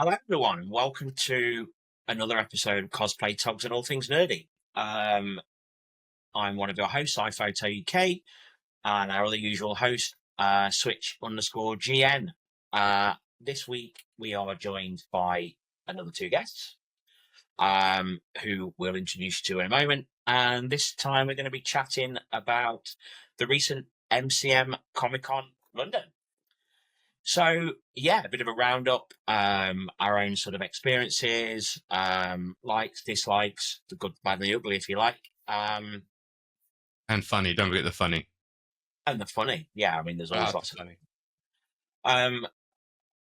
Hello, everyone. Welcome to another episode of Cosplay Talks and All Things Nerdy. I'm one of your hosts, iPhoto UK, and our other usual host, Switch_GN. This week, we are joined by another two guests, who we'll introduce you to in a moment. And this time, we're going to be chatting about the recent MCM Comic-Con London. So yeah, a bit of a roundup, our own sort of experiences, likes, dislikes, the good, bad, and the ugly, if you like. And funny, don't forget the funny. And the funny, yeah. I mean, there's always lots of funny.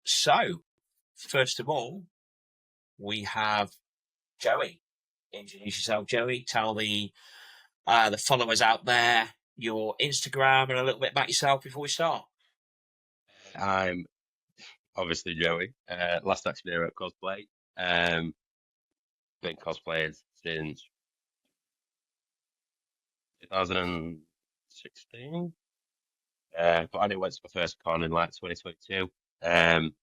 So first of all, we have Joey. Introduce yourself, Joey. Tell the followers out there your Instagram and a little bit about yourself before we start. I'm obviously Joey. Last action hero at Cosplay. Been cosplaying since 2016. But I only went to my first con in like 2022. Got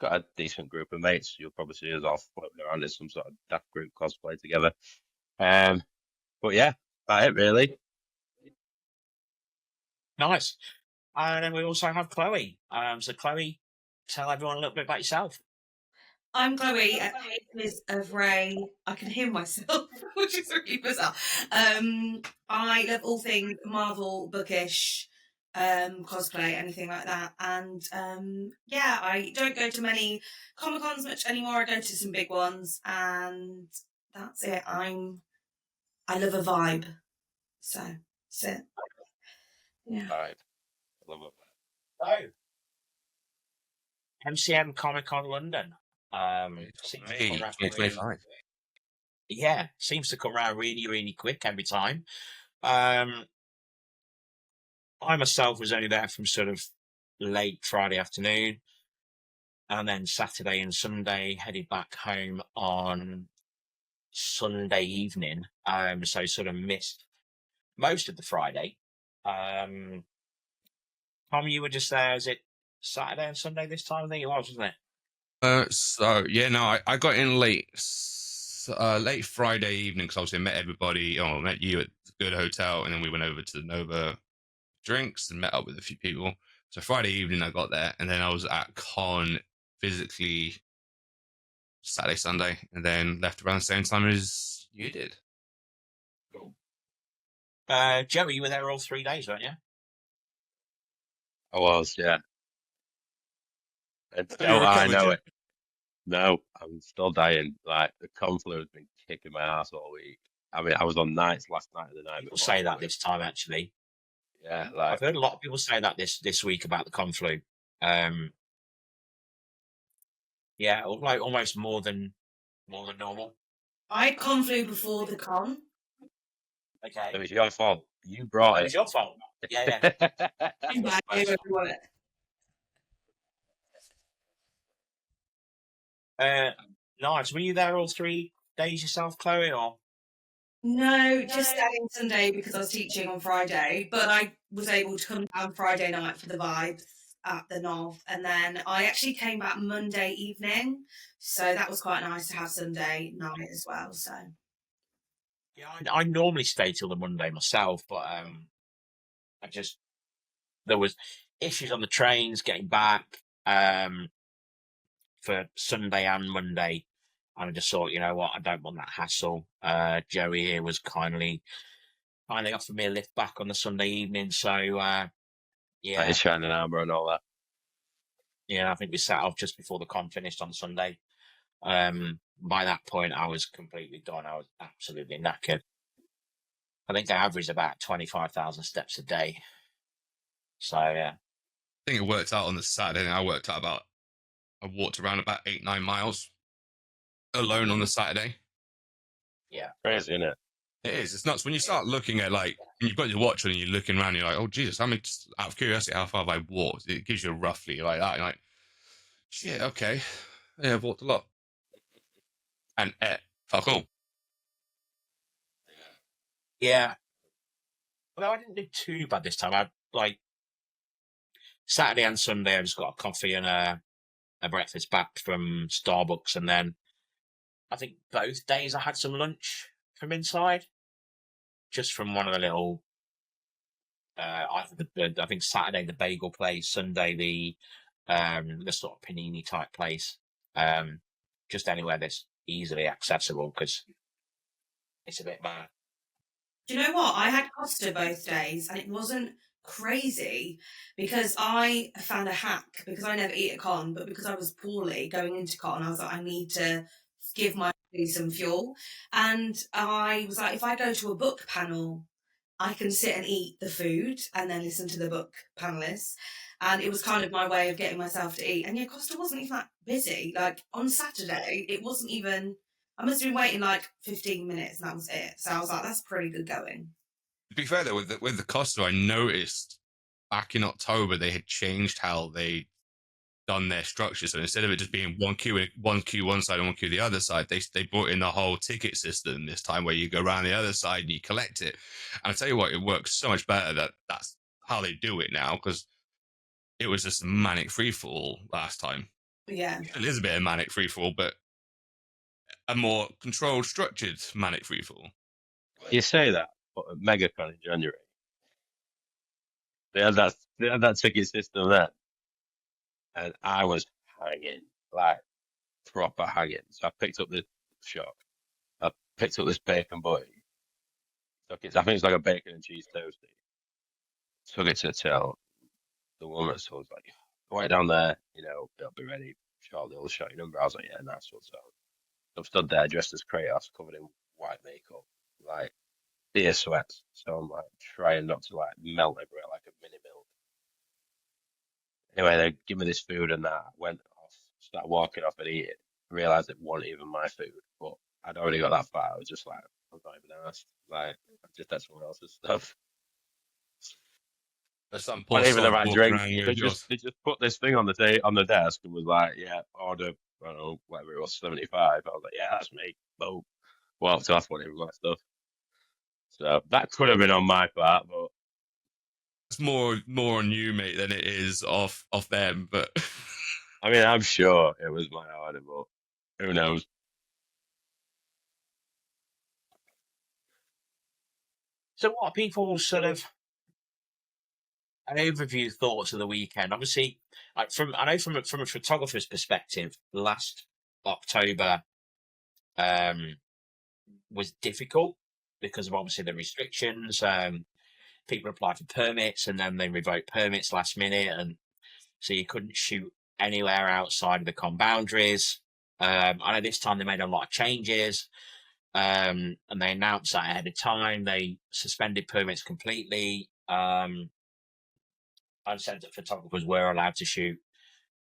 a decent group of mates. You'll probably see us all floating around in some sort of daft group cosplay together. But yeah, that's it really. Nice. And then we also have Chloe. So Chloe, tell everyone a little bit about yourself. I'm Chloe, Liz of Ray. I can hear myself, which is really bizarre. I love all things Marvel, bookish, cosplay, anything like that. And yeah, I don't go to many Comic-Cons much anymore. I go to some big ones, and that's it. I love a vibe. So that's it. Yeah. Vibe. I love it. So, MCM Comic-Con London. Seems to come around 2025. Yeah, seems to come around really, really quick every time. I myself was only there from sort of late Friday afternoon, and then Saturday and Sunday headed back home on Sunday evening. So sort of missed most of the Friday. Tom, you were just there. Is it Saturday and Sunday this time? I think it was, wasn't it? So yeah, no, I got in late Friday evening because obviously I met everybody. Met you at the good hotel, and then we went over to the Nova drinks and met up with a few people. So Friday evening I got there, and then I was at con physically Saturday, Sunday, and then left around the same time as you did. Cool. Joey, you were there all 3 days, weren't you? I was, yeah. I know it. No, I'm still dying. Like the con flu has been kicking my ass all week. I mean, I was on nights last night and the night People before. say that this time, actually. Yeah, I've heard a lot of people say that this week about the con flu. Yeah, like almost more than normal. I had con flu before the con. Okay. It was your fault. You brought it. It was your fault. Yeah. Nice. Were you there all 3 days yourself, Chloe, or? No, just Saturday and Sunday because I was teaching on Friday, but I was able to come down Friday night for the vibes at the North, and then I actually came back Monday evening, so that was quite nice to have Sunday night as well. So yeah, I normally stay till the Monday myself, but there was issues on the trains getting back for Sunday and Monday. And I just thought, you know what, I don't want that hassle. Joey here was kindly offered me a lift back on the Sunday evening. So, yeah. Like Shining Armour and all that. Yeah, I think we set off just before the con finished on Sunday. By that point, I was completely done. I was absolutely knackered. I think I averaged about 25,000 steps a day. So, yeah. I think it worked out on the Saturday. I walked around about 8-9 miles alone on the Saturday. Yeah. Crazy, isn't it? It is. It's nuts when you start looking at when you've got your watch on and you're looking around. You're like, oh Jesus! How many? Just out of curiosity, how far have I walked? It gives you roughly like that. You're like, shit. Okay, yeah, I've walked a lot, and felt cool. Yeah. Well, I didn't do too bad this time. I Saturday and Sunday. I just got a coffee and a a breakfast back from Starbucks, and then I think both days I had some lunch from inside, just from one of the little. I think Saturday the bagel place, Sunday the sort of panini type place. Just anywhere that's easily accessible because it's a bit mad. Do you know what? I had Costa both days and it wasn't crazy because I found a hack because I never eat at con, but because I was poorly going into con, I was like, I need to give my body some fuel. And I was like, if I go to a book panel, I can sit and eat the food and then listen to the book panelists. And it was kind of my way of getting myself to eat. And yeah, Costa wasn't even that busy. Like on Saturday, it wasn't even, I must have been waiting like 15 minutes and that was it. So I was like, that's pretty good going. To be fair though, with the Costa, I noticed back in October they had changed how they done their structure. So instead of it just being one queue one side and one queue the other side, they brought in the whole ticket system this time where you go around the other side and you collect it. And I tell you what, it works so much better that's how they do it now, because it was just a manic freefall last time. Yeah. It is a bit of manic freefall, but a more controlled, structured manic freefall. You say that, but at MegaCon in January, they had that ticket system then, and I was hanging, like proper hanging. So I picked up this shop. I picked up this bacon butty. I think it's like a bacon and cheese toasty. Took it to the till. The woman was like, "Go right down there, it'll be ready shortly. I'll show you number." I was like, "Yeah, nice one." So I'm stood there dressed as Kratos, covered in white makeup, like deer sweats. So I'm like trying not to like melt everywhere like a mini milk. Anyway, they give me this food and that. Went off, started walking off and eating. Realised it wasn't even my food, but I'd already got that far. I was just like, I'm not even asked. Like, I just had someone else's stuff. There's some Not even the right drink. Around They just put this thing on the desk and was like, yeah, order, I don't know, whatever it was, 75. I was like, yeah, that's me. Boom. Walked off, went even my stuff. So that could have been on my part, but it's more on you, mate, than it is off them. But I mean, I'm sure it was my order, but who knows? So, what are people's sort of overview thoughts of the weekend? Obviously, I know from a photographer's perspective, last October was difficult because of obviously the restrictions. People applied for permits and then they revoked permits last minute, and so you couldn't shoot anywhere outside of the con boundaries. I know this time they made a lot of changes, and they announced that ahead of time. They suspended permits completely. I said that photographers were allowed to shoot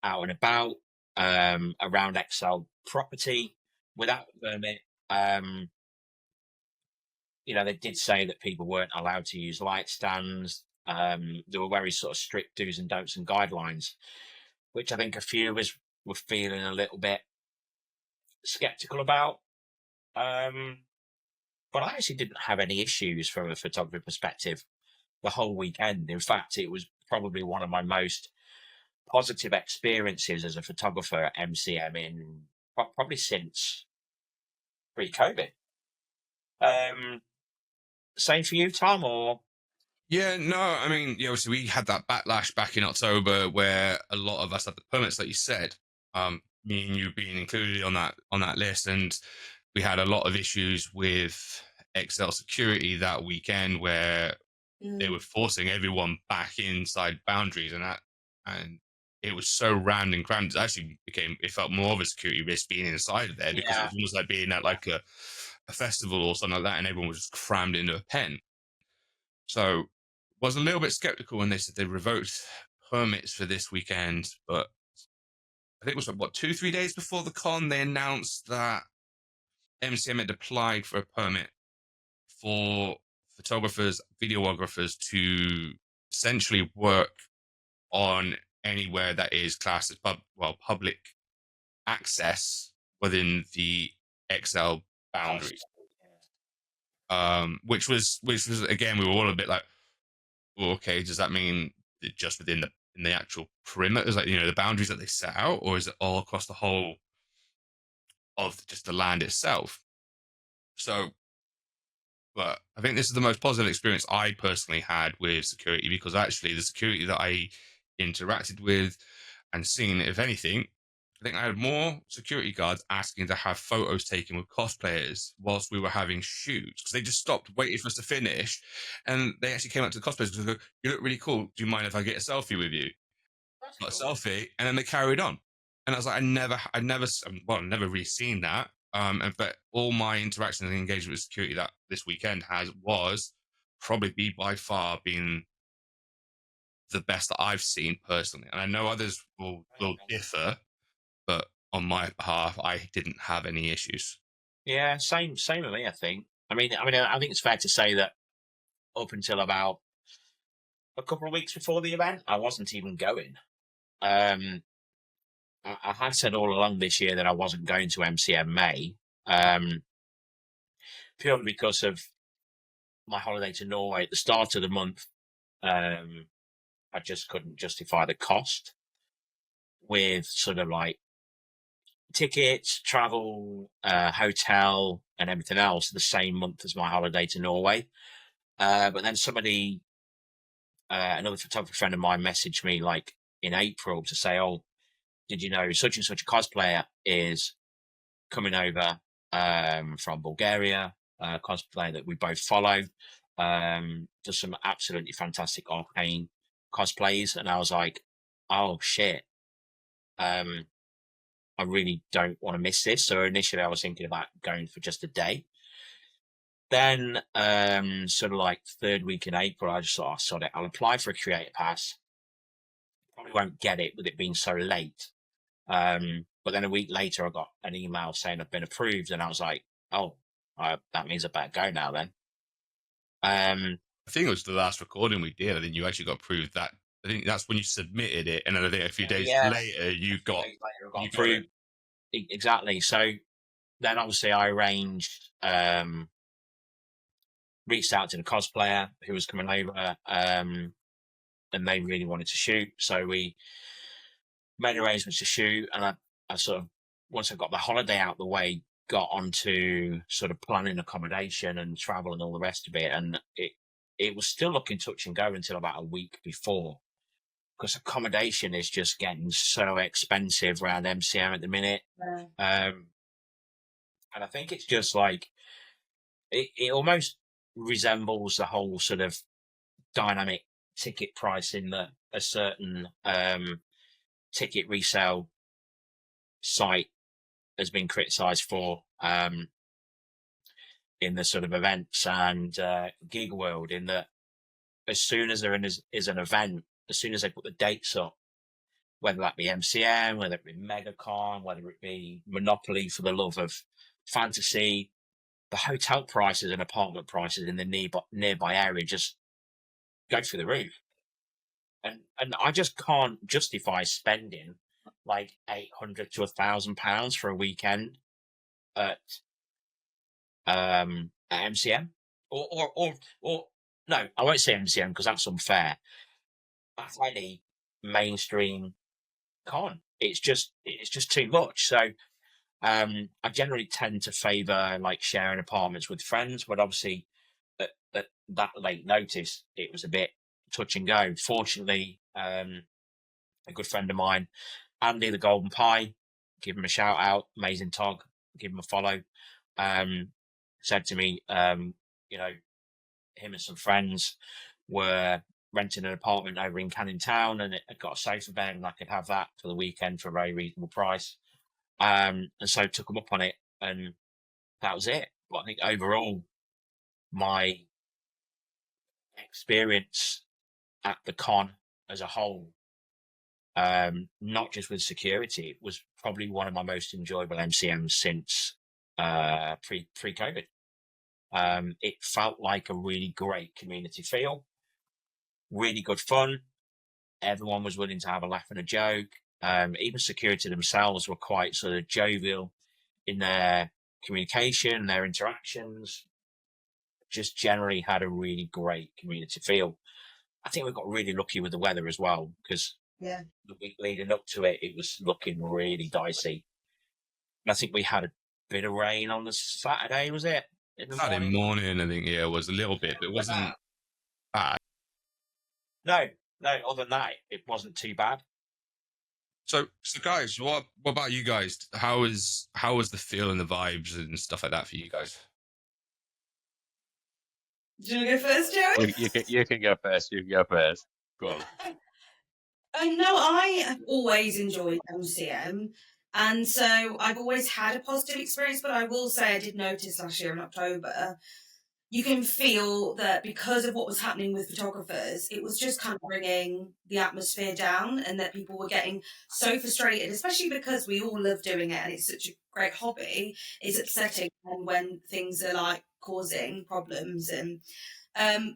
out and about around XL property without a permit. They did say that people weren't allowed to use light stands. There were very sort of strict do's and don'ts and guidelines, which I think a few of us were feeling a little bit skeptical about. But I actually didn't have any issues from a photography perspective the whole weekend. In fact, it was probably one of my most positive experiences as a photographer at MCM in probably since pre-COVID. Same for you, Tom, or? Yeah, no, I mean, obviously we had that backlash back in October where a lot of us had the permits, like you said, me and you being included on that list, and we had a lot of issues with XL security that weekend where they were forcing everyone back inside boundaries, and it was so rammed and crammed. It felt more of a security risk being inside of there because it was almost like being at like a festival or something like that, and everyone was just crammed into a pen. So was a little bit skeptical when they said they revoked permits for this weekend, but I think it was 2-3 days before the con they announced that MCM had applied for a permit for photographers, videographers to essentially work on anywhere that is classed as public access within the XL boundaries. Which was again, we were all a bit like, well, okay, does that mean just within the in the actual perimeters, like, the boundaries that they set out, or is it all across the whole of just the land itself? So, but I think this is the most positive experience I personally had with security, because actually the security that I interacted with and seen, if anything, I think I had more security guards asking to have photos taken with cosplayers whilst we were having shoots, because they just stopped waiting for us to finish, and they actually came up to the cosplayers and go, "You look really cool. Do you mind if I get a selfie with you?" That's Got a cool. selfie, and then they carried on. And I was like, I've never really seen that. But all my interaction and engagement with security that this weekend was probably by far been the best that I've seen personally. And I know others will differ, but on my behalf, I didn't have any issues. Yeah, same with me. I think. I mean, I think it's fair to say that up until about a couple of weeks before the event, I wasn't even going. I had said all along this year that I wasn't going to MCM May, purely because of my holiday to Norway at the start of the month. I just couldn't justify the cost with sort of like tickets, travel, hotel, and everything else the same month as my holiday to Norway. But then somebody, another photographer friend of mine, messaged me like in April to say, "Oh, did you know such and such a cosplayer is coming over from Bulgaria, cosplay that we both follow, does some absolutely fantastic arcane cosplays." And I was like, "Oh shit, I really don't want to miss this." So initially I was thinking about going for just a day. Then sort of like third week in April, I just thought, "Oh, sod it, I'll apply for a creator pass. Probably won't get it with it being so late." But then a week later, I got an email saying I've been approved, and I was like, "Oh, that means I better go now then." I think it was the last recording we did. I think you actually got approved that. I think that's when you submitted it, and then I think a few days later you got approved. Exactly. So then obviously I arranged, reached out to the cosplayer who was coming over, and they really wanted to shoot. So we made arrangements to shoot, and I sort of, once I got the holiday out of the way, got onto sort of planning accommodation and travel and all the rest of it. And it was still looking touch and go until about a week before, because accommodation is just getting so expensive around MCM at the minute. Yeah. And I think it's just like, it almost resembles the whole sort of dynamic ticket pricing that a certain ticket resale site has been criticised for in the sort of events and gig world, in that as soon as there is an event, as soon as they put the dates up, whether that be MCM, whether it be MegaCon, whether it be Monopoly for the love of fantasy, the hotel prices and apartment prices in the nearby area just go through the roof. And I just can't justify spending like £800 to £1,000 for a weekend at MCM, or no, I won't say MCM because that's unfair. At any mainstream con, it's just too much. So I generally tend to favour like sharing apartments with friends, but obviously at that late notice, it was a bit touch and go. Fortunately, a good friend of mine, Andy the Golden Pie, give him a shout out, amazing tog, give him a follow, said to me, you know, him and some friends were renting an apartment over in Canning Town, and it had got a sofa bed, and I could have that for the weekend for a very reasonable price. And so took them up on it, and that was it. But I think overall, my experience at the con as a whole, not just with security, was probably one of my most enjoyable MCMs since pre-COVID. It felt like a really great community feel, really good fun. Everyone was willing to have a laugh and a joke. Even security themselves were quite sort of jovial in their communication, their interactions. Just generally had a really great community feel. I think we got really lucky with the weather as well, because Yeah. the week leading up to it, it was looking really dicey. I think we had a bit of rain on the Saturday, was it? In the Saturday morning, I think, yeah, it was a little bit, but it wasn't bad. No, other than that, it wasn't too bad. So guys, what about you guys? How was the feel and the vibes and stuff like that for you guys? Do you want to go first, Joey? You can go first. You can go first. Go on. No, I have always enjoyed MCM, and so I've always had a positive experience. But I will say, I did notice last year in October, you can feel that because of what was happening with photographers, it was just kind of bringing the atmosphere down, and that people were getting so frustrated, especially because we all love doing it and it's such a great hobby. It's upsetting when things are like causing problems. And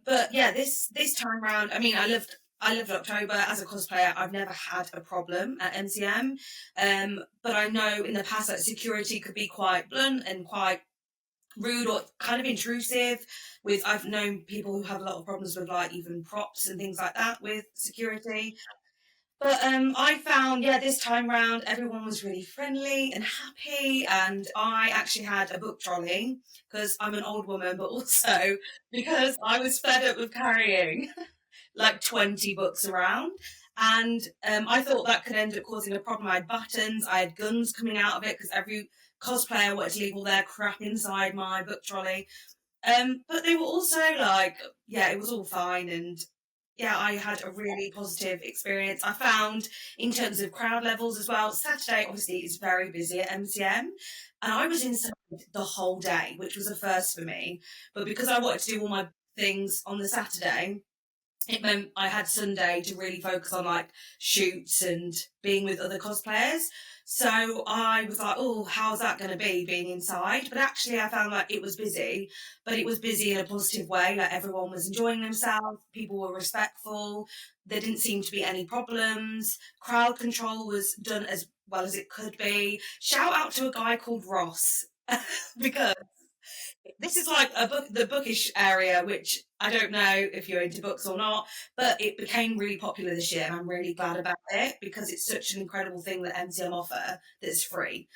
but yeah, this time round, I mean, I loved October as a cosplayer. I've never had a problem at MCM, but I know in the past that security could be quite blunt and quite rude or kind of intrusive. I've known people who have a lot of problems with like even props and things like that with security. But I found, this time round, everyone was really friendly and happy. And I actually had a book trolley because I'm an old woman, but also because I was fed up with carrying like 20 books around. And I thought that could end up causing a problem. I had buttons, I had guns coming out of it because every cosplayer wanted to leave all their crap inside my book trolley. But they were also like, it was all fine. And I had a really positive experience. I found in terms of crowd levels as well, Saturday obviously is very busy at MCM, and I was inside the whole day, which was a first for me. But because I wanted to do all my things on the Saturday, it meant I had Sunday to really focus on like shoots and being with other cosplayers. So I was like, oh, how's that going to be being inside? But actually I found like it was busy, but it was busy in a positive way. Like everyone was enjoying themselves. People were respectful. There didn't seem to be any problems. Crowd control was done as well as it could be. Shout out to a guy called Ross because this is like the bookish area, which I don't know if you're into books or not, but it became really popular this year, and I'm really glad about it because it's such an incredible thing that MCM offer that's free.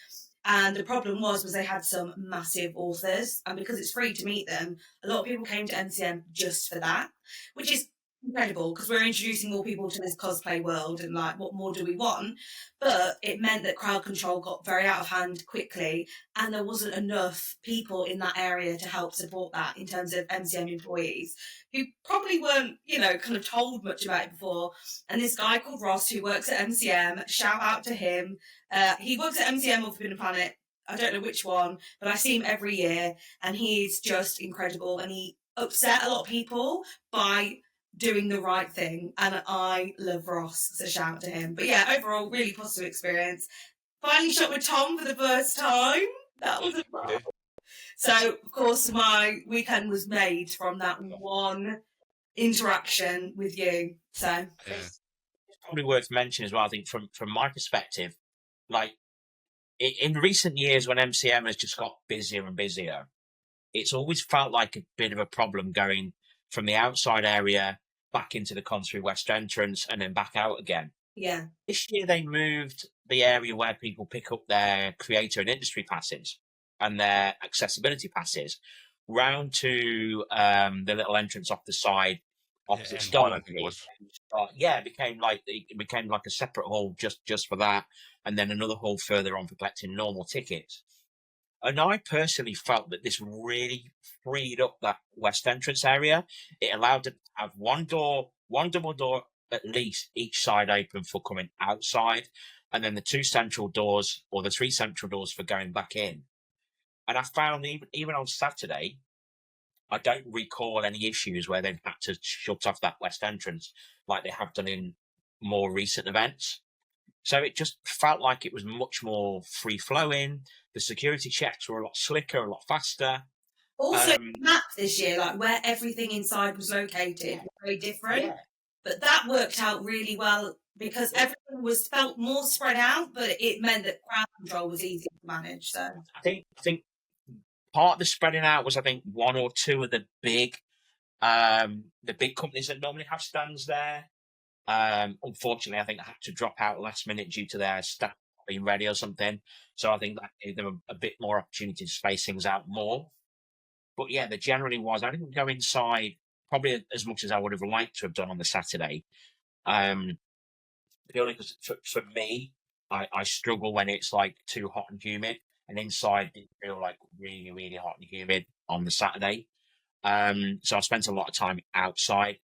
And the problem was they had some massive authors, and because it's free to meet them, a lot of people came to MCM just for that, which is incredible because we're introducing more people to this cosplay world, and like, what more do we want? But it meant that crowd control got very out of hand quickly, and there wasn't enough people in that area to help support that in terms of MCM employees who probably weren't, kind of told much about it before. And this guy called Ross who works at MCM, shout out to him. He works at MCM or Forbidden Planet. I don't know which one, but I see him every year, and he's just incredible. And he upset a lot of people by doing the right thing, and I love Ross, so shout out to him. But yeah, overall, really positive experience. Finally shot with Tom for the first time. That was a So, of course, my weekend was made from that one interaction with you. So, It's probably worth mentioning as well, I think, from my perspective, like in recent years when MCM has just got busier and busier, it's always felt like a bit of a problem going from the outside area back into the Consbury West entrance and then back out again. yeah. This year they moved the area where people pick up their creator and industry passes and their accessibility passes round to the little entrance off the side opposite Stone. I think it was. It became like a separate hall just for that, and then another hall further on for collecting normal tickets. And I personally felt that this really freed up that west entrance area. It allowed them to have one double door at least each side open for coming outside, and then the two central doors or the three central doors for going back in. And I found even on Saturday, I don't recall any issues where they've had to shut off that west entrance like they have done in more recent events. So it just felt like it was much more free flowing. The security checks were a lot slicker, a lot faster. Also, map this year, like where everything inside was located, was very different. Yeah. But that worked out really well because everything felt more spread out, but it meant that crowd control was easier to manage. So I think part of the spreading out was, I think, one or two of the big companies that normally have stands there Unfortunately, I think I had to drop out last minute due to their staff not being ready or something. So I think that gave them a bit more opportunity to space things out more. But yeah, there generally was. I didn't go inside probably as much as I would have liked to have done on the Saturday. Purely because for me, I struggle when it's like too hot and humid, and inside didn't feel like really, really hot and humid on the Saturday. So I spent a lot of time outside.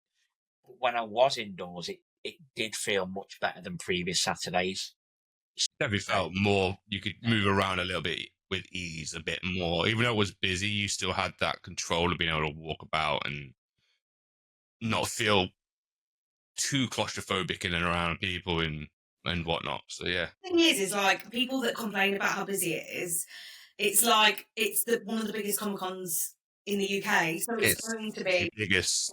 But when I was indoors, it did feel much better than previous Saturdays. Definitely felt more, you could move around a little bit with ease, a bit more. Even though it was busy, you still had that control of being able to walk about and not feel too claustrophobic in and around people and whatnot. So yeah. The thing is like people that complain about how busy it is, it's like it's one of the biggest Comic Cons in the UK, so it's going to be the biggest,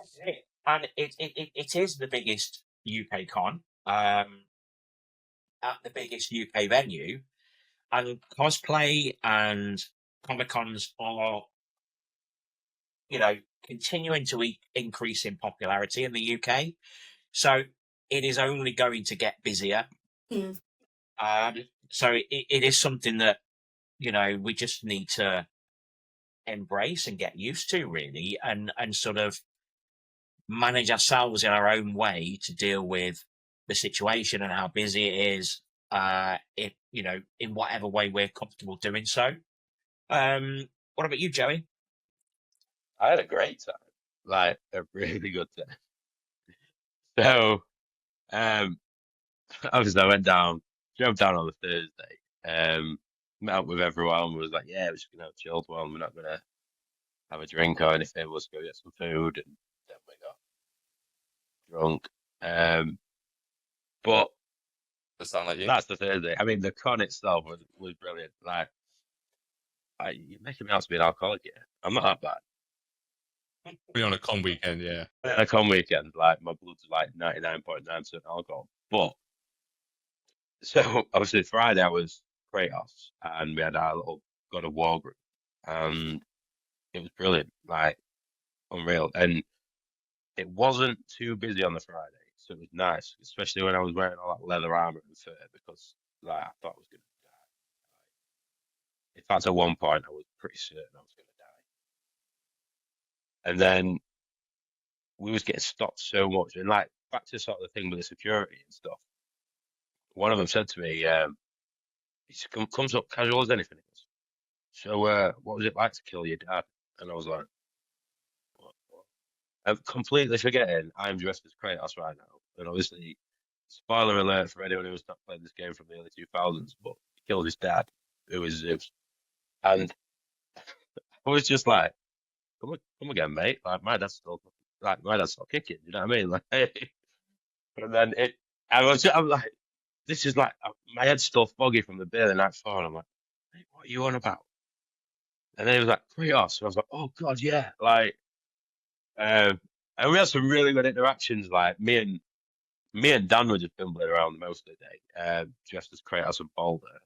and it is the biggest UK con at the biggest UK venue, and cosplay and Comic Cons are, you know, continuing to increase in popularity in the UK. So it is only going to get busier. So it is something that, you know, we just need to embrace and get used to, really, and sort of manage ourselves in our own way to deal with the situation and how busy it is, you know, in whatever way we're comfortable doing so. What about you, Joey? I had a great time, like a really good time. So, obviously, I drove down on the Thursday, met up with everyone. Was like, yeah, we're just gonna have a chilled one. We're not gonna have a drink or anything. We'll just go get some food, and then we got drunk. But that sound like you. that's the Thursday. I mean, the con itself was brilliant. Like, you're making me out to be an alcoholic here. I'm not that bad. Be on a con weekend, yeah. On a con weekend, like my blood's like 99.9% alcohol. But so obviously Friday I was Kratos, and we had our little God of War group, and it was brilliant, like unreal. And it wasn't too busy on the Friday, so it was nice, especially when I was wearing all that leather armor and fur, because like I thought I was gonna die. In fact, at one point I was pretty certain I was gonna die. And then we was getting stopped so much, and like back to sort of the thing with the security and stuff. One of them said to me, he comes up casual as anything. He goes, so what was it like to kill your dad? And I was like, what? I'm completely forgetting I'm dressed as Kratos right now. And obviously, spoiler alert for anyone who's not played this game from the early 2000s, but he killed his dad, who was Zeus. And I was just like, come again, mate. Like, my dad's still kicking, you know what I mean? Like, and then I'm like, this is like, my head's still foggy from the beer the night before, and I'm like, mate, what are you on about? And then he was like, Kratos. And I was like, oh, God, yeah. Like, and we had some really good interactions. Like, me and Dan were just bumbling around most of the day, dressed as Kratos and Boulder.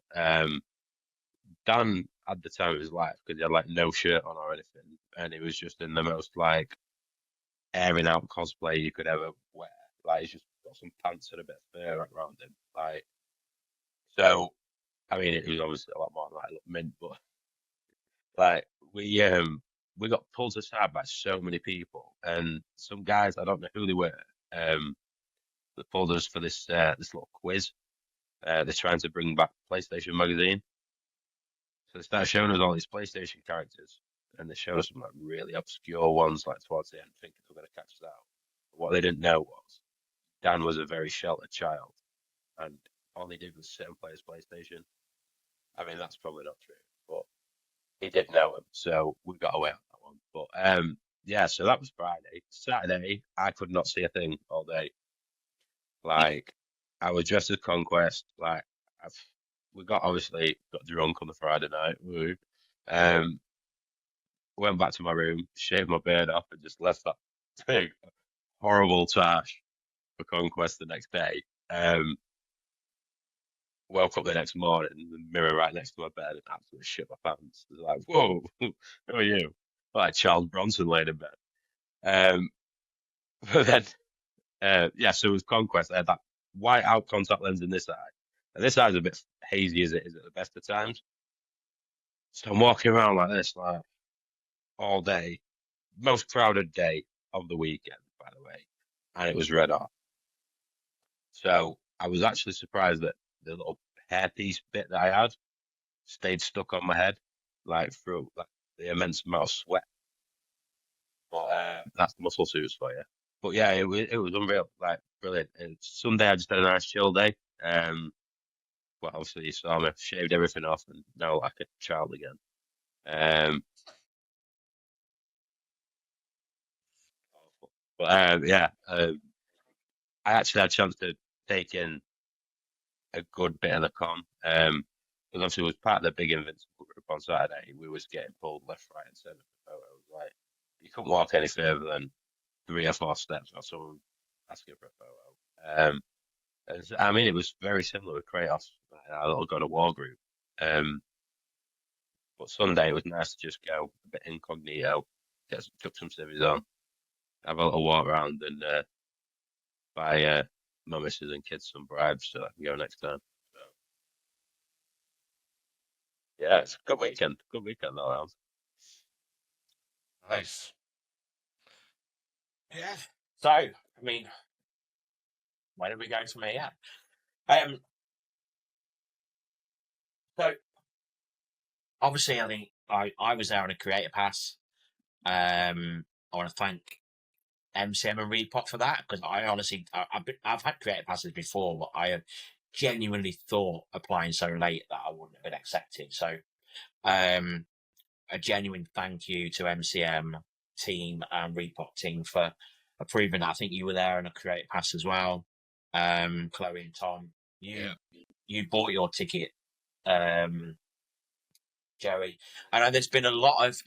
Dan had the time of his life because he had, like, no shirt on or anything. And he was just in the most, like, airing out cosplay you could ever wear. Like, he's just got some pants and a bit of fur around him. Like, so, I mean, it was obviously a lot more like a mint, but like we got pulled aside by so many people, and some guys, I don't know who they were, that pulled us for this little quiz. They're trying to bring back PlayStation magazine, so they started showing us all these PlayStation characters, and they showed us some like really obscure ones like towards the end, thinking they were going to catch us out. But what they didn't know was Dan was a very sheltered child, and all he did was sit and play his PlayStation. I mean, that's probably not true, but he did know him, so we got away on that one. But yeah, so that was Friday. Saturday, I could not see a thing all day. Like, I was dressed as Conquest. Like, we got drunk on the Friday night. Woo. Went back to my room, shaved my beard off, and just left that big, horrible tash for Conquest the next day. Woke up the next morning, the mirror right next to my bed, and absolutely shit my pants. It was like, whoa, who are you? Like Charles Bronson laying in bed. But then Yeah, so with Conquest, I had that white out contact lens in this eye. And this eye's a bit hazy as it is at the best of times. So I'm walking around like this, like all day. Most crowded day of the weekend, by the way. And it was red hot. So I was actually surprised that the little hairpiece bit that I had stayed stuck on my head, like through like the immense amount of sweat. But that's muscle suits for you. But yeah, it was unreal, like brilliant. And Sunday I just had a nice chill day. Well, obviously you saw me shaved everything off and now like a child again. Um, but yeah, I actually had a chance to take in a good bit of the con. Because obviously it was part of the big Invincible group on Saturday. We was getting pulled left, right, and centre for photos. Like you couldn't walk any further than 3 or 4 steps or someone asking for a photo. I mean, it was very similar with Kratos, our little God of War group. But Sunday it was nice to just go a bit incognito, chuck some civvies on, have a little walk around, and buy my missus and kids some bribes so I can go next time. So, yeah, it's a good weekend. Good weekend all around. Nice. Yeah. So, I mean, where did we go from here? So, obviously, I think I was there on a creator pass. I want to thank MCM and Repot for that because I honestly, I've had creator passes before, but I have genuinely thought applying so late that I wouldn't have been accepted. So, a genuine thank you to MCM team and Repot team for approving that. I think you were there on a creator pass as well. Chloe and Tom, you bought your ticket, Joey. I know there's been a lot of.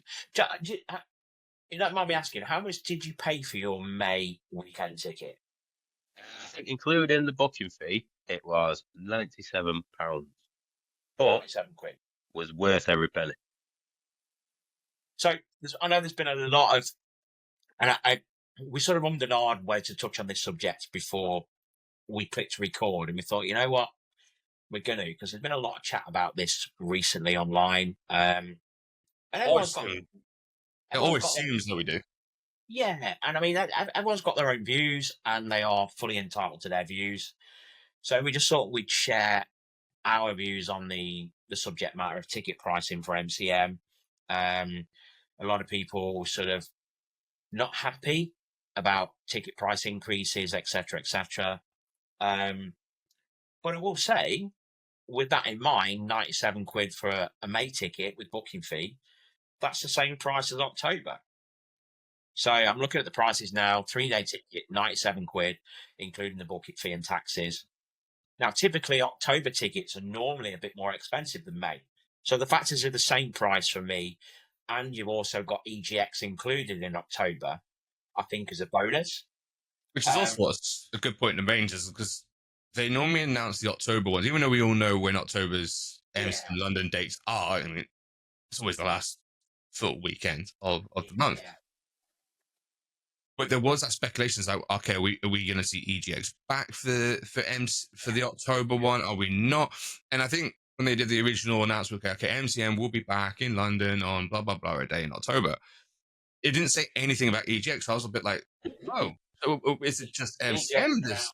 You don't mind me asking, how much did you pay for your May weekend ticket? I think including the booking fee, it was £97. But £97. Was worth every penny. So I know there's been a lot of, and we sort of ummed and ahed where to touch on this subject before we clicked record, and we thought, you know what, we're going to, because there's been a lot of chat about this recently online. And everyone's got, It always seems that we do. Yeah, and I mean, everyone's got their own views, and they are fully entitled to their views. So we just thought we'd share our views on the subject matter of ticket pricing for MCM. A lot of people sort of not happy about ticket price increases, etc., etc. But I will say, with that in mind, £97 for a May ticket with booking fee, that's the same price as October. So I'm looking at the prices now, 3-day ticket, £97, including the booking fee and taxes. Now, typically October tickets are normally a bit more expensive than May. So the fact is they're the same price for me, and you've also got EGX included in October, I think, as a bonus. Which is also a good point in the Rangers, because they normally announce the October ones, even though we all know when October's MCM London dates are. I mean, it's always the last full weekend of the month. Yeah. But there was that speculation, like, okay, are we going to see EGX back for the October one? Are we not? And I think when they did the original announcement, okay, MCM will be back in London on blah, blah, blah, a day in October. It didn't say anything about EGX. So I was a bit like, oh, is it just MCM? This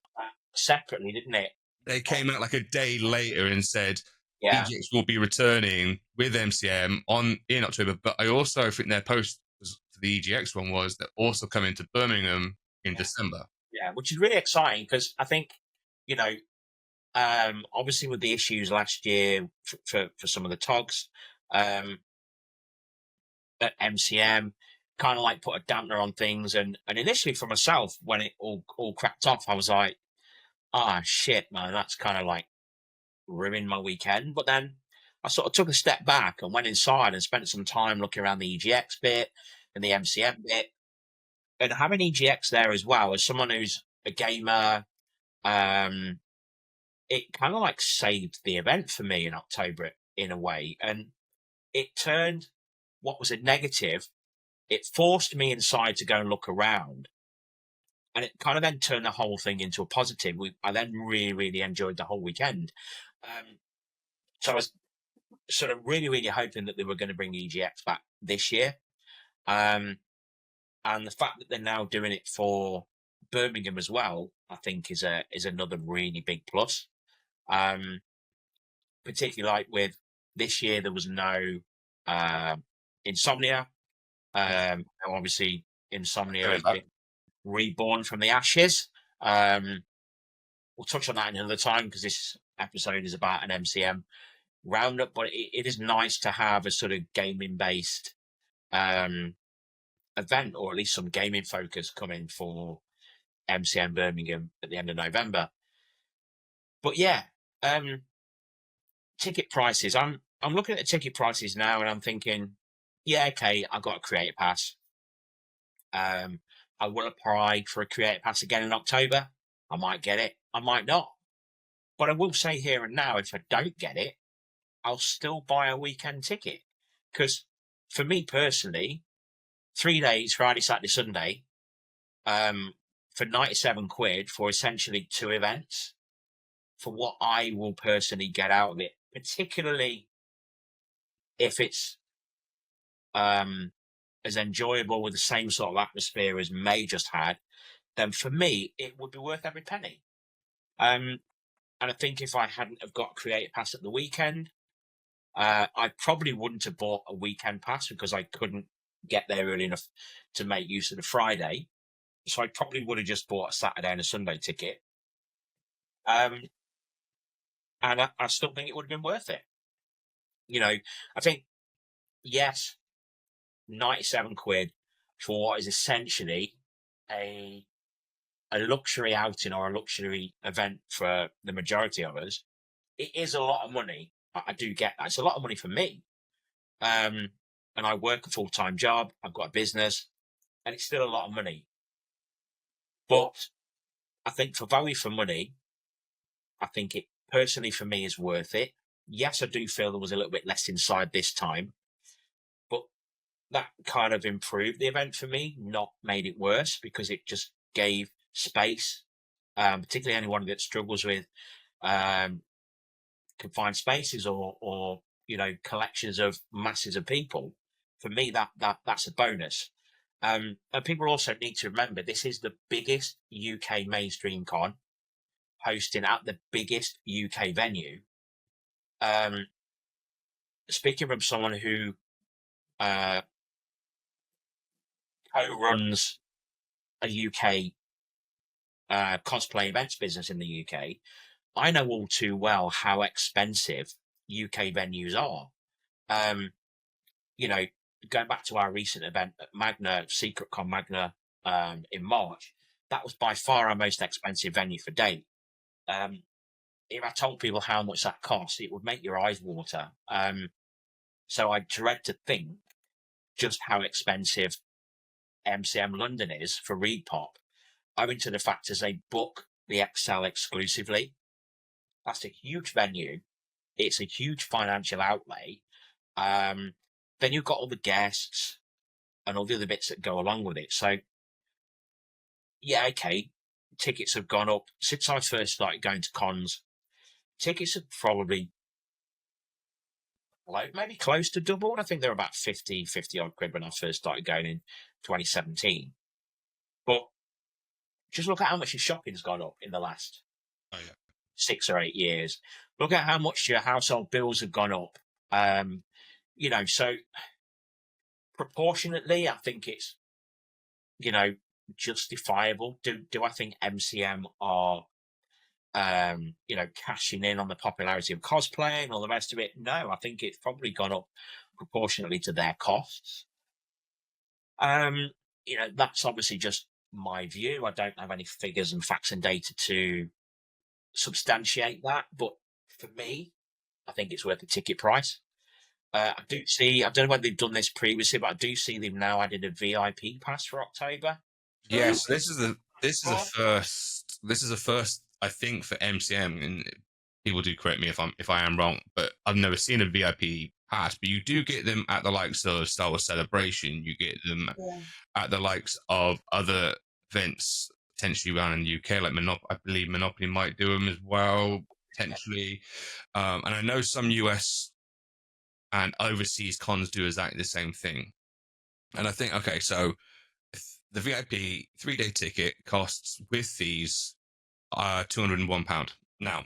separately, didn't it? They came out like a day later and said EGX will be returning with MCM in October. But I also think their post for the EGX one was they're also coming to Birmingham in December. Yeah, which is really exciting because I think, you know, obviously with the issues last year for some of the TOGs at MCM, kind of like put a dampener on things. And initially for myself, when it all cracked off, I was like, shit, man, that's kind of like ruined my weekend. But then I sort of took a step back and went inside and spent some time looking around the EGX bit and the MCM bit. And having EGX there as well, as someone who's a gamer, it kind of like saved the event for me in October in a way. And it turned what was a negative, it forced me inside to go and look around. And it kind of then turned the whole thing into a positive. I then really enjoyed the whole weekend. So I was sort of really hoping that they were going to bring EGX back this year. And the fact that they're now doing it for Birmingham as well, I think is another really big plus. Particularly like with this year, there was no Insomnia. Obviously, Insomnia has been reborn from the ashes. We'll touch on that another time because this episode is about an MCM roundup, but it is nice to have a sort of gaming based event, or at least some gaming focus coming for MCM Birmingham at the end of November. But yeah, ticket prices. I'm looking at the ticket prices now and I'm thinking, yeah, okay, I've got a creator pass. I will apply for a creator pass again in October. I might get it, I might not. But I will say here and now, if I don't get it, I'll still buy a weekend ticket. Because for me personally, 3 days, Friday, Saturday, Sunday, for 97 quid for essentially 2 events, for what I will personally get out of it, particularly if it's as enjoyable with the same sort of atmosphere as May just had, then for me, it would be worth every penny. And I think if I hadn't have got a creator pass at the weekend, I probably wouldn't have bought a weekend pass because I couldn't get there early enough to make use of the Friday. So I probably would have just bought a Saturday and a Sunday ticket. And I still think it would have been worth it. You know, I think, yes, 97 quid for what is essentially a luxury outing or a luxury event for the majority of us. It is a lot of money. I do get that. It's a lot of money for me. And I work a full-time job. I've got a business and it's still a lot of money. But I think for value for money, I think it personally for me is worth it. Yes, I do feel there was a little bit less inside this time, but that kind of improved the event for me, not made it worse, because it just gave space, particularly anyone that struggles with confined spaces or you know, collections of masses of people. For me, that's a bonus. And people also need to remember this is the biggest UK mainstream con, hosting at the biggest UK venue. Speaking from someone who co-runs a UK cosplay events business in the UK, I know all too well how expensive UK venues are. You know, going back to our recent event at Magna, SecretCon Magna, in March, that was by far our most expensive venue for date. If I told people how much that cost, it would make your eyes water. So I dread to think just how expensive MCM London is for ReedPop, owing to the fact as they book the Excel exclusively. That's a huge venue. It's a huge financial outlay. Then you've got all the guests and all the other bits that go along with it. So, yeah, okay, tickets have gone up. Since I first started going to cons, tickets have probably maybe close to doubled. I think they're about 50 odd quid when I first started going in 2017. But just look at how much your shopping's gone up in the last 6 or 8 years. Look at how much your household bills have gone up. You know, so proportionately, I think it's, you know, justifiable. Do I think MCM are, you know, cashing in on the popularity of cosplay and all the rest of it? No, I think it's probably gone up proportionately to their costs. You know, that's obviously just my view. I don't have any figures and facts and data to substantiate that, but for me, I think it's worth the ticket price. I do see, I don't know whether they've done this previously, but I do see they've now added a VIP pass for October. Yes, this is a first, I think, for MCM, and people do correct me if I am wrong, but I've never seen a VIP pass. But you do get them at the likes of Star Wars Celebration. You get them at the likes of other events potentially around in the UK, like I believe Monopoly might do them as well, potentially. And I know some US and overseas cons do exactly the same thing. And I think, okay, so the VIP 3-day ticket costs with fees £201. Now,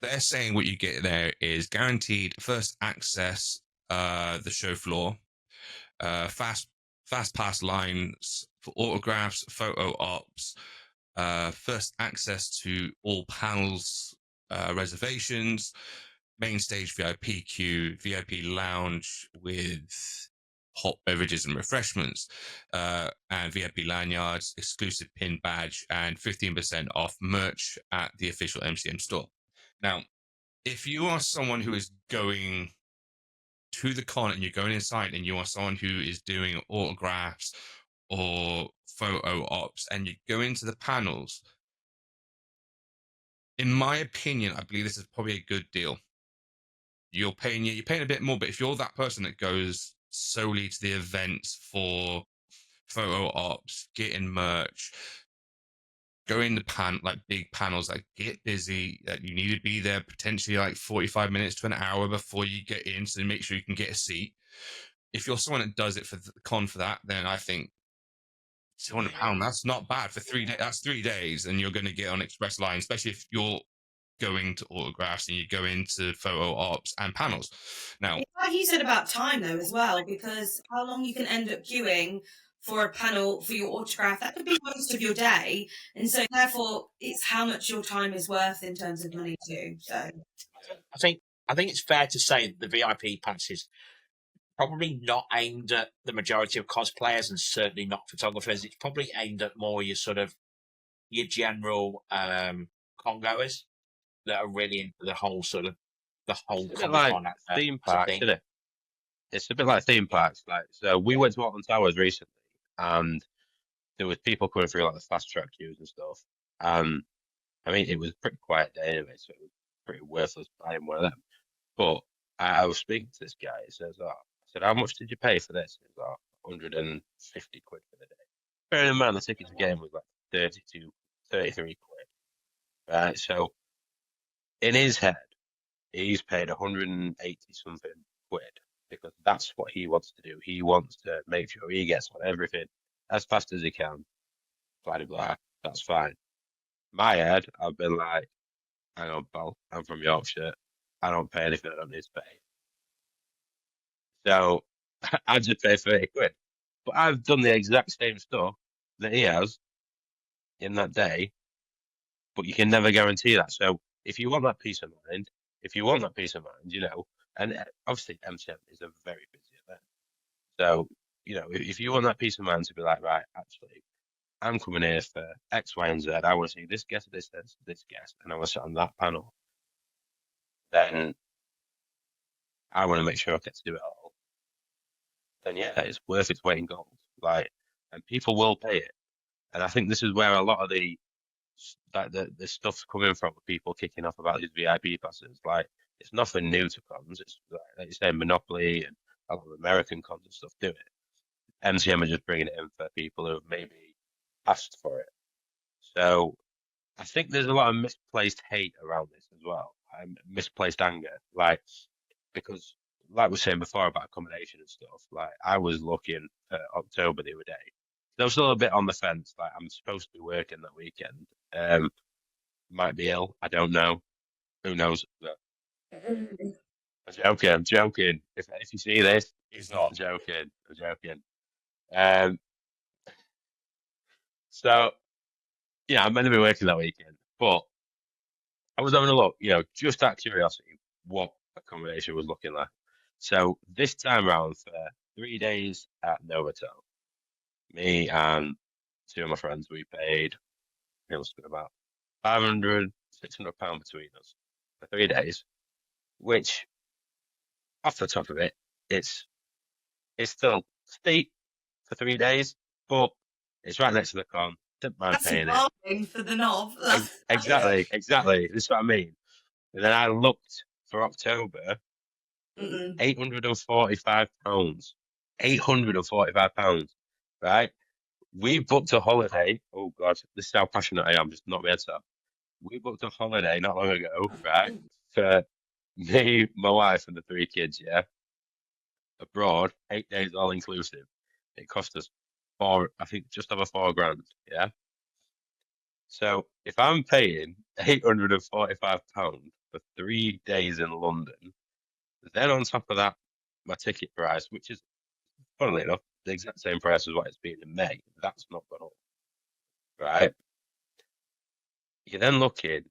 they're saying what you get there is guaranteed first access, the show floor, fast pass lines for autographs, photo ops, first access to all panels, reservations, main stage VIP queue, VIP lounge with hot beverages and refreshments, and VIP lanyards, exclusive pin badge, and 15% off merch at the official MCM store. Now, if you are someone who is going to the con and you're going inside and you are someone who is doing autographs or photo ops and you go into the panels, in my opinion, I believe this is probably a good deal. You're paying a bit more, but if you're that person that goes solely to the events for photo ops, getting merch, going to like big panels that get busy, that you need to be there potentially like 45 minutes to an hour before you get in, so make sure you can get a seat. If you're someone that does it for the con for that, then I think £200, that's not bad for 3 days. That's 3 days, and you're going to get on express line, especially if you're going to autographs and you go into photo ops and panels. Now, It's like you said about time though as well, because how long you can end up queuing for a panel for your autograph, that could be most of your day, and so therefore it's how much your time is worth in terms of money too. So I think it's fair to say that the VIP pass is probably not aimed at the majority of cosplayers and certainly not photographers. It's probably aimed at more your sort of your general con goers that are really into the whole sort of the whole It's a bit like theme parks, isn't it? It's a bit like theme parks. Like, so we went to Alton Towers recently, and there was people coming through like the fast track queues and stuff. I mean, it was a pretty quiet day anyway, so it was pretty worthless buying one of them. But I was speaking to this guy. He says, "Oh," I said, "How much did you pay for this?" He was, "Oh, 150 quid for the day." Bearing in mind the ticket to game was like 33 quid. Right, so in his head, he's paid 180 something quid because that's what he wants to do. He wants to make sure he gets on everything as fast as he can. Blah blah blah. That's fine. My head, I've been like, hang on, pal, I'm from Yorkshire. I don't pay anything I don't need to pay. So I just pay 30 quid. But I've done the exact same stuff that he has in that day, but you can never guarantee that. So if you want that peace of mind, you know, and obviously MCM is a very busy event. So, you know, if you want that peace of mind to be like, right, actually, I'm coming here for X, Y, and Z. I want to see this guest, this guest, and I want to sit on that panel. Then I want to make sure I get to do it all. Then yeah, it's worth its weight in gold. Like, and people will pay it. And I think this is where a lot of the stuff's coming from. People kicking off about these VIP passes. Like, it's nothing new to cons. It's like you say, Monopoly and a lot of American cons and stuff do it. MCM are just bringing it in for people who have maybe asked for it. So I think there's a lot of misplaced hate around this as well, misplaced anger, like because like we were saying before about accommodation and stuff. Like I was looking at October the other day. I was still a bit on the fence. Like I'm supposed to be working that weekend. Might be ill. I don't know. Who knows? I'm joking. If you see this, He's not. I'm joking. So yeah, I'm meant to be working that weekend, but I was having a look, you know, just out of curiosity, what accommodation was looking like. So this time round, for 3 days at Novotel, me and two of my friends, we paid, it must have been about 500, £600 between us for 3 days, which, off the top of it, it's still steep for 3 days, but it's right next to the con. Didn't mind that's paying a bargain for the knob. Exactly. This is what I mean. And then I looked for October, £845. £845, right? We booked a holiday. Oh God, this is how passionate I am. Just not my head up. We booked a holiday not long ago, right? For me, my wife, and the 3 kids. Yeah, abroad, 8 days all inclusive. It cost us I think, just over £4,000. Yeah. So if I'm paying £845 for 3 days in London, then on top of that, my ticket price, which is funnily enough the exact same price as what it's been in May, that's not gone up, right? You're then looking,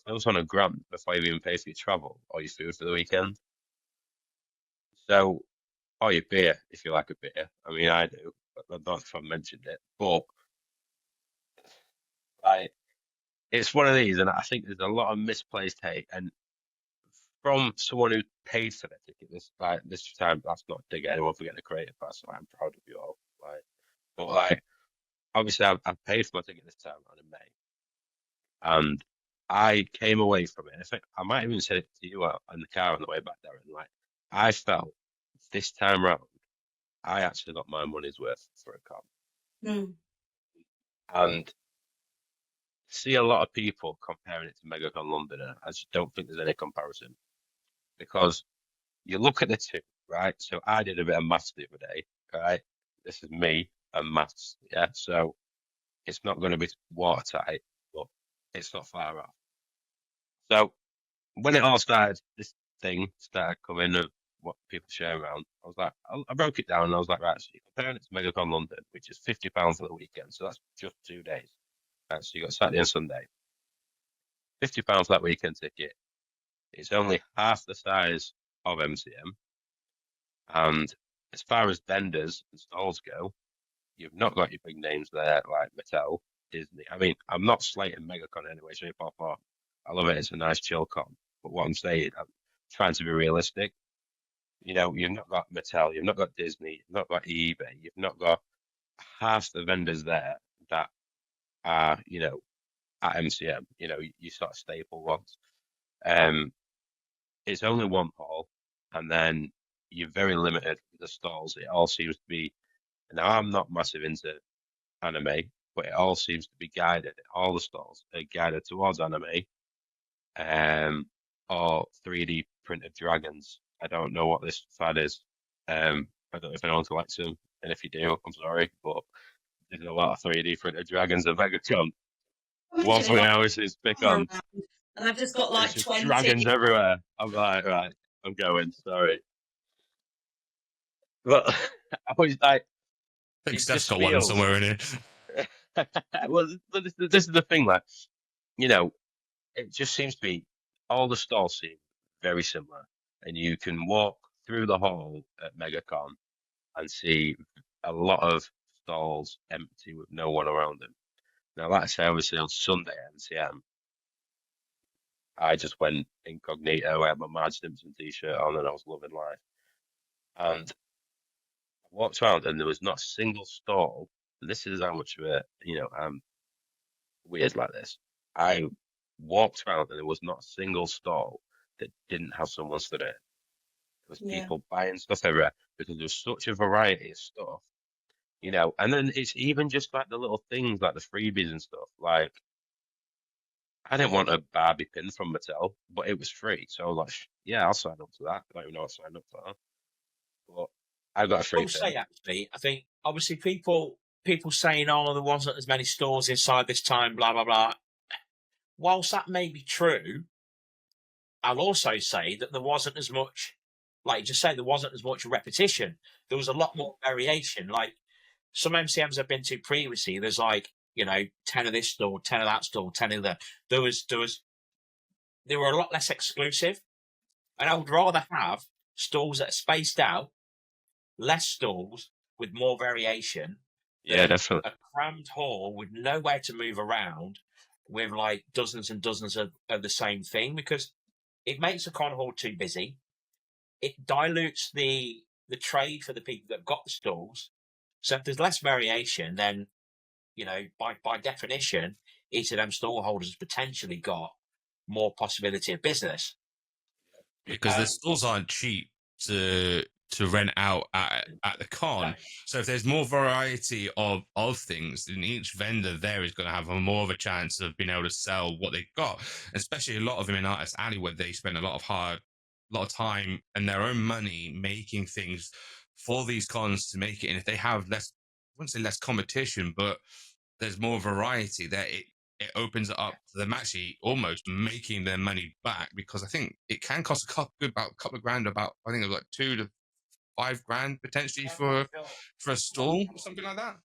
close on £1,000 before you even pay for your travel or your food for the weekend. So, or your beer, if you like a beer. I mean, I do. But I don't know if I mentioned it, but like, it's one of these, and I think there's a lot of misplaced hate. And from someone who paid for their ticket this time, that's not dig at anyone for getting a creative pass. So I'm proud of you all. But obviously, I've paid for my ticket this time around in May, and I came away from it. And I might even said it to you in the car on the way back, Darren. Like, I felt this time round, I actually got my money's worth for a con. Mm. And see a lot of people comparing it to MegaCon London. And I just don't think there's any comparison, because you look at the two, right? So I did a bit of maths the other day, right? This is me and maths, yeah. So it's not going to be watertight, but it's not far off. So when it all started, this thing started coming of what people share around. I was like, I broke it down, and I was like, right, so you're comparing it to MegaCon London, which is £50 for the weekend, so that's just 2 days. Right, so you got Saturday and Sunday. £50 for that weekend ticket. It's only half the size of MCM, and as far as vendors and stalls go, you've not got your big names there like Mattel, Disney. I mean, I'm not slating MegaCon anyway, shape or form. I love it. It's a nice chill con. But what I'm saying, I'm trying to be realistic. You've not got Mattel, you've not got Disney, you've not got eBay, you've not got half the vendors there that are, at MCM, you sort of staple ones. It's only one hall, and then you're very limited with the stalls. It all seems to be, now I'm not massive into anime, but it all seems to be guided. All the stalls are guided towards anime, or 3D printed dragons. I don't know what this fad is. I don't know if anyone collects them, and if you do, I'm sorry, but there's a lot of 3D printed dragons at VegaCon. One thing I always is pick on. And I've just got There's like just 20. dragons everywhere. I'm like, right, I'm going. Sorry, but I always like. I think It Steph's just got one feels. somewhere in here. Well, this is the thing. Like, it just seems to be all the stalls seem very similar, and you can walk through the hall at MegaCon and see a lot of stalls empty with no one around them. Now, like I say, obviously on Sunday at MCM, I just went incognito. I had my Marge Simpson t-shirt on, and I was loving life. And I walked around, and there was not a single stall. And this is how much of a, I'm weird like this. I walked around, and there was not a single stall that didn't have someone stood in it. There was Yeah. people buying stuff everywhere because there was such a variety of stuff, And then it's even just like the little things, like the freebies and stuff. Like, I didn't want a Barbie pin from Mattel, but it was free. So I was like, yeah, I'll sign up to that. I don't even know what I signed up for. But I got a free I'll say pin. actually, I think obviously people saying, "Oh, there wasn't as many stores inside this time," blah blah blah. Whilst that may be true, I'll also say that there wasn't as much, like you just say, there wasn't as much repetition. There was a lot more variation. Like some MCMs I've been to previously, there's like 10 of this store, 10 of that store, 10 of that. They were a lot less exclusive, and I would rather have stalls that are spaced out, less stalls with more variation, Yeah, than definitely. a crammed hall with nowhere to move around, with like dozens and dozens of the same thing, because it makes the con hall too busy. It dilutes the trade for the people that have got the stalls. So if there's less variation, then by definition, each of them stall holders potentially got more possibility of business. Because the stalls aren't cheap to to rent out at the con. So if there's more variety of things, then each vendor there is going to have more of a chance of being able to sell what they've got. Especially a lot of them in Artist Alley, where they spend a lot of time and their own money making things for these cons to make it. And if they have less, I wouldn't say less competition, but there's more variety there, it opens it up to them actually almost making their money back, because I think it can cost about a couple of grand, about, I think I've got $2 to $5 grand potentially for a stall or something like that.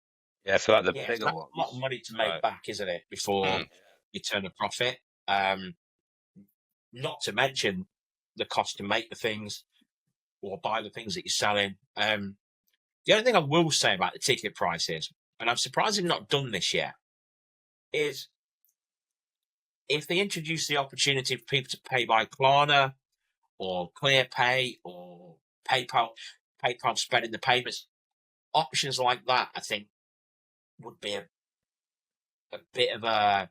Yeah, for like the It's bigger a ones. lot of money to make back, isn't it, before you turn a profit? Not to mention the cost to make the things or buy the things that you're selling. The only thing I will say about the ticket prices, and I'm surprised they've not done this yet, is if they introduce the opportunity for people to pay by Klarna or ClearPay or PayPal spreading the payments, options like that, I think, would be a bit of an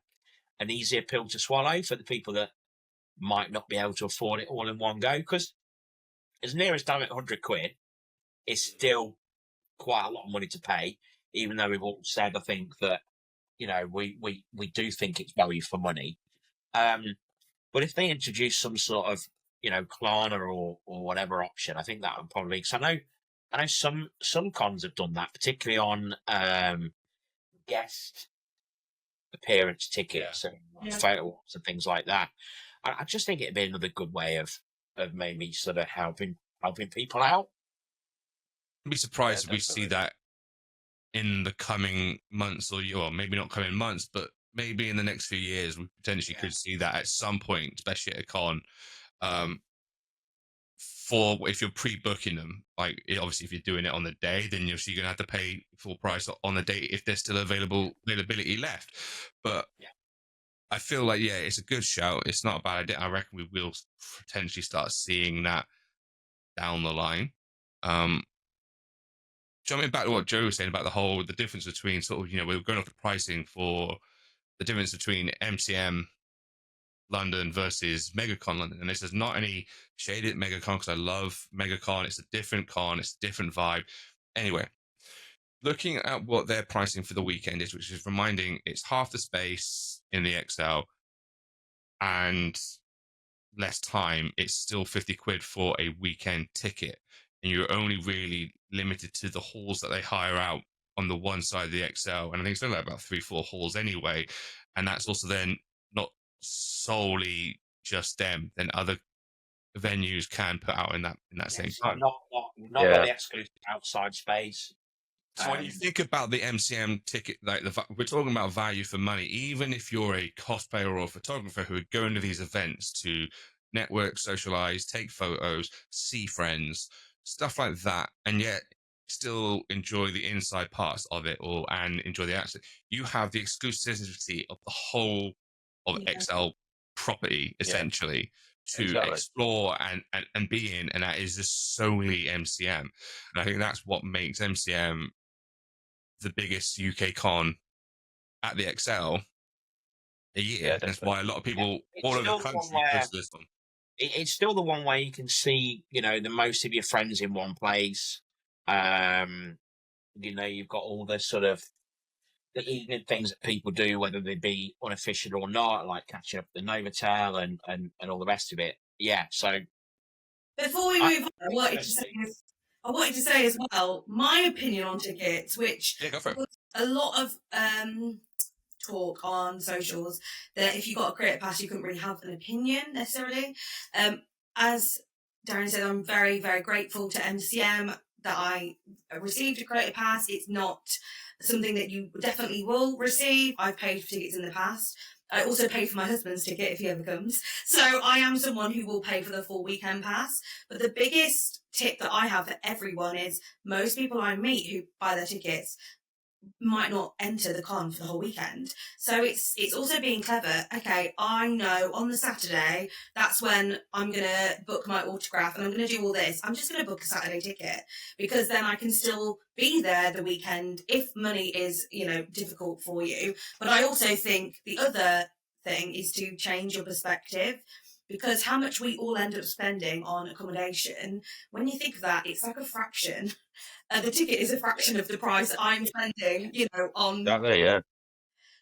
easier pill to swallow for the people that might not be able to afford it all in one go. Because as near as damn it, £100 is still quite a lot of money to pay, even though we've all said, I think, that, you know, we do think it's value for money. But if they introduce some sort of, you know, Klarna or whatever option, I think that would probably, because I know some cons have done that, particularly on guest appearance tickets and photos and things like that. I just think it'd be another good way of maybe sort of helping people out. I'd be surprised if we see that in the coming months, or maybe not coming months, but maybe in the next few years, we potentially could see that at some point, especially at a con. For if you're pre-booking them, like obviously if you're doing it on the day, then you're going to have to pay full price on the day if there's still availability left. But I feel like, it's a good shout. It's not a bad idea. I reckon we will potentially start seeing that down the line. Jumping back to what Joe was saying about the difference between sort of, we're going off the pricing for the difference between MCM London versus MegaCon London. And this is not any shade at MegaCon, because I love MegaCon. It's a different con. It's a different vibe. Anyway, looking at what their pricing for the weekend is, which is reminding, it's half the space in the XL and less time. It's still £50 for a weekend ticket. And you're only really limited to the halls that they hire out on the one side of the XL. And I think it's only about 3-4 halls anyway. And that's also then not solely just them. Then other venues can put out in that same time. Not the exclusive outside space. So when you think about the MCM ticket, like we're talking about value for money. Even if you're a cosplayer or a photographer who would go into these events to network, socialize, take photos, see friends, stuff like that, and yet still enjoy the inside parts of it and enjoy the action, you have the exclusivity of the whole of XL property essentially to explore and be in, and that is just solely MCM. And I think that's what makes MCM the biggest UK con at the XL a year. That's why a lot of people all over the country goes to this one. It's still the one where you can see, the most of your friends in one place. You've got all the sort of the evening things that people do, whether they be unofficial or not, like catching up at the Novotel and all the rest of it. Yeah. So before we move on, I wanted to say as well, my opinion on tickets, which was a lot of talk on socials, that if you got a credit pass, you couldn't really have an opinion necessarily. As Darren said, I'm very, very grateful to MCM that I received a credit pass. It's not something that you definitely will receive. I've paid for tickets in the past. I also pay for my husband's ticket if he ever comes. So I am someone who will pay for the full weekend pass. But the biggest tip that I have for everyone is most people I meet who buy their tickets might not enter the con for the whole weekend. So it's also being clever. Okay, I know on the Saturday, that's when I'm going to book my autograph and I'm going to do all this. I'm just going to book a Saturday ticket because then I can still be there the weekend if money is, difficult for you. But I also think the other thing is to change your perspective, because how much we all end up spending on accommodation, when you think of that, it's like a fraction. The ticket is a fraction of the price I'm spending, on. Exactly, yeah.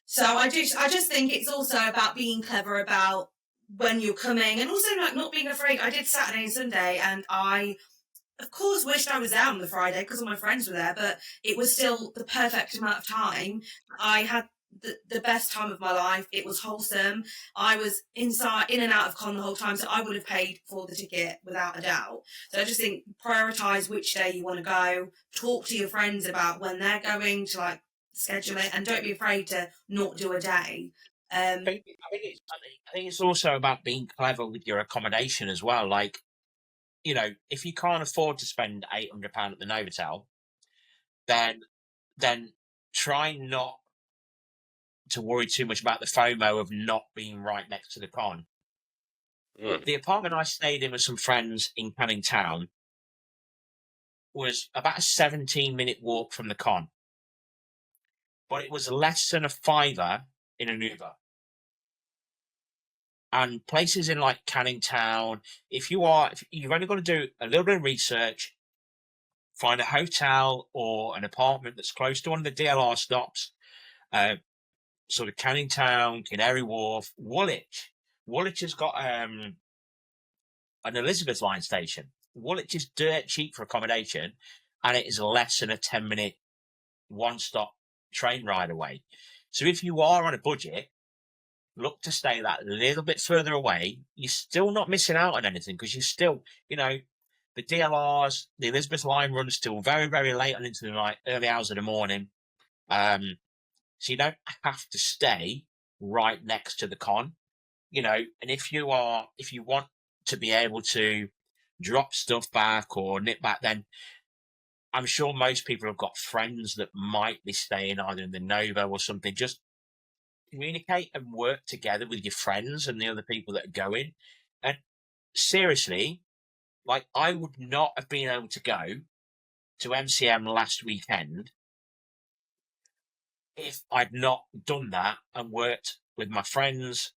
So I just think it's also about being clever about when you're coming, and also like not being afraid. I did Saturday and Sunday, and I, of course, wished I was there on the Friday because all my friends were there, but it was still the perfect amount of time. I had the best time of my life. It was wholesome. I was in and out of con the whole time, so I would have paid for the ticket without a doubt. So I just think prioritise which day you want to go. Talk to your friends about when they're going to like schedule it, and don't be afraid to not do a day. I think it's also about being clever with your accommodation as well. Like, if you can't afford to spend £800 at the Novotel, then try not to worry too much about the FOMO of not being right next to the con. The apartment I stayed in with some friends in Canning Town was about a 17-minute walk from the con, but it was less than a £5 in an Uber. And places in like Canning Town, if you've only got to do a little bit of research, find a hotel or an apartment that's close to one of the DLR stops, sort of Canning Town, Canary Wharf, Woolwich. Woolwich has got an Elizabeth line station. Woolwich is dirt cheap for accommodation, and it is less than a 10-minute one-stop train ride away. So if you are on a budget, look to stay that little bit further away. You're still not missing out on anything because you're still, the DLRs, the Elizabeth line runs till very, very late on into the night, early hours of the morning. So you don't have to stay right next to the con, and if you want to be able to drop stuff back or nip back, then I'm sure most people have got friends that might be staying either in the Nova or something. Just communicate and work together with your friends and the other people that are going. And seriously, like, I would not have been able to go to MCM last weekend if I'd not done that and worked with my friends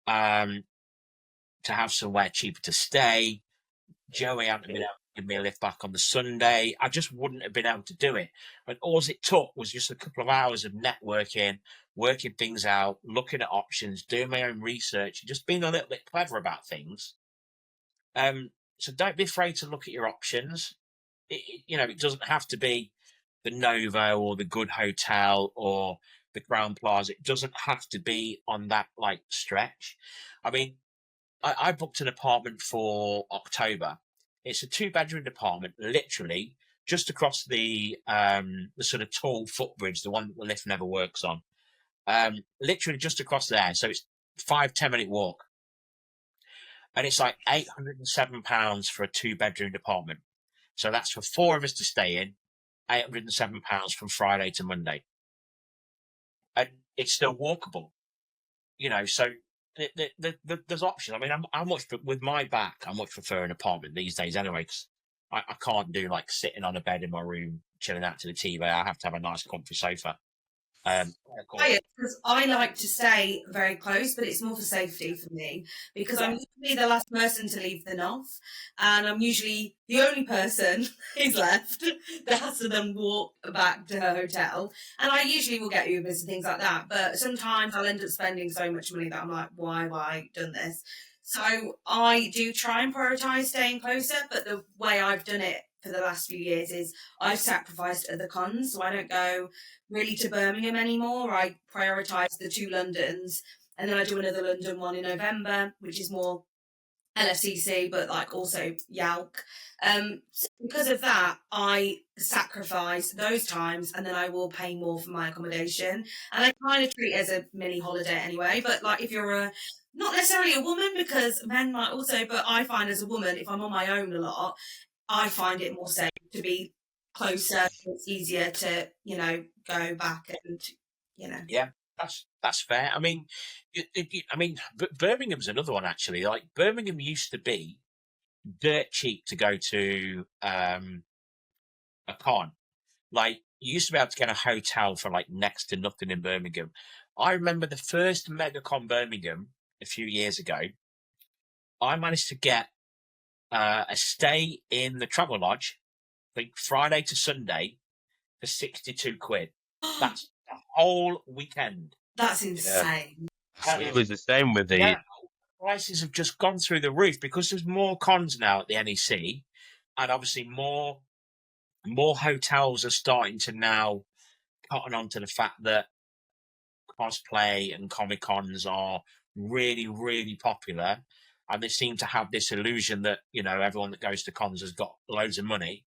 to have somewhere cheaper to stay. Joey hadn't been able to give me a lift back on the Sunday. I just wouldn't have been able to do it. And all it took was just a couple of hours of networking, working things out, looking at options, doing my own research, just being a little bit clever about things. So don't be afraid to look at your options. It doesn't have to be the Nova or the Good Hotel or the Crown Plaza. It doesn't have to be on that like stretch. I mean, I booked an apartment for October. It's a 2-bedroom apartment, literally just across the sort of tall footbridge, the one that the lift never works on. Literally just across there. So it's 5-10 minute walk. And it's like £807 for a 2-bedroom apartment. So that's for 4 of us to stay in, £807 from Friday to Monday. And it's still walkable, so there's options. I mean, I'm much, with my back, I much prefer an apartment these days anyway, because I can't do like sitting on a bed in my room, chilling out to the TV. I have to have a nice comfy sofa. Because I like to stay very close, but it's more for safety for me, because I'm usually the last person to leave the NOF, and I'm usually the only person who's left that has to then walk back to her hotel. And I usually will get Ubers and things like that, but sometimes I'll end up spending so much money that I'm like, why have I done this? So I do try and prioritise staying closer, but the way I've done it for the last few years is I've sacrificed other cons, so I don't go really to Birmingham anymore. I prioritise the 2 Londons, and then I do another London one in November, which is more LFCC, but like also Yalk. So because of that, I sacrifice those times, and then I will pay more for my accommodation, and I kind of treat it as a mini holiday anyway. But like, if you're not necessarily a woman, because men might also, but I find as a woman, if I'm on my own a lot, I find it more safe to be closer. It's easier to, go back and, Yeah, that's fair. I mean, Birmingham's another one actually. Like, Birmingham used to be dirt cheap to go to a con. Like, you used to be able to get a hotel for like next to nothing in Birmingham. I remember the first MegaCon Birmingham a few years ago. I managed to get a stay in the travel lodge, I think Friday to Sunday, for 62 quid. That's the whole weekend. That's insane. It was the same with the. Now, prices have just gone through the roof because there's more cons now at the NEC, and obviously more hotels are starting to now cotton on to the fact that cosplay and Comic Cons are really, really popular, and they seem to have this illusion that everyone that goes to cons has got loads of money.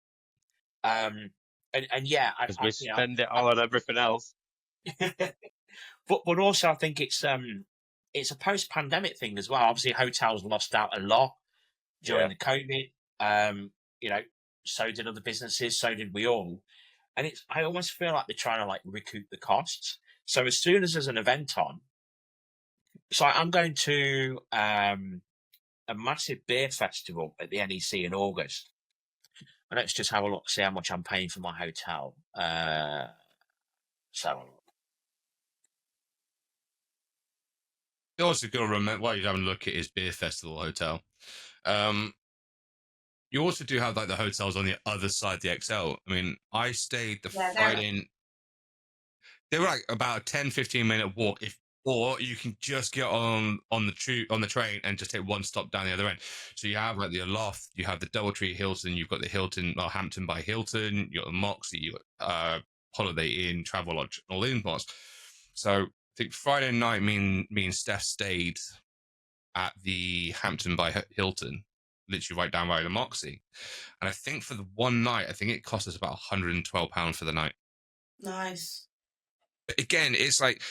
And yeah, Because we spend it all on everything else. but also I think it's a post-pandemic thing as well. Obviously, hotels lost out a lot during the COVID. So did other businesses. So did we all. And I almost feel like they're trying to like recoup the costs. So as soon as there's an event on, so I'm going to a massive beer festival at the NEC in August. And let's just have a look, see how much I'm paying for my hotel. So You also got to remember while you're having a look at his beer festival hotel. You also do have like the hotels on the other side of the XL. I mean, I stayed the Friday. They were like about a 10-15 minute walk, or you can just get on the train and just take one stop down the other end. So you have like the Aloft, you have the Doubletree Hilton, you've got the Hilton, Hampton by Hilton, you got the Moxie, you got Holiday Inn, Travelodge, all in parts. So I think Friday night, me and Steph stayed at the Hampton by Hilton, literally right down by the Moxie. And I think for the one night, I think it cost us about £112 for the night. Nice. But again, it's like,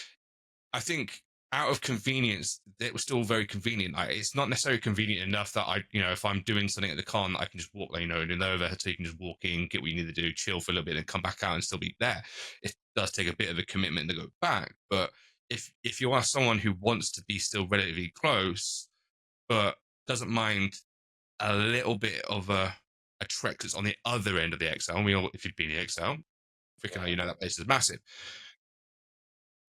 I think out of convenience, it was still very convenient. It's not necessarily convenient enough that if I'm doing something at the con, I can just walk, in over, so you can just walk in, get what you need to do, chill for a little bit, and come back out and still be there. It does take a bit of a commitment to go back, but if you are someone who wants to be still relatively close, but doesn't mind a little bit of a trek that's on the other end of the XL, if you've been in the XL, that place is massive.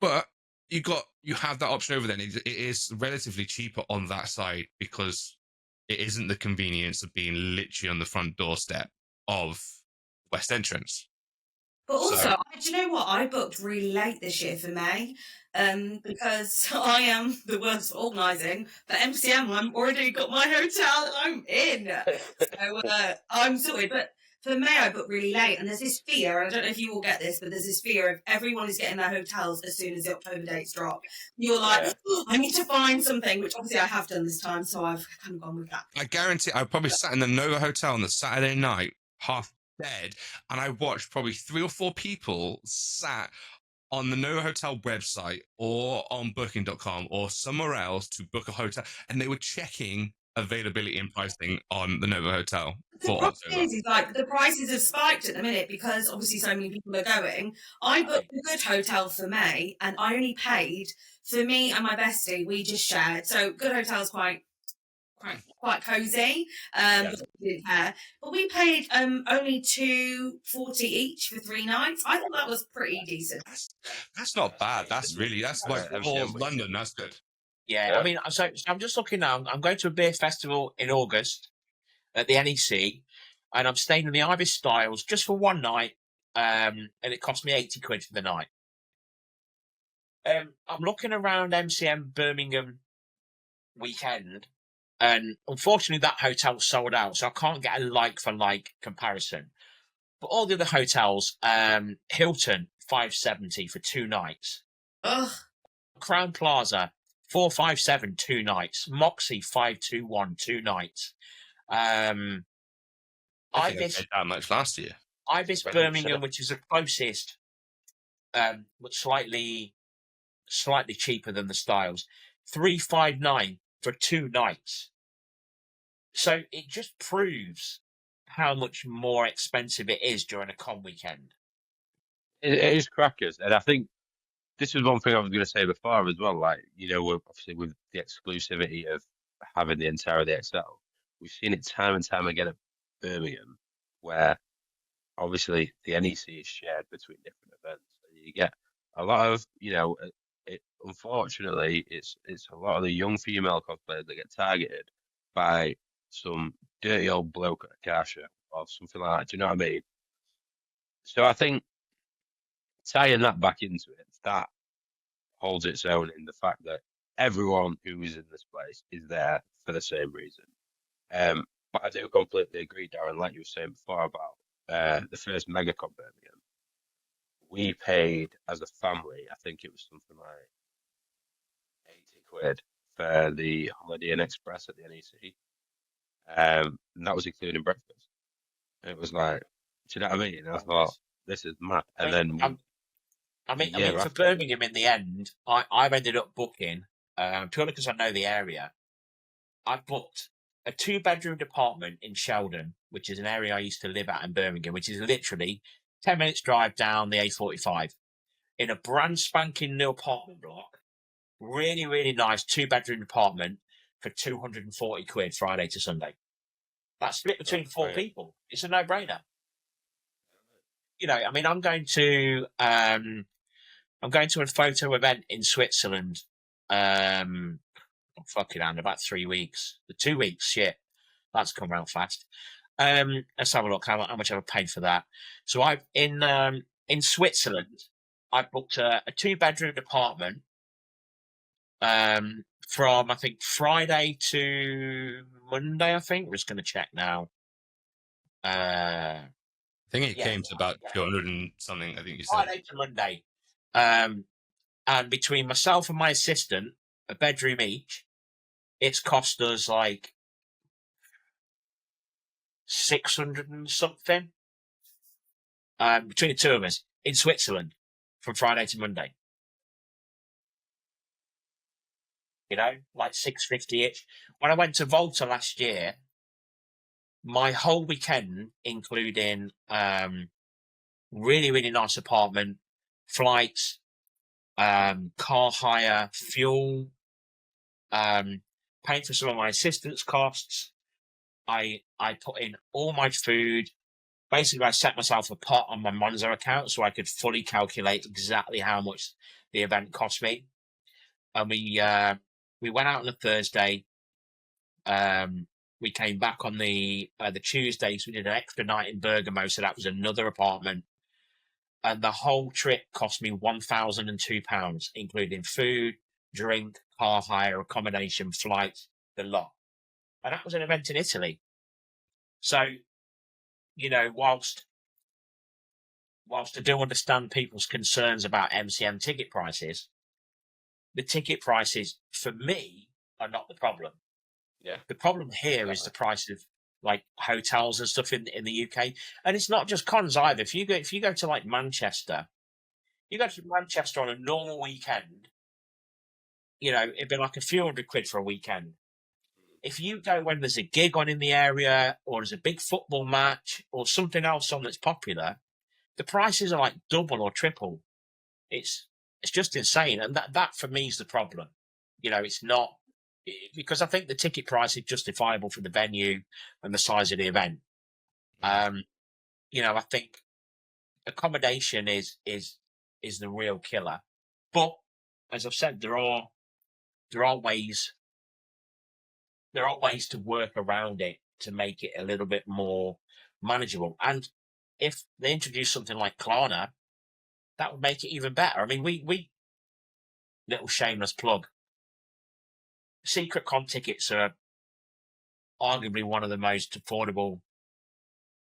But you have that option over there. And it is relatively cheaper on that side because it isn't the convenience of being literally on the front doorstep of West Entrance. But also, do you know what? I booked really late this year for May because I am the worst for organising. For MCM, I've already got my hotel and I'm in. So I'm sorted. But for May, I booked really late. And there's this fear, and I don't know if you will get this, but there's this fear of everyone is getting their hotels as soon as the October dates drop. You're like, I need to find something, which obviously I have done this time. So I've kind of gone with that. I guarantee I probably sat in the Nova Hotel on the Saturday night, half dead, and I watched probably 3 or 4 people sat on the Nova Hotel website or on booking.com or somewhere else to book a hotel, and they were checking availability and pricing on the Nova Hotel. The problem is like the prices have spiked at the minute because obviously so many people are going. I booked a good hotel for May and I only paid for me and my bestie. We just shared. So good hotel's quite cozy. But we paid only $240 each for 3 nights. I thought that was pretty decent. That's not bad. That's like London. That's good. Yeah, I mean, so I'm just looking now. I'm going to a beer festival in August at the NEC, and I'm staying in the Ibis Styles just for one night, and it cost me 80 quid for the night. I'm looking around MCM Birmingham weekend, and unfortunately that hotel's sold out, so I can't get a like-for-like comparison. But all the other hotels, Hilton, 570 for 2 nights. Ugh. Crown Plaza, 457 2 nights. Moxie 521 2 nights. I paid that much last year. Ibis Birmingham, which is the closest, but slightly cheaper than the Styles, 359 for 2 nights. So it just proves how much more expensive it is during a con weekend. It is crackers, and I think this is one thing I was going to say before as well. Like, obviously with the exclusivity of having the entire of the XL, we've seen it time and time again at Birmingham, where obviously the NEC is shared between different events, and you get a lot of, unfortunately, it's a lot of the young female cosplayers that get targeted, by some dirty old bloke at a car show or something like that. Do you know what I mean? So I think tying that back into it, that holds its own in the fact that everyone who is in this place is there for the same reason. But I do completely agree, Darren, like you were saying before about the first MegaCon Birmingham. We paid as a family, I think it was something like 80 quid for the Holiday Inn Express at the NEC. And that was including breakfast. It was like, do you know what I mean? I thought, this is mad. And then I mean, for Birmingham in the end, I've ended up booking, purely because I know the area, I booked a 2-bedroom apartment in Sheldon, which is an area I used to live at in Birmingham, which is literally 10 minutes drive down the A45, in a brand spanking new apartment block. Really, really nice 2-bedroom apartment for 240 quid Friday to Sunday. That's split between 4 people. It's a no-brainer. You know, I mean, I'm going to a photo event in Switzerland. Fucking hell, in about 3 weeks. 2 weeks, shit. That's come around fast. Let's have a look how much I've paid for that. So I've in Switzerland, I booked a 2-bedroom apartment from I think Friday to Monday. I think we're just going to check now. I think it came to about 200 and something. I think you said Friday to Monday. And between myself and my assistant, a bedroom each, it's cost us like 600 and something. Between the two of us in Switzerland from Friday to Monday. You know, like 650 each. When I went to Volta last year, my whole weekend, including really, really nice apartment, flights, car hire, fuel, paying for some of my assistant's costs. I put in all my food. Basically, I set myself a pot on my Monzo account so I could fully calculate exactly how much the event cost me. And we went out on a Thursday. We came back on the Tuesday, so we did an extra night in Bergamo, so that was another apartment. And the whole trip cost me £1,002, including food, drink, car hire, accommodation, flights, the lot. And that was an event in Italy. So, you know, whilst I do understand people's concerns about MCM ticket prices, the ticket prices for me are not the problem. Yeah. The problem here is the price of like hotels and stuff in the UK, and it's not just cons either. If you go to like Manchester, you go to Manchester on a normal weekend, you know, it'd be like a few hundred quid for a weekend. If you go when there's a gig on in the area, or there's a big football match, or something else on that's popular, the prices are like double or triple. It's just insane, and that for me is the problem. You know, it's not, because I think the ticket price is justifiable for the venue and the size of the event. You know, I think accommodation is the real killer. But as I've said, there are ways to work around it to make it a little bit more manageable. And if they introduce something like Klarna, that would make it even better. I mean, we little shameless plug. Secret Con tickets are arguably one of the most affordable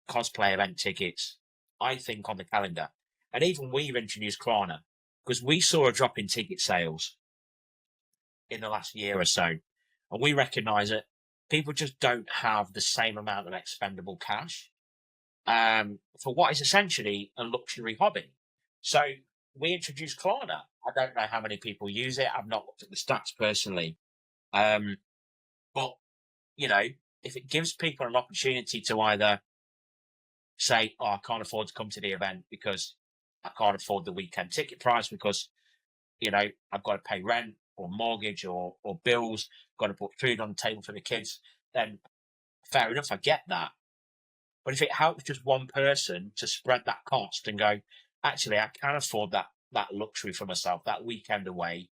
cosplay event tickets, I think, on the calendar. And even we've introduced Klarna because we saw a drop in ticket sales in the last year or so. And we recognise that people just don't have the same amount of expendable cash for what is essentially a luxury hobby. So we introduced Klarna. I don't know how many people use it. I've not looked at the stats personally. But, you know, if it gives people an opportunity to either say, oh, I can't afford to come to the event because I can't afford the weekend ticket price because, you know, I've got to pay rent or mortgage or bills, got to put food on the table for the kids, then fair enough, I get that. But if it helps just one person to spread that cost and go, actually, I can afford that luxury for myself, that weekend away,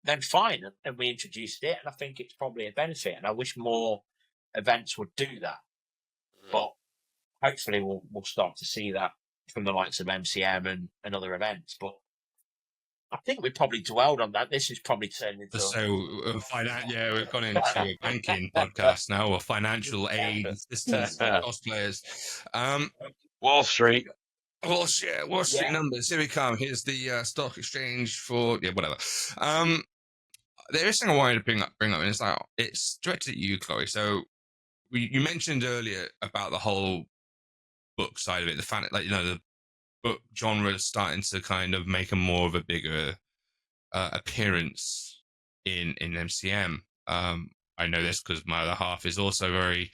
then fine. And we introduced it, and I think it's probably a benefit. And I wish more events would do that. But hopefully we'll start to see that from the likes of MCM and other events. But I think we probably dwelled on that. This is probably turned into Yeah, we've gone into a banking podcast now, or financial aid assistance for cosplayers. Wall Street. Wall Street numbers. Here we come. Here's the stock exchange for whatever. There is something I wanted to bring up, and it's directed at you, Chloe. So you mentioned earlier about the whole book side of it, the the book genre is starting to kind of make a more of a bigger appearance in MCM. I know this because my other half is also very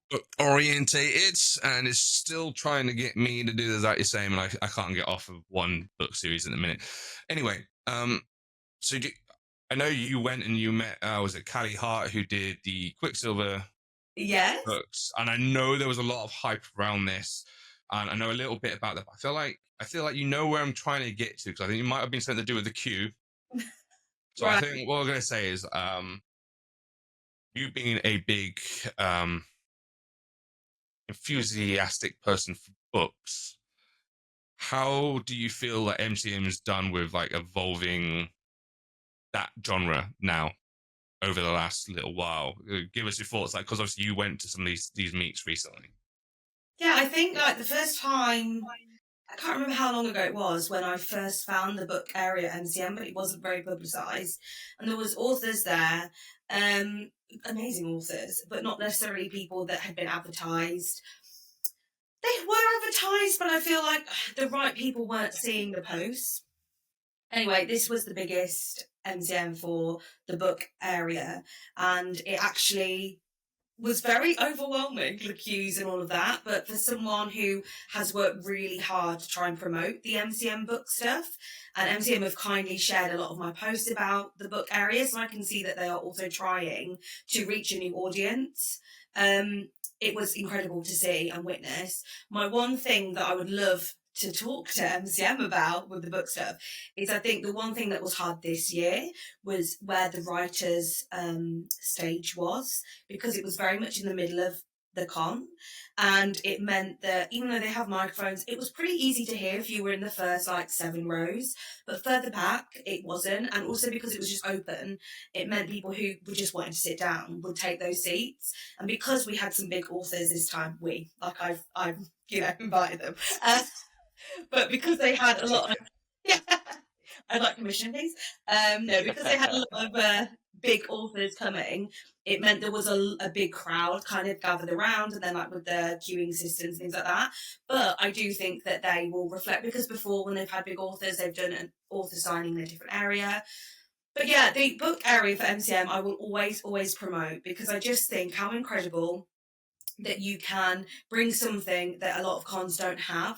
book orientated and is still trying to get me to do that you're saying, and I can't get off of one book series in a minute. Anyway, so I know you went and you met was it Callie Hart, who did the Quicksilver books, and I know there was a lot of hype around this, and I know a little bit about that. I feel like you know where I'm trying to get to, because I think it might have been something to do with the queue. So right. I think what I'm going to say is, you being a big enthusiastic person for books, how do you feel that MCM has done with like evolving that genre now over the last little while? Give us your thoughts, like, because obviously you went to some of these meets recently. Yeah, I think like the first time, I can't remember how long ago it was when I first found the book area at MCM, but it wasn't very publicised, and there was authors there, amazing authors, but not necessarily people that had been advertised. They were advertised, but I feel like the right people weren't seeing the posts. Anyway, this was the biggest MCM for the book area, and it actually was very overwhelming, the queues and all of that. But for someone who has worked really hard to try and promote the MCM book stuff, and MCM have kindly shared a lot of my posts about the book area, so I can see that they are also trying to reach a new audience. It was incredible to see and witness. My one thing that I would love to talk to MCM about with the book stuff is, I think the one thing that was hard this year was where the writers' stage was, because it was very much in the middle of the con, and it meant that even though they have microphones, it was pretty easy to hear if you were in the first like 7 rows, but further back it wasn't. And also because it was just open, it meant people who were just wanting to sit down would take those seats. And because we had some big authors this time, I've invited them, but because they had a lot of I'd like permission, please. Because they had a lot of big authors coming, it meant there was a big crowd kind of gathered around, and then like with the queuing systems, things like that. But I do think that they will reflect, because before, when they've had big authors, they've done an author signing in a different area. But yeah, the book area for MCM, I will always promote, because I just think how incredible that you can bring something that a lot of cons don't have,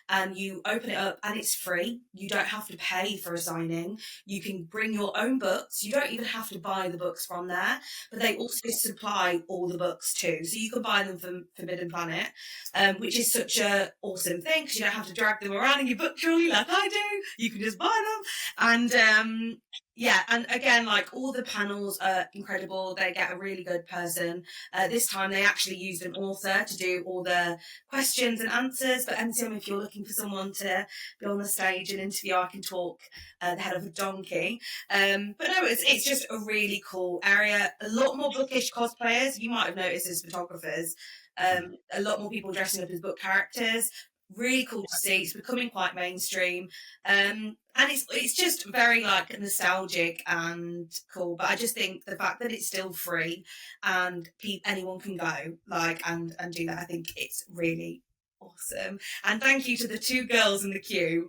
and you open it up and it's free. You don't have to pay for a signing. You can bring your own books. You don't even have to buy the books from there, but they also supply all the books too. So you can buy them from Forbidden Planet, which is such a awesome thing, because you don't have to drag them around in your book trolley like I do. You can just buy them. And and again, like, all the panels are incredible. They get a really good person. This time they actually used an author to do all the questions and answers. But MCM, if you're looking for someone to be on the stage and interview, I can talk the head of a donkey. But no, it's just a really cool area. A lot more bookish cosplayers. You might have noticed as photographers. A lot more people dressing up as book characters. Really cool to see. It's becoming quite mainstream, and it's just very like nostalgic and cool. But I just think the fact that it's still free and anyone can go and do that, I think it's really awesome. And thank you to the 2 girls in the queue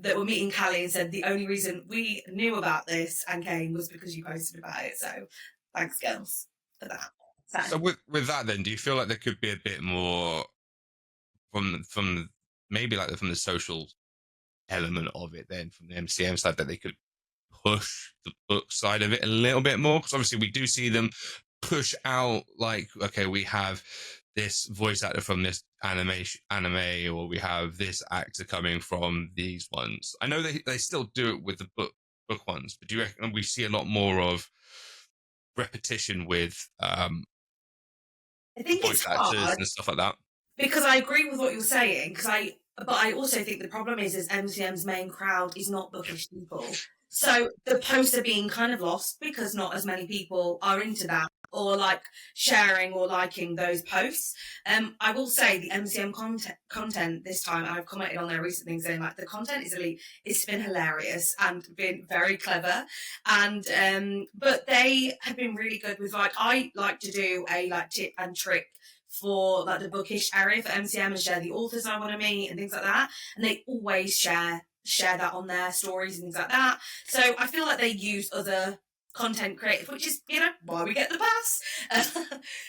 that were meeting Callie and said the only reason we knew about this and came was because you posted about it. So thanks, girls, for that. So with that, then, do you feel like there could be a bit more from maybe like from the social element of it, then from the MCM side, that they could push the book side of it a little bit more? Because obviously we do see them push out, like, okay, we have this voice actor from this anime, or we have this actor coming from these ones. I know they still do it with the book book ones, but do you reckon we see a lot more of repetition with I think it's voice actors hard and stuff like that? because I agree with what you're saying. But I also think the problem is MCM's main crowd is not bookish people. So the posts are being kind of lost because not as many people are into that or like sharing or liking those posts. I will say the MCM content this time, and I've commented on there recently saying like the content is elite. It's been hilarious and been very clever. And but they have been really good with like I like to do a like tip and trick for like the bookish area for MCM and share the authors I want to meet and things like that. And they always share that on their stories and things like that. So I feel like they use other content creative, which is, you know, why we get the pass.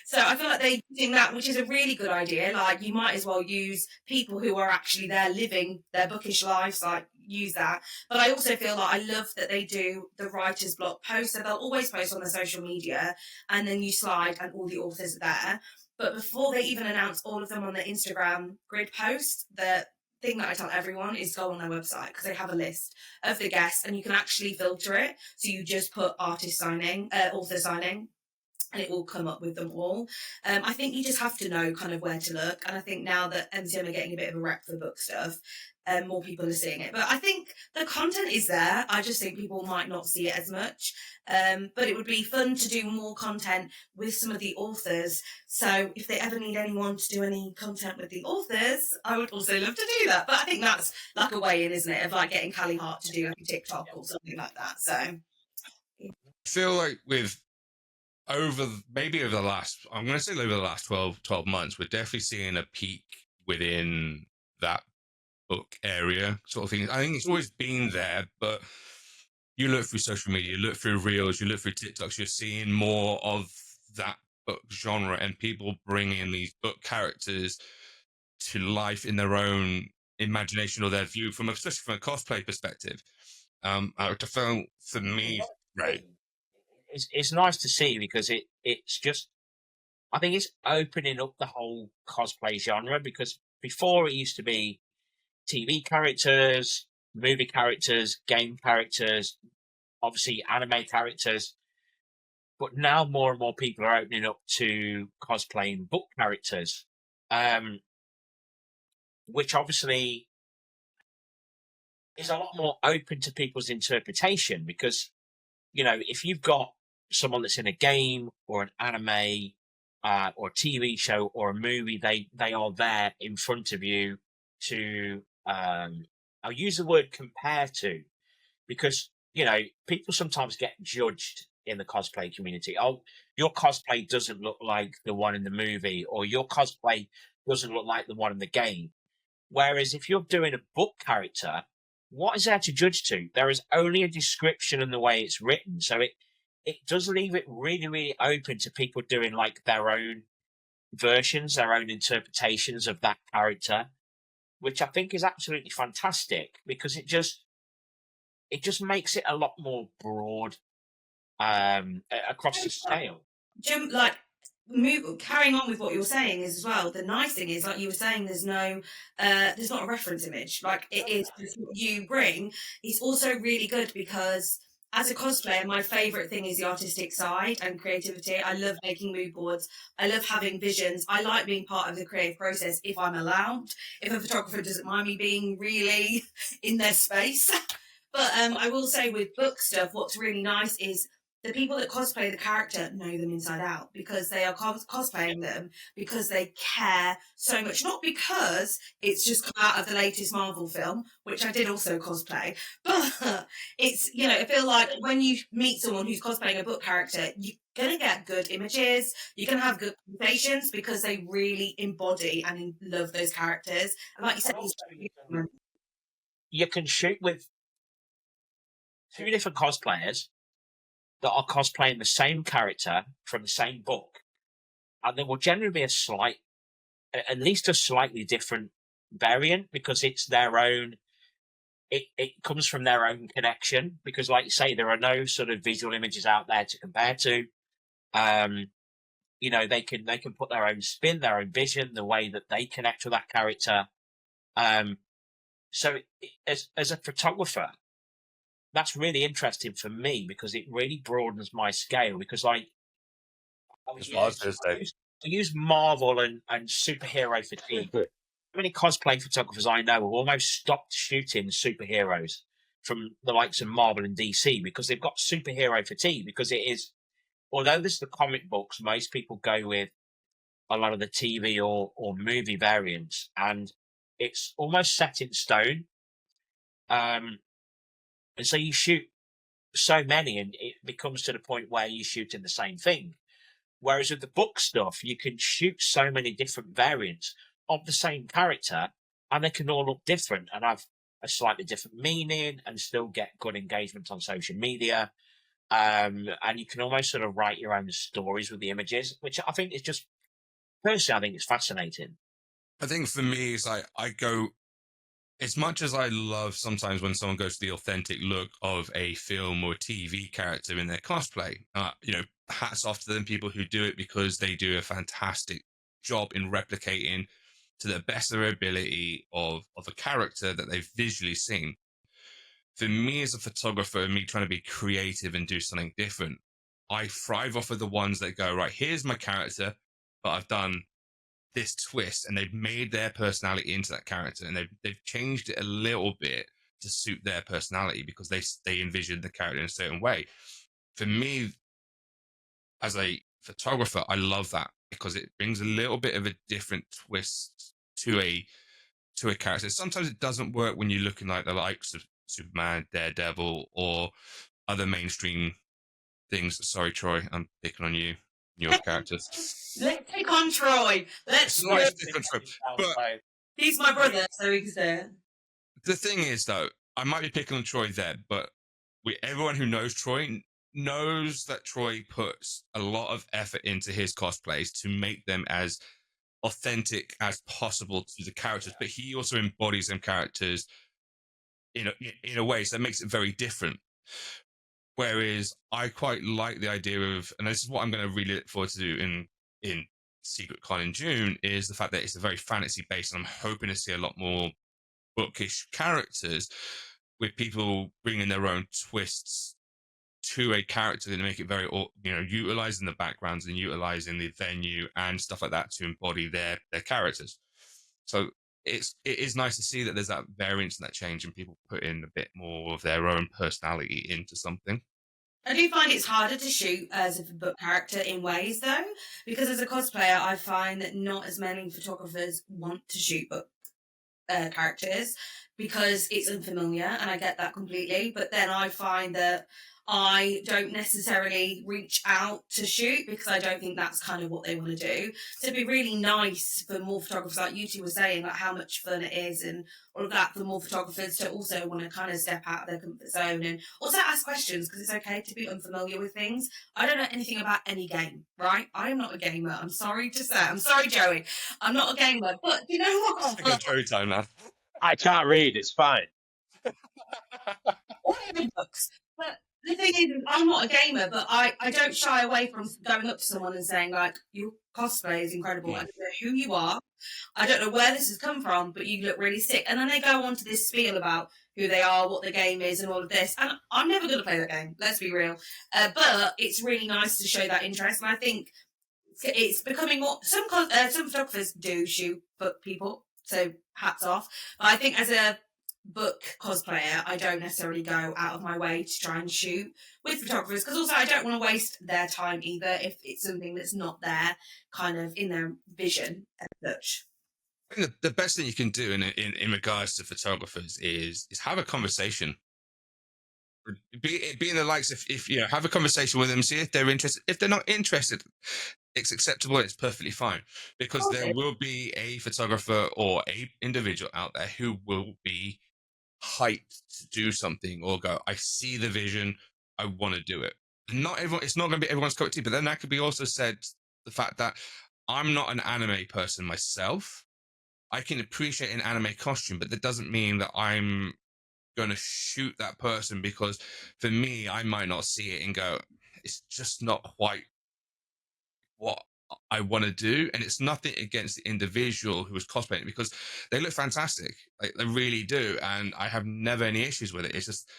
So I feel like they're using that, which is a really good idea. Like you might as well use people who are actually there living their bookish lives, like use that. But I also feel like I love that they do the writer's block post. So they'll always post on their social media and then you slide and all the authors are there. But before they even announce all of them on their Instagram grid post, the thing that I tell everyone is go on their website because they have a list of the guests and you can actually filter it. So you just put artist signing, author signing, and it will come up with them all. I think you just have to know kind of where to look. And I think now that MCM are getting a bit of a rep for book stuff, more people are seeing it. But I think the content is there. I just think people might not see it as much. But it would be fun to do more content with some of the authors. So if they ever need anyone to do any content with the authors, I would also love to do that. But I think that's like a way in, isn't it? Of like getting Callie Hart to do like a TikTok or something like that. So I feel like over the last, I'm going to say over the last 12 months, we're definitely seeing a peak within that book area sort of thing. I think it's always been there, but you look through social media, you look through reels, you look through TikToks, you're seeing more of that book genre and people bringing these book characters to life in their own imagination or their view, especially from a cosplay perspective. I felt for me, right. It's nice to see because it's just, I think it's opening up the whole cosplay genre, because before it used to be TV characters, movie characters, game characters, obviously anime characters, but now more and more people are opening up to cosplaying book characters, which obviously is a lot more open to people's interpretation, because, you know, if you've got someone that's in a game or an anime or a TV show or a movie, they are there in front of you to, I'll use the word compare to, because, you know, people sometimes get judged in the cosplay community. Oh, your cosplay doesn't look like the one in the movie, or your cosplay doesn't look like the one in the game. Whereas if you're doing a book character, what is there to judge to? There is only a description and the way it's written. So it does leave it really, really open to people doing like their own versions, their own interpretations of that character, which I think is absolutely fantastic, because it just makes it a lot more broad across the scale. Jim, like carrying on with what you're saying is as well, the nice thing is, like you were saying, there's not a reference image, like it is what you bring. It's also really good because as a cosplayer, my favorite thing is the artistic side and creativity. I love making mood boards. I love having visions. I like being part of the creative process if I'm allowed, if a photographer doesn't mind me being really in their space. But I will say with book stuff, what's really nice is the people that cosplay the character know them inside out, because they are cosplaying them because they care so much. Not because it's just come out of the latest Marvel film, which I did also cosplay, but it's, you know, I feel like when you meet someone who's cosplaying a book character, you're going to get good images, you're going to have good conversations because they really embody and love those characters. And like you said, you can shoot with two different cosplayers that are cosplaying the same character from the same book, and there will generally be at least a slightly different variant, because it's their own. It comes from their own connection, because, like you say, there are no sort of visual images out there to compare to. You know, they can put their own spin, their own vision, the way that they connect with that character. So as a photographer, that's really interesting for me because it really broadens my scale. Because I That's what I was going to say. I use Marvel and superhero fatigue. Many cosplay photographers I know have almost stopped shooting superheroes from the likes of Marvel and DC because they've got superhero fatigue. Because it is, although there's the comic books, most people go with a lot of the TV or movie variants, and it's almost set in stone. And so you shoot so many, and it becomes to the point where you're shooting the same thing. Whereas with the book stuff, you can shoot so many different variants of the same character, and they can all look different and have a slightly different meaning and still get good engagement on social media. And you can almost sort of write your own stories with the images, which I think is just, personally, I think it's fascinating. I think for me, it's like I go, as much as I love sometimes when someone goes to the authentic look of a film or TV character in their cosplay, hats off to them, people who do it, because they do a fantastic job in replicating to the best of their ability of a character that they've visually seen. For me as a photographer, and me trying to be creative and do something different, I thrive off of the ones that go, right, here's my character, but I've done this twist, and they've made their personality into that character, and they've changed it a little bit to suit their personality because they envision the character in a certain way. For me, as a photographer, I love that because it brings a little bit of a different twist to a character. Sometimes it doesn't work when you're looking like the likes of Superman, Daredevil, or other mainstream things. Sorry, Troy, I'm picking on you, your characters. Let's pick on Troy. Let's. But he's my brother, so he's there. The thing is, though, I might be picking on Troy there, but everyone who knows Troy knows that Troy puts a lot of effort into his cosplays to make them as authentic as possible to the characters, but he also embodies them characters in a way, so that makes it very different. Whereas I quite like the idea of, and this is what I'm going to really look forward to do in Secret Con in June, is the fact that it's a very fantasy based, and I'm hoping to see a lot more bookish characters with people bringing their own twists to a character and make it very, utilizing the backgrounds and utilizing the venue and stuff like that to embody their characters. So it is nice to see that there's that variance and that change, and people put in a bit more of their own personality into something. I do find it's harder to shoot as a book character in ways, though, because as a cosplayer, I find that not as many photographers want to shoot book characters because it's unfamiliar, and I get that completely. But then I find that I don't necessarily reach out to shoot because I don't think that's kind of what they want to do. So it'd be really nice for more photographers, like you two were saying, like how much fun it is and all of that, for more photographers to also want to kind of step out of their comfort zone and also ask questions, because it's okay to be unfamiliar with things. I don't know anything about any game, right? I am not a gamer. I'm sorry to say. I'm sorry, Joey. I'm not a gamer. But you know what? It's Joey time now. I can't read. It's fine. All books. But the thing is, I'm not a gamer, but I don't shy away from going up to someone and saying, like, your cosplay is incredible. I don't know who you are. I don't know where this has come from, but you look really sick. And then they go on to this spiel about who they are, what the game is, and all of this. And I'm never going to play that game, let's be real. But it's really nice to show that interest. And I think it's becoming more... Some photographers do shoot book people, so hats off. But I think as a book cosplayer, I don't necessarily go out of my way to try and shoot with photographers, because also I don't want to waste their time either if it's something that's not there kind of in their vision as such. I think the best thing you can do in regards to photographers is have a conversation. Be in the likes, if you know, have a conversation with them, see if they're interested. If they're not interested, it's acceptable. It's perfectly fine, because there will be a photographer or a individual out there who will be hyped to do something or go, I see the vision, I want to do it. Not everyone, it's not going to be everyone's cup of tea, but then that could be also said the fact that I'm not an anime person myself. I can appreciate an anime costume, but that doesn't mean that I'm going to shoot that person, because for me, I might not see it and go, it's just not quite what I want to do. And it's nothing against the individual who was cosplaying, because they look fantastic. Like, they really do. And I have never any issues with it. It's just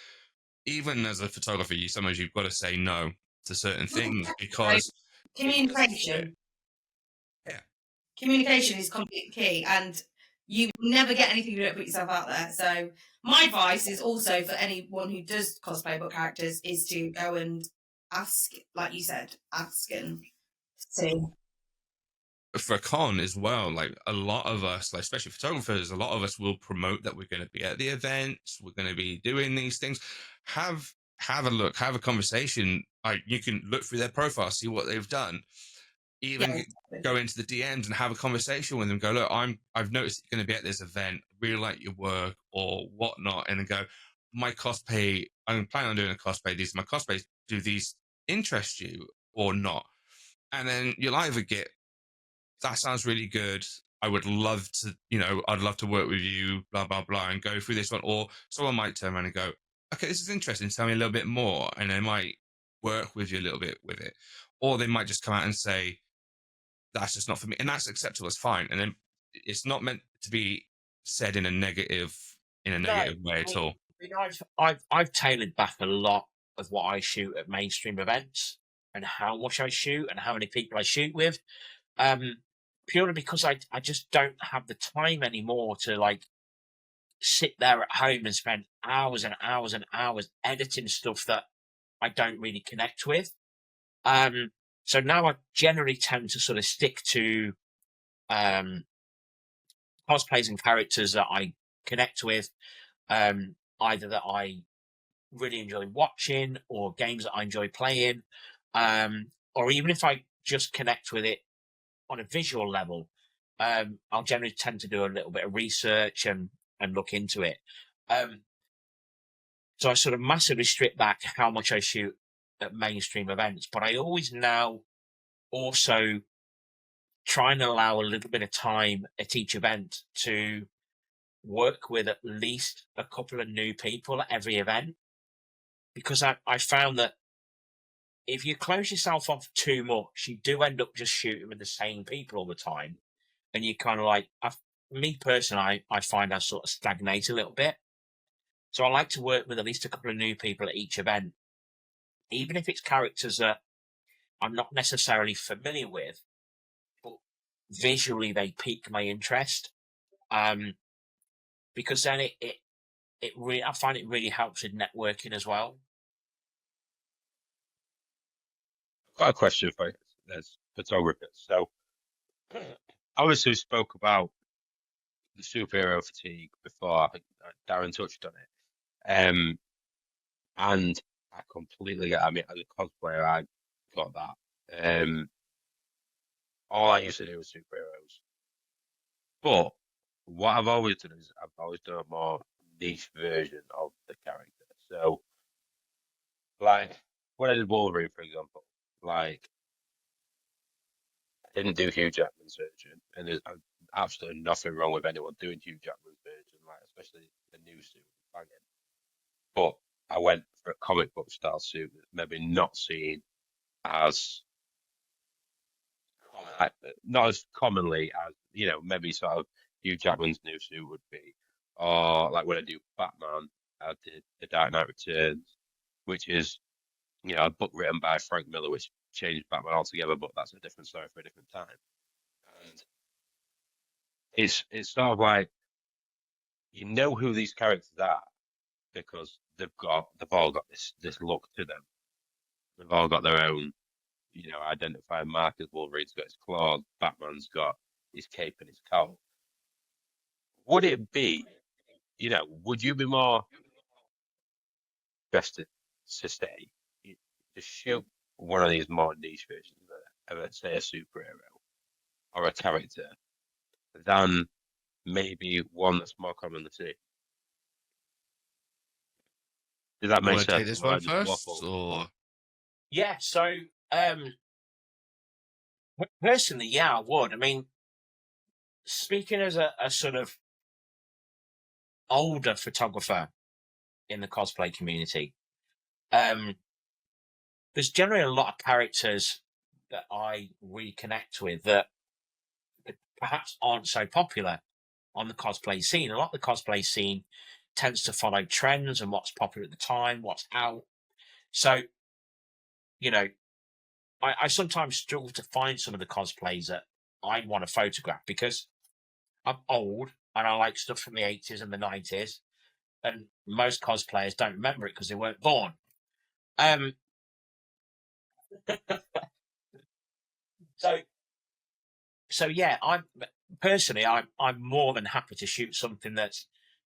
even as a photographer, sometimes you've got to say no to certain things So because it doesn't fit. communication. Yeah. Communication is completely key, and you will never get anything if you don't put yourself out there. So my advice is also for anyone who does cosplay book characters is to go and ask, like you said, ask and see. For a con as well, like a lot of us, like especially photographers, a lot of us will promote that we're going to be at the events, we're going to be doing these things. Have a look, have a conversation. Like you can look through their profile, see what they've done. Even Yeah, go into the DMs and have a conversation with them. Go, look, I've noticed you're going to be at this event. Really like your work or whatnot, and then go, my cosplay. I'm planning on doing a cosplay. These are my cosplays. Do these interest you or not? And then you'll either get, that sounds really good. I would love to, I'd love to work with you, blah, blah, blah, and go through this one. Or someone might turn around and go, okay, this is interesting. Tell me a little bit more. And they might work with you a little bit with it. Or they might just come out and say, that's just not for me. And that's acceptable. It's fine. And then it's not meant to be said in a negative way at all. I've tailored back a lot of what I shoot at mainstream events and how much I shoot and how many people I shoot with. Purely because I just don't have the time anymore to like sit there at home and spend hours and hours and hours editing stuff that I don't really connect with. So now I generally tend to sort of stick to cosplays and characters that I connect with, either that I really enjoy watching or games that I enjoy playing, or even if I just connect with it on a visual level, I'll generally tend to do a little bit of research and look into it. So I sort of massively strip back how much I shoot at mainstream events, but I always now also try and allow a little bit of time at each event to work with at least a couple of new people at every event, because I found that if you close yourself off too much, you do end up just shooting with the same people all the time. And you kind of like, me personally, I find I sort of stagnate a little bit. So I like to work with at least a couple of new people at each event, even if it's characters that I'm not necessarily familiar with, but visually they pique my interest. Because then it really, I find it really helps with networking as well. I've got a question for you as photographers. So, obviously, we spoke about the superhero fatigue before. I think Darren touched on it. And I completely get. I mean, as a cosplayer, I got that. All I used to do was superheroes. But what I've always done is I've always done a more niche version of the character. So, like when I did Wolverine, for example, like I didn't do Hugh Jackman's version, and there's absolutely nothing wrong with anyone doing Hugh Jackman's version, like especially the new suit, banging. But I went for a comic book style suit that's maybe not seen as not as commonly as maybe sort of Hugh Jackman's new suit would be, or like when I do Batman, I did The Dark Knight Returns, which is a book written by Frank Miller, which changed Batman altogether, but that's a different story for a different time. And it's sort of like you know who these characters are because they've all got this look to them. They've all got their own identifying markers. Wolverine's got his claws, Batman's got his cape and his cowl. Would it be, would you be more interested to say to shoot one of these more niche versions of say a superhero or a character than maybe one that's more commonly seen? Does that make Want to sense? take this Or I one just first, waffle? or Yeah. So personally, yeah, I would. I mean, speaking as a sort of older photographer in the cosplay community, there's generally a lot of characters that I reconnect with that perhaps aren't so popular on the cosplay scene. A lot of the cosplay scene tends to follow trends and what's popular at the time, what's out. So, you know, I sometimes struggle to find some of the cosplays that I want to photograph because I'm old and I like stuff from the 80s and the 90s, and most cosplayers don't remember it because they weren't born. So yeah, I'm more than happy to shoot something that's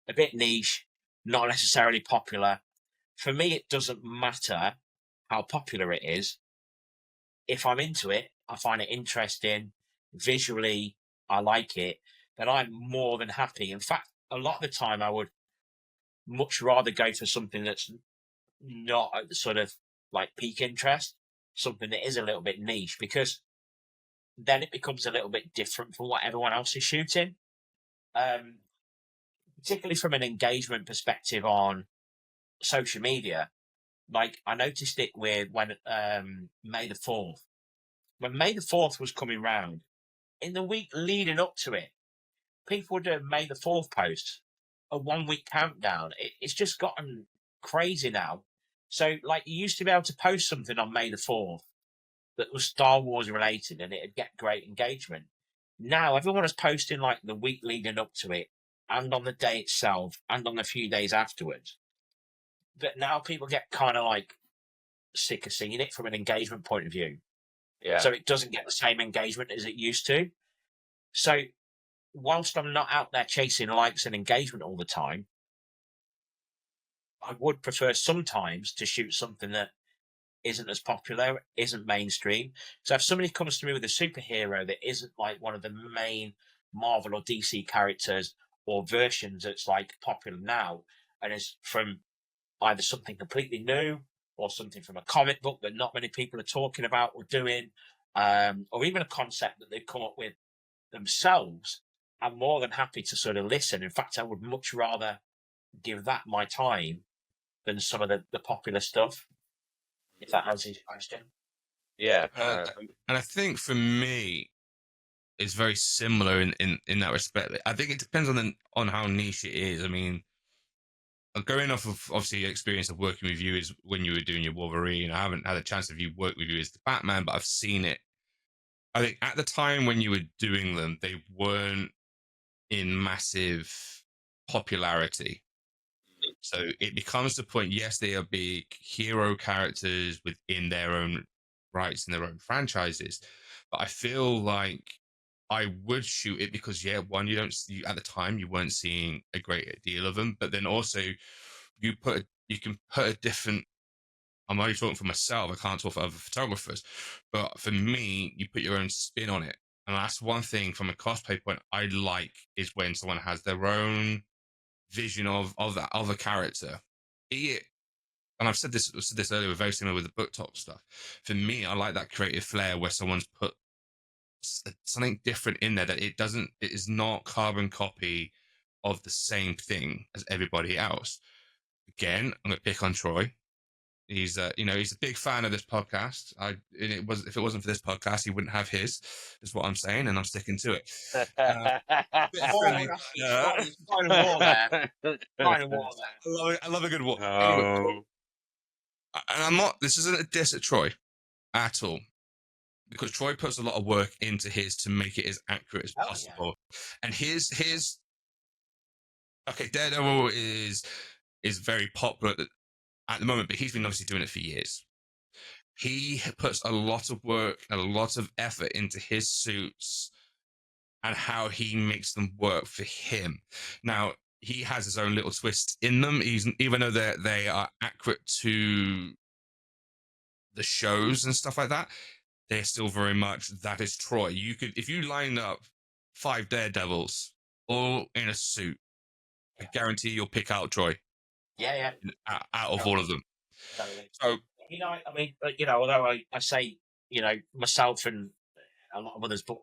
a bit niche, not necessarily popular. For me, it doesn't matter how popular it is. If I'm into it, I find it interesting, visually, I like it, then I'm more than happy. In fact, a lot of the time I would much rather go for something that's not at the sort of like peak interest, something that is a little bit niche, because then it becomes a little bit different from what everyone else is shooting. Particularly from an engagement perspective on social media. Like I noticed it with when May the 4th. When May the 4th was coming round, in the week leading up to it, people were doing May the 4th posts, a 1 week countdown. It's just gotten crazy now. So, like, you used to be able to post something on May the 4th that was Star Wars related and it'd get great engagement. Now, everyone is posting like the week leading up to it and on the day itself and on a few days afterwards. But now people get kind of like sick of seeing it from an engagement point of view. Yeah. So it doesn't get the same engagement as it used to. So whilst I'm not out there chasing likes and engagement all the time, I would prefer sometimes to shoot something that isn't as popular, isn't mainstream. So if somebody comes to me with a superhero that isn't like one of the main Marvel or DC characters or versions that's like popular now, and is from either something completely new or something from a comic book that not many people are talking about or doing, or even a concept that they've come up with themselves, I'm more than happy to sort of listen. In fact, I would much rather give that my time than some of the popular stuff, if that answers your question. Yeah. And I think for me, it's very similar in that respect. I think it depends on how niche it is. I mean, going off of obviously your experience of working with you is when you were doing your Wolverine. I haven't had a chance of you work with you as the Batman, but I've seen it. I think at the time when you were doing them, they weren't in massive popularity. So it becomes the point, yes, they are big hero characters within their own rights and their own franchises. But I feel like I would shoot it because, yeah, one, at the time you weren't seeing a great deal of them, but then also you can put a different. I'm only talking for myself. I can't talk for other photographers, but for me, you put your own spin on it, and that's one thing from a cosplay point I like is when someone has their own vision of that other character, be it. And I've said this earlier, very similar with the book talk stuff. For me, I like that creative flair where someone's put something different in there that it is not carbon copy of the same thing as everybody else. Again, I'm going to pick on Troy. He's he's a big fan of this podcast. If it wasn't for this podcast, he wouldn't have his. Is what I'm saying, and I'm sticking to it. I love a good war. Oh. Anyway, and I'm not. This isn't a diss at Troy at all, because Troy puts a lot of work into his to make it as accurate as possible. Yeah. And his okay, Daredevil is very popular at the moment, but he's been obviously doing it for years. He puts a lot of work and a lot of effort into his suits and how he makes them work for him. Now, he has his own little twist in them, even though they are accurate to the shows and stuff like that, they're still very much, that is Troy. If you line up 5 Daredevils all in a suit, I guarantee you'll pick out Troy. Yeah. Out of all of them. Totally. So, I mean, although I say, myself and a lot of others, but,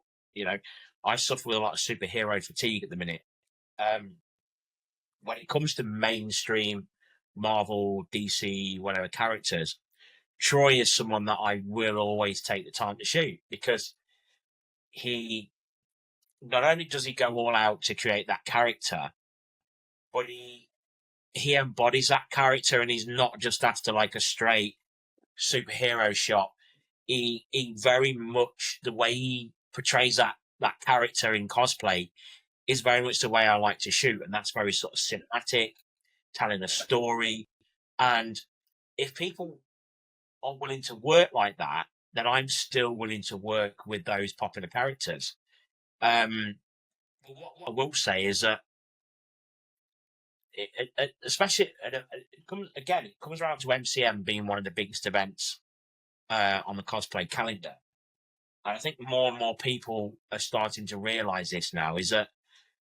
I suffer with a lot of superhero fatigue at the minute. When it comes to mainstream Marvel, DC, whatever characters, Troy is someone that I will always take the time to shoot, because he, not only does he go all out to create that character, but he he embodies that character, and he's not just after like a straight superhero shot. He very much, the way he portrays that character in Cosplay is very much the way I like to shoot, and that's very sort of cinematic, telling a story. And if people are willing to work like that, then I'm still willing to work with those popular characters. But what I will say is that, especially it comes around to MCM being one of the biggest events on the cosplay calendar. And I think more and more people are starting to realise this now, is that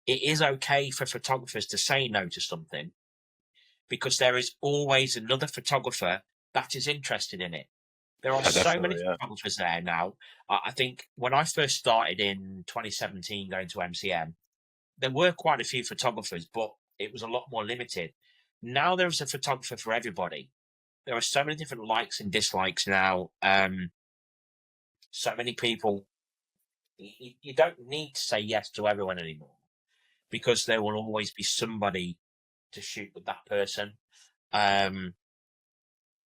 it is okay for photographers to say no to something, because there is always another photographer that is interested in it. There are so many photographers there now. I think when I first started in 2017 going to MCM, there were quite a few photographers, but it was a lot more limited. Now there's a photographer for everybody. There are so many different likes and dislikes now. So many people. You don't need to say yes to everyone anymore, because there will always be somebody to shoot with that person.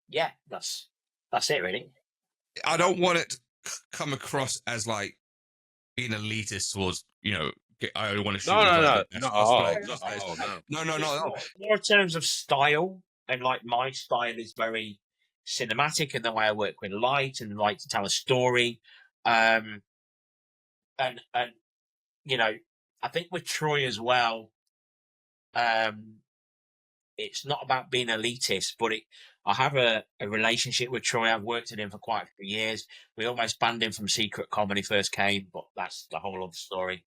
Yeah, that's it, really. I don't want it to come across as like being elitist towards, I want to shoot. No. More in terms of style, and like my style is very cinematic in the way I work with light and like to tell a story. And I think with Troy as well, it's not about being elitist, but I have a relationship with Troy. I've worked with him for quite a few years. We almost banned him from Secret Com when he first came, but that's the whole other story.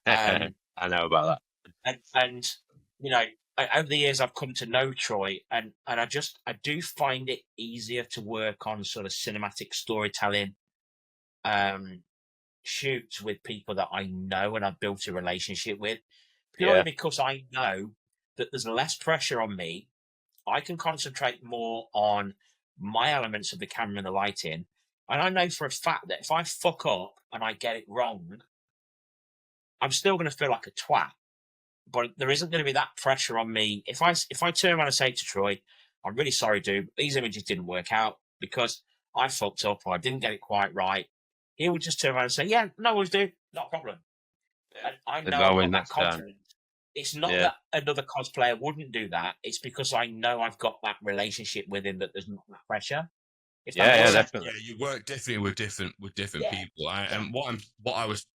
I know about that. And over the years I've come to know Troy, and I do find it easier to work on sort of cinematic storytelling shoots with people that I know and I've built a relationship with, purely because I know that there's less pressure on me. I can concentrate more on my elements of the camera and the lighting. And I know for a fact that if I fuck up and I get it wrong, I'm still going to feel like a twat. But there isn't going to be that pressure on me. If I turn around and say to Troy, I'm really sorry, dude, but these images didn't work out because I fucked up or I didn't get it quite right, he would just turn around and say, yeah, no worries, dude, not a problem. And I know I've got that confidence. It's not that another cosplayer wouldn't do that. It's because I know I've got that relationship with him, that there's not that pressure. Definitely. Yeah, you work differently with different people. And what I was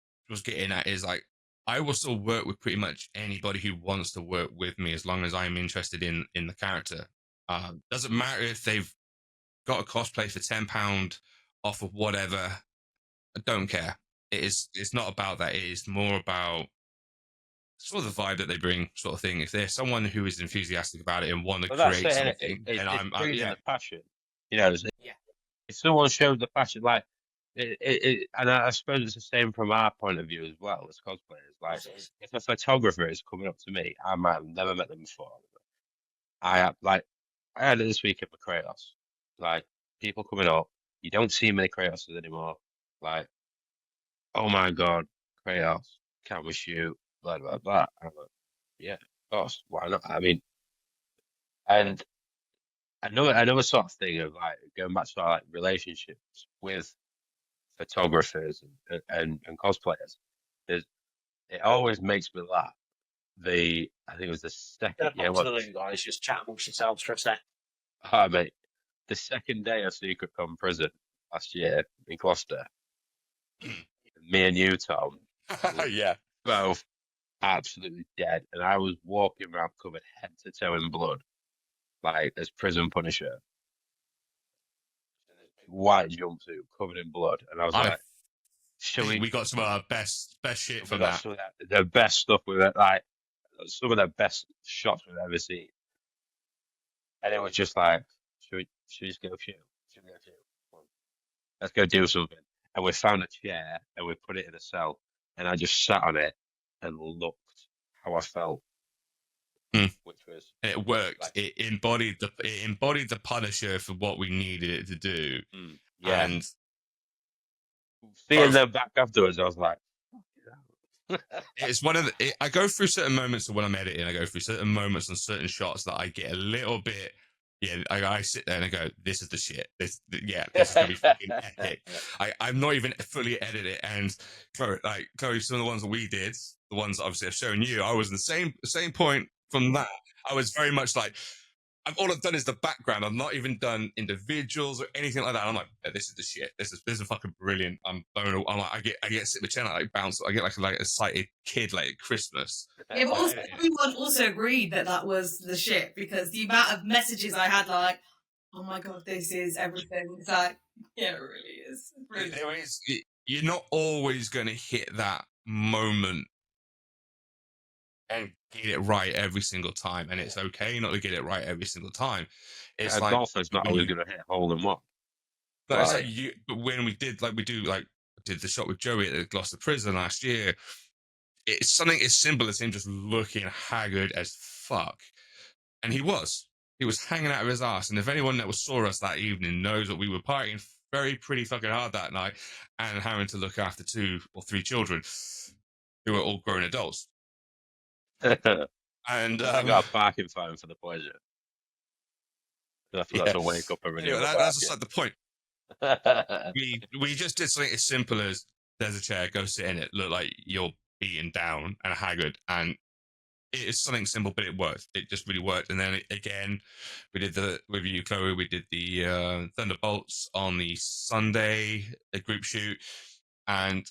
getting at is, like, I will still work with pretty much anybody who wants to work with me, as long as I'm interested in the character. Doesn't matter if they've got a cosplay for £10 off of whatever. I don't care. It's not about that. It is more about sort of the vibe that they bring, sort of thing. If there's someone who is enthusiastic about it and want to create something, and I'm the passion. If someone shows the passion, like and I suppose it's the same from our point of view as well as cosplayers. Like, if a photographer is coming up to me, I might have never met them before. I had it this week at Kratos. Like, people coming up, you don't see many Kratoses anymore. Like, oh my god, Kratos, can we shoot? Blah blah blah. I'm like, yeah, of course, why not? I mean, and another sort of thing of, like, going back to our, like, relationships with photographers and cosplayers, is it always makes me laugh. I think it was the second. Guys, just chat amongst yourselves for a sec. Mate, the second day of Secret Com prison last year in Gloucester, me and you, Tom, both absolutely dead, and I was walking around covered head to toe in blood, like as prison Punisher, white jumpsuit covered in blood, and I was like, we got some of our best shit from that. The best stuff with it, like some of the best shots we've ever seen. And it was just like, should we just go shoot? Let's go do something. And we found a chair and we put it in a cell, and I just sat on it and looked how I felt, which was, and it worked. Like, it embodied the Punisher for what we needed it to do. And seeing them back afterwards, I was like, It's one of the. I go through certain moments of when I'm editing. I go through certain moments on certain shots that I get a little bit. Yeah, I sit there and I go, "This is the shit. This is gonna be fucking epic." I'm not even fully edited, and Chloe, some of the ones that we did, the ones that obviously I've shown you, I was in the same point from that. I was very much like, all I've done is the background. I've not even done individuals or anything like that. I'm like, this is the shit. This is fucking brilliant. I'm blown. I'm like, I get sit with Chen, I like bounce. I get like a excited kid like at Christmas. Yeah, but also, everyone also agreed that was the shit, because the amount of messages I had, like, oh my god, this is everything. It's like, yeah, it really is. There is. You're not always going to hit that moment and get it right every single time, and it's okay not to get it right every single time. It's like golfer's not always going to hit hole in one. But it's like but when we did did the shot with Joey at the Gloucester prison last year, it's something as simple as him just looking haggard as fuck, and he was hanging out of his ass. And if anyone that saw us that evening knows that we were partying pretty fucking hard that night and having to look after 2 or 3 children who were all grown adults. And I got a parking fine for the pleasure. I forgot to wake up and renew. That's just like the point. we just did something as simple as there's a chair, go sit in it, look like you're beaten down and haggard, and it is something simple, but it worked. It just really worked. And then again, we did with you, Chloe. We did the Thunderbolts on the Sunday, a group shoot, and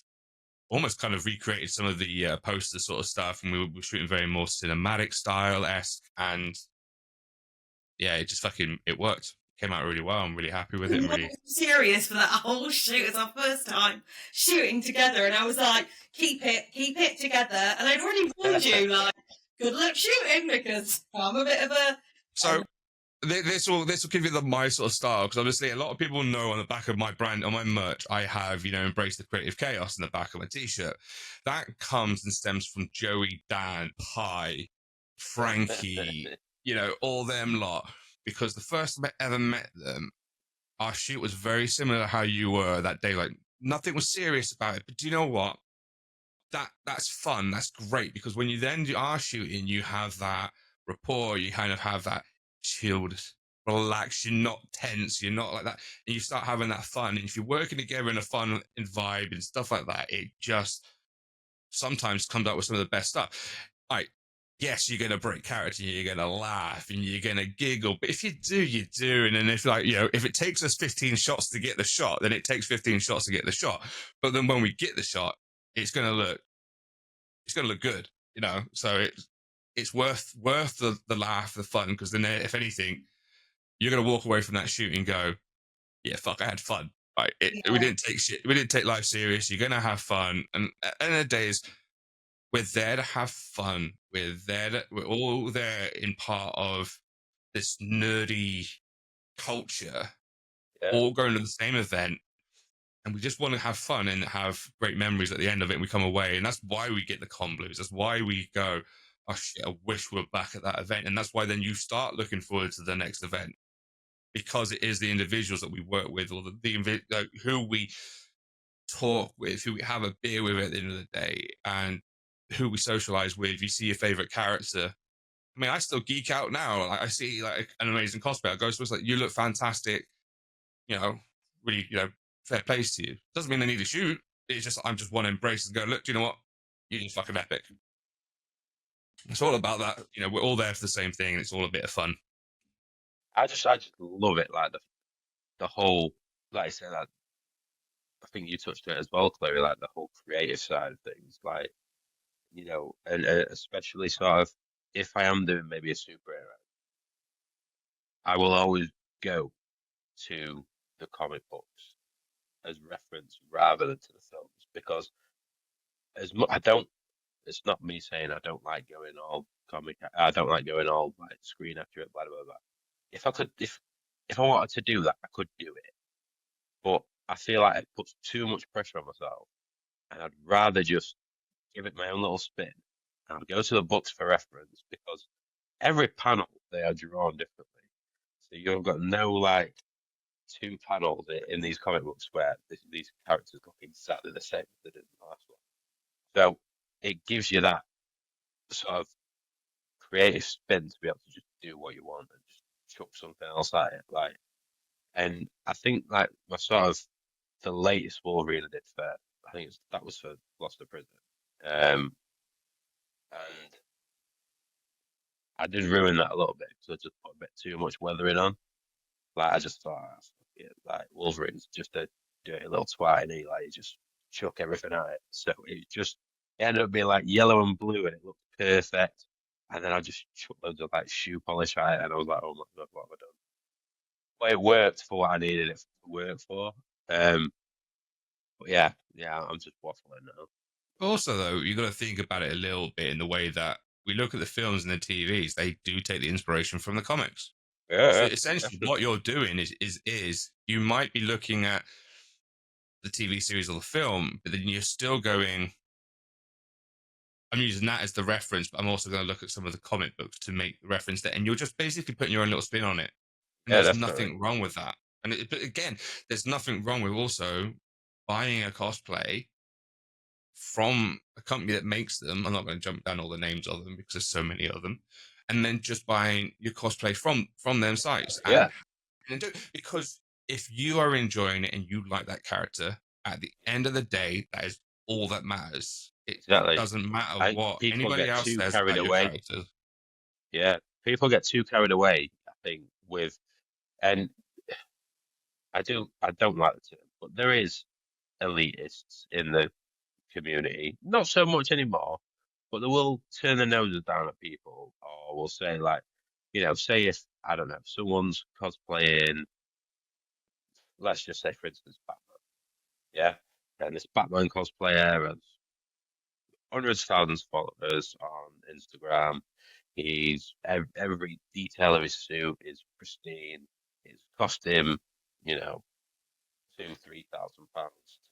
almost kind of recreated some of the poster sort of stuff. And we were shooting very more cinematic style-esque, and yeah, it worked. Came out really well. I'm really happy with it. I'm really serious for that whole shoot. It's our first time shooting together, and I was like, keep it together. And I'd already warned you, like, good luck shooting, because I'm a bit of a... So this will give you my sort of style, because obviously a lot of people know on the back of my brand, on my merch, I have, embrace the creative chaos in the back of my t-shirt. That comes and stems from Joey, Dan, Pie, Frankie, all them lot. Because the first time I ever met them, our shoot was very similar to how you were that day. Like, nothing was serious about it. But do you know what? That's fun. That's great. Because when you then do our shooting, you have that rapport. You kind of have that chilled, relaxed. You're not tense. You're not like that. And you start having that fun. And if you're working together in a fun vibe and stuff like that, it just sometimes comes out with some of the best stuff. Yes, you're going to break character, you're going to laugh, and you're going to giggle. But if you do, you do. And then if it takes us 15 shots to get the shot, then it takes 15 shots to get the shot. But then when we get the shot, it's going to look good, So it's worth the laugh, the fun, because then if anything, you're going to walk away from that shoot and go, yeah, fuck, I had fun. Right? We didn't take shit. We didn't take life serious. You're going to have fun. And at the end of the day, we're there to have fun. We're all there in part of this nerdy culture, all going to the same event, and we just want to have fun and have great memories at the end of it. And we come away, and that's why we get the con blues. That's why we go, oh shit, I wish we were back at that event. And that's why then you start looking forward to the next event, because it is the individuals that we work with, or who we talk with, who we have a beer with at the end of the day, and who we socialize with. You see your favorite character. I mean, I still geek out now. Like, I see like an amazing cosplay. I go to like, you look fantastic. Really, fair place to you. Doesn't mean I need to shoot. It's just I just want to embrace and go, look, do you know what? You're just fucking epic. It's all about that. We're all there for the same thing, and it's all a bit of fun. I just love it, like the whole, like I said, I think you touched on it as well, Chloe, like the whole creative side of things, like, and especially sort of if I am doing maybe a superhero, I will always go to the comic books as reference rather than to the films, because it's not me saying I don't like going all comic, I don't like going all like screen accurate, blah blah blah. If I wanted to do that, I could do it, but I feel like it puts too much pressure on myself, and I'd rather just give it my own little spin. And I'd go to the books for reference, because every panel they are drawn differently. So you've got no like 2 panels in these comic books where these characters look exactly the same as they did in the last one. So it gives you that sort of creative spin to be able to just do what you want and just chuck something else at it. Like, and I think like my sort of the latest Wolverine I did for, I think that was for Gloucester Prison. And I did ruin that a little bit because I just put a bit too much weathering on. Like I just thought, "Ah, fuck it," like Wolverine's just a dirty little twat, and he like just chuck everything at it. So it ended up being like yellow and blue, and it looked perfect. And then I just chucked loads of like shoe polish at it, and I was like, oh my god, what have I done? But it worked for what I needed it to work for. But yeah, I'm just waffling now. Also, though, you got to think about it a little bit in the way that we look at the films and the TVs. They do take the inspiration from the comics. Yeah, So yeah, essentially, definitely. what you're doing is you might be looking at the TV series or the film, but then you're still going. I'm using that as the reference, but I'm also going to look at some of the comic books to make the reference there, and you're just basically putting your own little spin on it. And Yeah, there's definitely. nothing wrong with that. But again, there's nothing wrong with also buying a cosplay from a company that makes them. I'm not going to jump down all the names of them because there's so many of them, and then just buying your cosplay from them sites. Yeah, Because if you are enjoying it and you like that character, at the end of the day, that is all that matters. It exactly. doesn't matter what People anybody get else too says carried about your away. character. Yeah, people get too carried away, I think, and I don't like the term, but there is elitists in the community. Not so much anymore, but they will turn their noses down at people, or will say like, say if I don't know, someone's cosplaying, let's just say for instance Batman, yeah, and this Batman cosplayer has hundreds of thousands of followers on Instagram. Every detail of his suit is pristine. His costume, you know, £2,000-3,000 to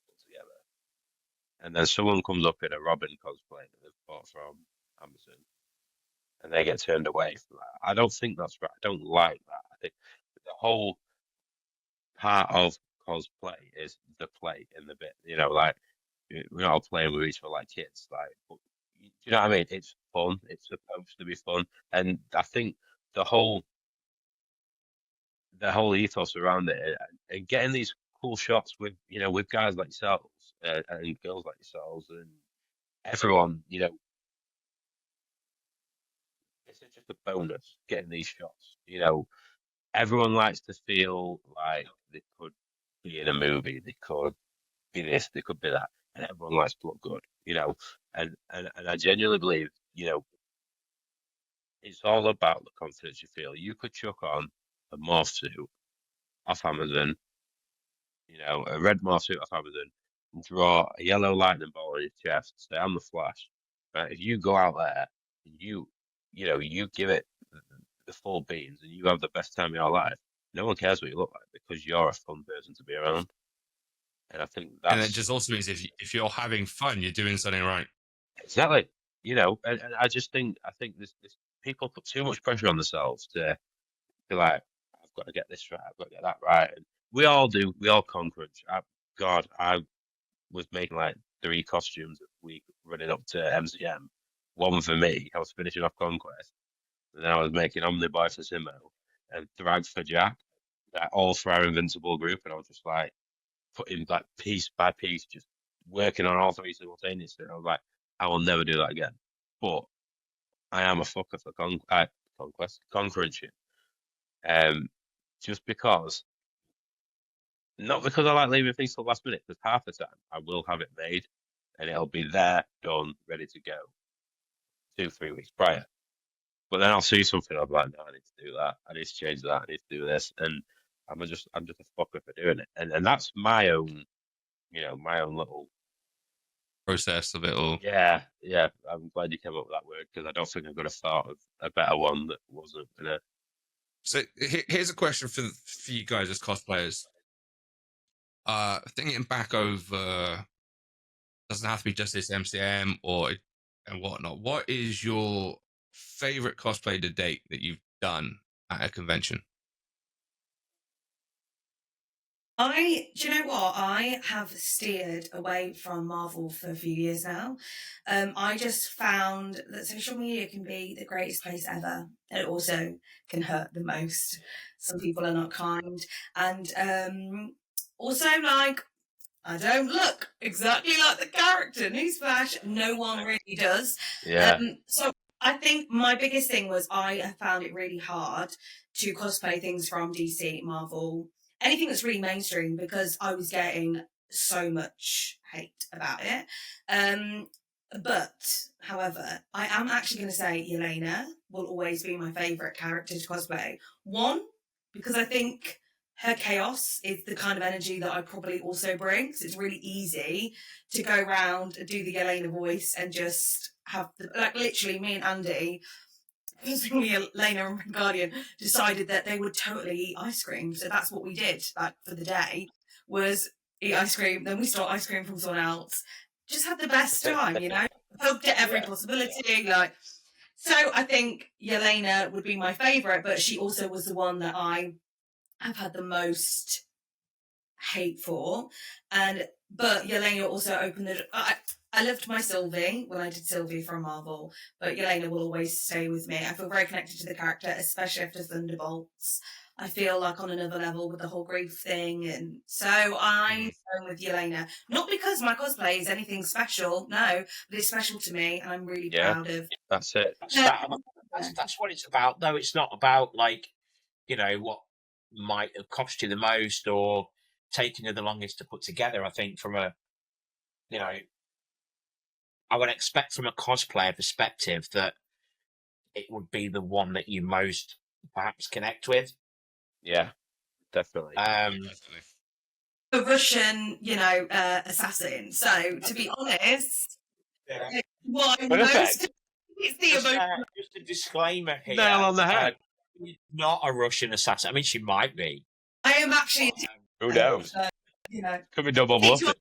put together. And then someone comes up in a Robin cosplay that they've bought from Amazon, and they get turned away from that. I don't think that's right. I don't like that. I think the whole part of cosplay is the play in the bit. Like we're not all playing with each other like kids. Like, but, do you know what I mean? It's fun. It's supposed to be fun, and I think the whole the whole ethos around it, and getting these cool shots with guys like yourselves and girls like yourselves and everyone, it's just a bonus getting these shots. Everyone likes to feel like they could be in a movie, they could be this, they could be that, and everyone likes to look good. And I genuinely believe, it's all about the confidence you feel. You could chuck on a morph suit off Amazon, a red morph suit off Amazon, and draw a yellow lightning bolt on your chest, say I'm the Flash. Right? If you go out there and you give it the full beans and you have the best time of your life, no one cares what you look like because you're a fun person to be around. And I think And it that's just also means if you're having fun, you're doing something right. exactly, and I think this people put too much pressure on themselves to be like, I've got to get this right, I've got to get that right. And we all do, we all con crunch. God, I was making like 3 costumes a week running up to MCM. One for me, I was finishing off Conquest, and then I was making Omniboy for Simo and Thrag for Jack, all for our Invincible group, and I was just like putting like piece by piece, just working on all 3 simultaneously. And I was like, I will never do that again. But I am a fucker for Conquest, Concrunching. Just because, not because I like leaving things till last minute, because half the time I will have it made and it'll be there, done, ready to go 2-3 weeks prior. But then I'll see something, I'll be like, no, I need to do that, I need to change that, I need to do this, and I'm just a fucker for doing it, and that's my own, my own little Process of it all. yeah. I'm glad you came up with that word because I don't think I could have thought of a better one that wasn't gonna. So here's a question for you guys as cosplayers. Thinking back over, doesn't have to be just this MCM and whatnot. What is your favorite cosplay to date that you've done at a convention? Do you know what? I have steered away from Marvel for a few years now. I just found that social media can be the greatest place ever. And it also can hurt the most. Some people are not kind. And also, like, I don't look exactly like the character. Newsflash, no one really does. Yeah. So I think my biggest thing was I have found it really hard to cosplay things from DC, Marvel, anything that's really mainstream, because I was getting so much hate about it. But, however, I am actually going to say Yelena will always be my favourite character to cosplay. One, because I think her chaos is the kind of energy that I probably also bring. So it's really easy to go around and do the Yelena voice and just have, like, literally me and Andy, specifically Yelena and Guardian, decided that they would totally eat ice cream. So that's what we did, like, for the day, was eat ice cream. Then we stole ice cream from someone else. Just had the best time, you know? Poked at every possibility, like. So I think Yelena would be my favourite, but she also was the one that I have had the most hate for. But Yelena also opened the... I loved my Sylvie when I did Sylvie from Marvel, but Yelena will always stay with me. I feel very connected to the character, especially after Thunderbolts. I feel like on another level with the whole grief thing, and so I'm going with Yelena. Not because my cosplay is anything special, no, but it's special to me, and I'm really proud of. That's it. That's what it's about, though. It's not about, like, you know, what might have cost you the most or taken you the longest to put together. I think from a, you know, I would expect from a cosplayer perspective that it would be the one that you most perhaps connect with. Yeah, definitely. The Russian, assassin. So to be honest, what I'm Perfect. it's the emotion. Just a disclaimer here. Nail on the head. Not a Russian assassin. I mean, she might be. I am actually. Who knows? Could be double bluffing.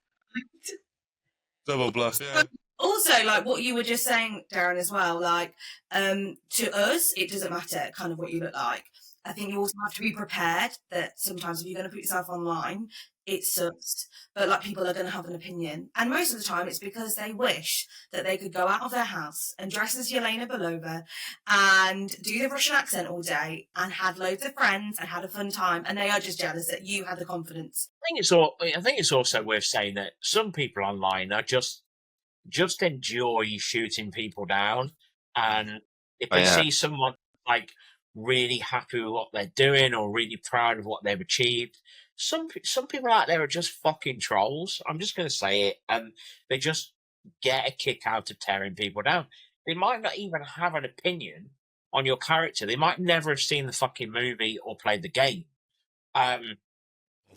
Double bluff, yeah. Also, like what you were just saying, Darren, as well, like, to us, it doesn't matter kind of what you look like. I think you also have to be prepared that sometimes if you're going to put yourself online, it sucks. But, like, people are going to have an opinion. And most of the time, it's because they wish that they could go out of their house and dress as Yelena Belova and do the Russian accent all day and had loads of friends and had a fun time. And they are just jealous that you had the confidence. I think it's also worth saying that some people online are just enjoy shooting people down, and if they see someone like really happy with what they're doing or really proud of what they've achieved, some people out there are just fucking trolls. I'm just going to say it, and they just get a kick out of tearing people down. They might not even have an opinion on your character. They might never have seen the fucking movie or played the game. Or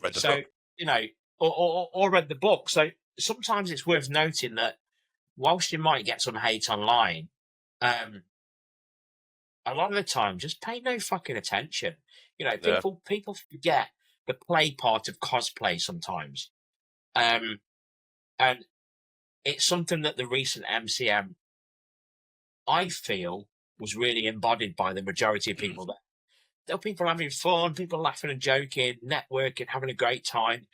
read the book. You know, or read the book. So sometimes it's worth noting that whilst you might get some hate online, a lot of the time, just pay no fucking attention. You know, people forget the play part of cosplay sometimes. And it's something that the recent MCM, I feel, was really embodied by the majority of people there. There were people having fun, people laughing and joking, networking, having a great time,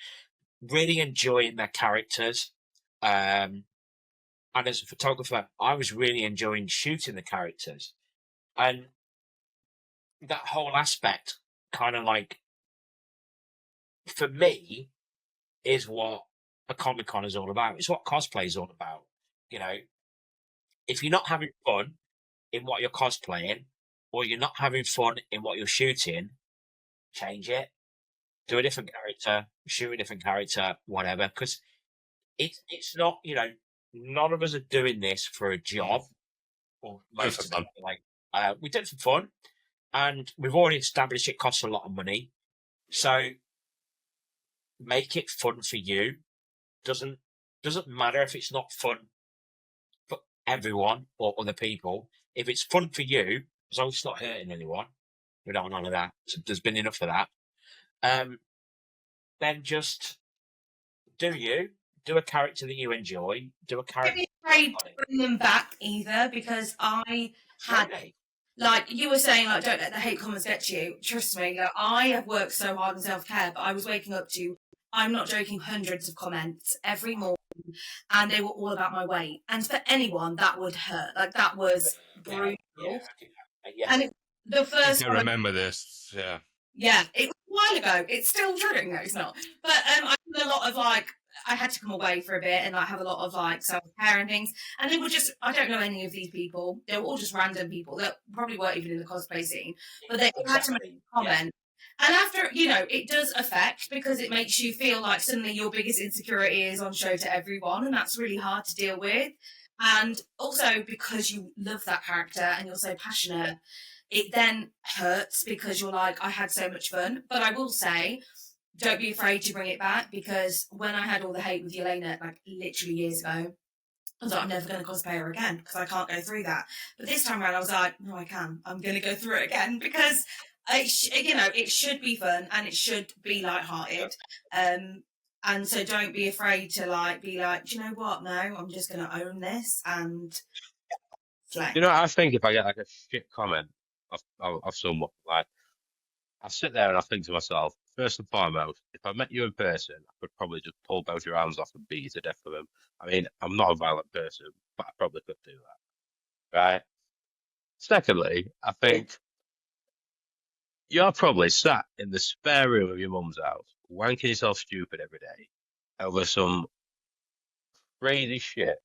really enjoying their characters. And as a photographer, I was really enjoying shooting the characters. And that whole aspect kind of like, for me, is what a Comic-Con is all about. It's what cosplay is all about. You know, if you're not having fun in what you're cosplaying, or you're not having fun in what you're shooting, change it. Do a different character, shoot a different character, whatever. Because it's not, you know, none of us are doing this for a job. Or most of them, we did it for fun, and we've already established it costs a lot of money. So make it fun for you. Doesn't matter if it's not fun for everyone or other people. If it's fun for you, as long as it's not hurting anyone, we don't want none of that. So there's been enough of that. Then just do a character that you enjoy. Do a character. Don't be afraid to bring them back either, because I had, like you were saying, like, don't let the hate comments get to you. Trust me, like, I have worked so hard on self-care, but I was waking up to I'm not joking, hundreds of comments every morning, and they were all about my weight. And for anyone, that would hurt. Like, that was brutal. Yeah. And the I first can one, remember this. Yeah. yeah, it was a while ago. It's still true. No, it's not. But I did a lot of like, I had to come away for a bit and like have a lot of like self-care and things. And they were just, I don't know any of these people. They were all just random people that probably weren't even in the cosplay scene. But they had to make a comment. And after, you know, it does affect, because it makes you feel like suddenly your biggest insecurity is on show to everyone. And that's really hard to deal with. And also because you love that character and you're so passionate, it then hurts because you're like, I had so much fun. But I will say, don't be afraid to bring it back, because when I had all the hate with Yelena, like literally years ago, I was like, I'm never going to cosplay her again because I can't go through that. But this time around, I was like, no, I can. I'm going to go through it again, because you know, it should be fun and it should be lighthearted. And so don't be afraid to like be like, do you know what? No, I'm just going to own this and slay. You know, I think if I get like a shit comment of someone, like, I sit there and I think to myself, first and foremost, if I met you in person, I could probably just pull both your arms off and beat you to death with them. I mean, I'm not a violent person, but I probably could do that, right? Secondly, I think you're probably sat in the spare room of your mum's house, wanking yourself stupid every day over some crazy shit,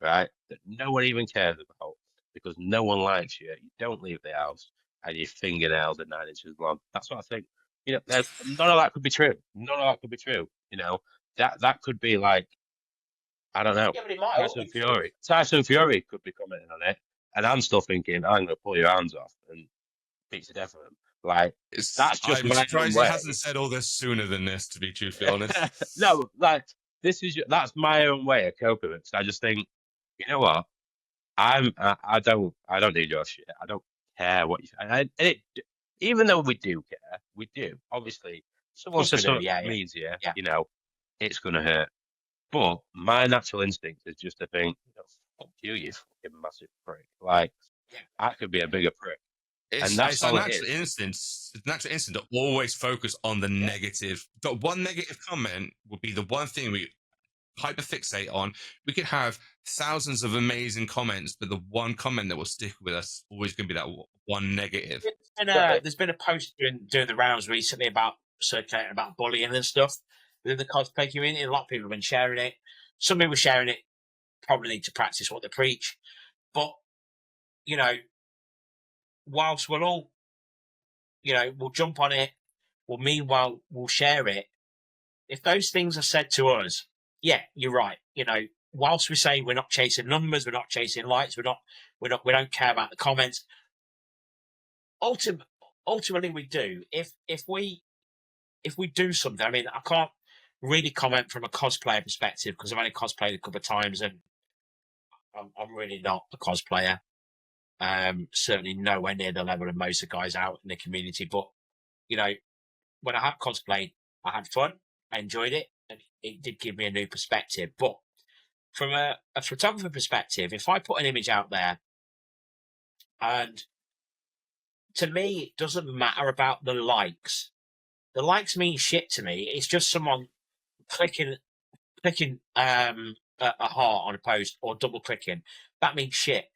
right, that no one even cares about because no one likes you. You don't leave the house and your fingernails are 9 inches long. That's what I think. You know, none of that could be true. None of that could be true. You know, that could be like, I don't know, Yeah, but it might all Tyson be true. Fury. Tyson Fury could be commenting on it, and I'm still thinking, I'm going to pull your hands off and beat to death with him. Like, that's just I'm my own surprised he way. hasn't said all this sooner than this, to be truthfully honest. No, like, that's my own way of coping with it. So I just think, you know what? I don't need your shit. I don't care what you. Even though we do care, we do. Obviously, someone course we says do, something yeah, that means yeah. you know, it's gonna hurt. But my natural instinct is just to think, fuck you, you fucking massive prick. Like, I could be a bigger prick. And that's It's all a it natural is. instance. It's a natural instinct to always focus on the negative. The one negative comment would be the one thing we hyperfixate on. We could have thousands of amazing comments, but the one comment that will stick with us is always going to be that one negative. There's been a post doing the rounds recently about circulating about bullying and stuff within the cosplay community. A lot of people have been sharing it. Some people sharing it probably need to practice what they preach. But, you know, whilst we'll all, you know, we'll jump on it, meanwhile we'll share it. If those things are said to us, yeah, you're right. You know, whilst we say we're not chasing numbers, we're not chasing likes, we don't care about the comments. Ultimately, we do. If we do something, I mean, I can't really comment from a cosplayer perspective because I've only cosplayed a couple of times, and I'm really not a cosplayer. Certainly nowhere near the level of most of the guys out in the community. But you know, when I have cosplayed, I had fun, I enjoyed it, and it did give me a new perspective. But from a photographer perspective, if I put an image out there, and to me, it doesn't matter about the likes. The likes mean shit to me. It's just someone clicking a heart on a post or double clicking. That means shit.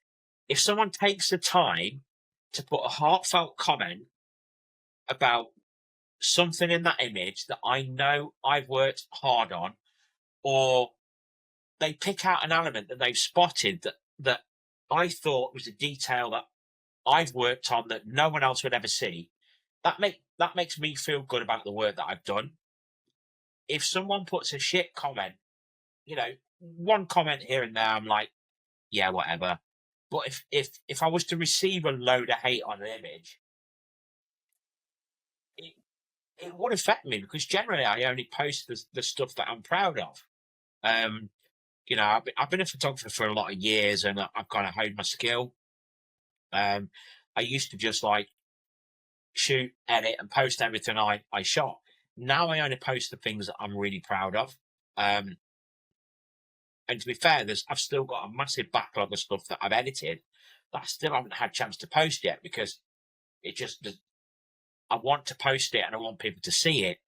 If someone takes the time to put a heartfelt comment about something in that image that I know I've worked hard on, or they pick out an element that they've spotted that I thought was a detail that I've worked on that no one else would ever see, that makes me feel good about the work that I've done. If someone puts a shit comment, you know, one comment here and there, I'm like, yeah, whatever. But if I was to receive a load of hate on an image, it would affect me because generally I only post the stuff that I'm proud of. You know, I've been a photographer for a lot of years, and I've kind of honed my skill. I used to just like shoot, edit, and post everything I shot. Now I only post the things that I'm really proud of. And to be fair, I've still got a massive backlog of stuff that I've edited that I still haven't had a chance to post yet because I want to post it and I want people to see it.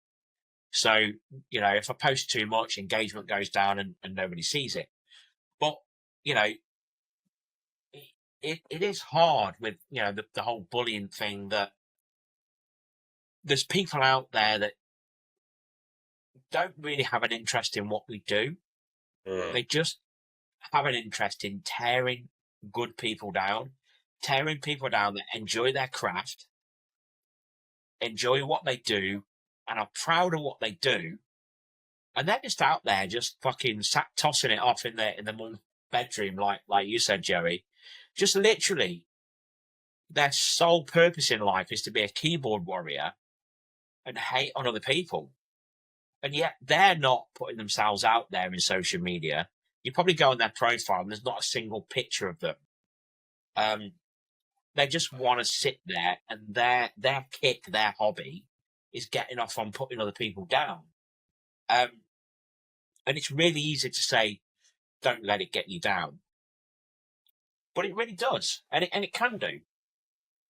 So, you know, if I post too much, engagement goes down and nobody sees it. But, you know, it is hard with, you know, the whole bullying thing, that there's people out there that don't really have an interest in what we do. They just have an interest in tearing good people down, tearing people down that enjoy their craft, enjoy what they do, and are proud of what they do. And they're just out there just fucking tossing it off in the mum's bedroom, like you said, Joey. Just literally, their sole purpose in life is to be a keyboard warrior and hate on other people. And yet they're not putting themselves out there in social media. You probably go on their profile and there's not a single picture of them. They just want to sit there, and their kick, their hobby, is getting off on putting other people down. And it's really easy to say, don't let it get you down. But it really does. And it can do.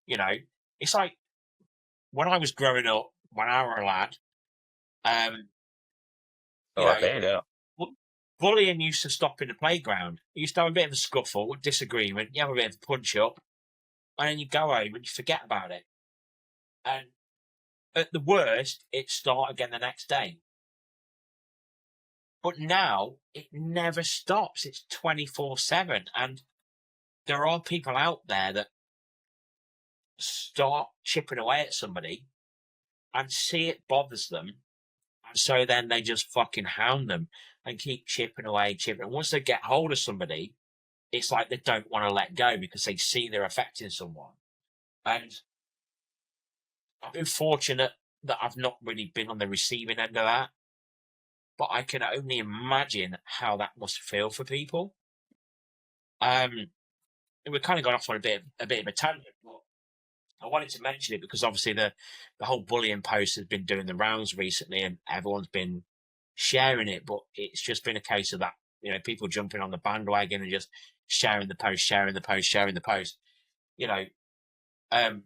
You know, it's like when I was growing up, when I was a lad, bullying used to stop in the playground. You used to have a bit of a scuffle, a disagreement, you have a bit of a punch up, and then you go home and you forget about it. And at the worst, it start again the next day. But now it never stops. It's 24/7. And there are people out there that start chipping away at somebody and see it bothers them. And so then they just fucking hound them and keep chipping away. And once they get hold of somebody, it's like they don't want to let go because they see they're affecting someone. And I've been fortunate that I've not really been on the receiving end of that. But I can only imagine how that must feel for people. We've kind of gone off on a bit of a tangent, but I wanted to mention it because obviously the whole bullying post has been doing the rounds recently, and everyone's been sharing it. But it's just been a case of that, you know, people jumping on the bandwagon and just sharing the post. You know, I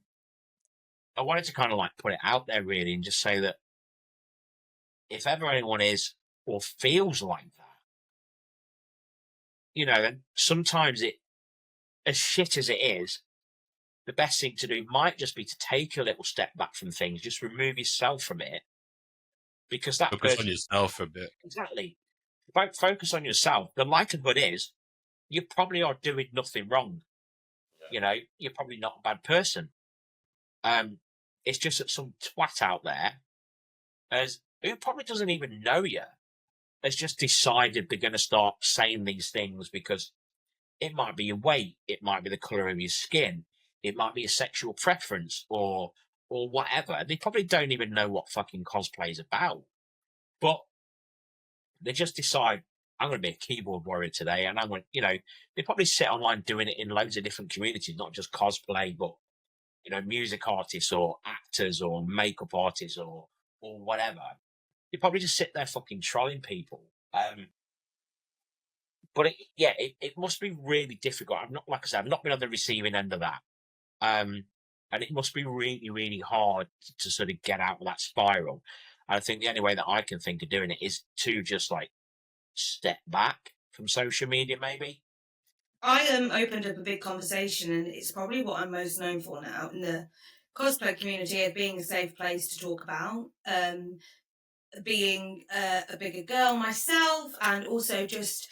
wanted to kind of like put it out there really and just say that if ever anyone is or feels like that, you know, and sometimes it, as shit as it is, the best thing to do might just be to take a little step back from things, just remove yourself from it, because that focus on yourself a bit. Exactly. Focus on yourself. The likelihood is you probably are doing nothing wrong. Yeah. You know, you're probably not a bad person. It's just that some twat out there who probably doesn't even know you has just decided they're going to start saying these things because it might be your weight, it might be the colour of your skin, it might be a sexual preference or whatever. They probably don't even know what fucking cosplay is about. But they just decide, I'm going to be a keyboard warrior today, and I'm going to, you know, they probably sit online doing it in loads of different communities, not just cosplay, but, you know, music artists or actors or makeup artists or whatever. They probably just sit there fucking trolling people. But it must be really difficult. I've not been on the receiving end of that. And it must be really, really hard to sort of get out of that spiral. And I think the only way that I can think of doing it is to just like step back from social media, maybe. I opened up a big conversation, and it's probably what I'm most known for now in the cosplay community, of being a safe place to talk about. Being a bigger girl myself, and also just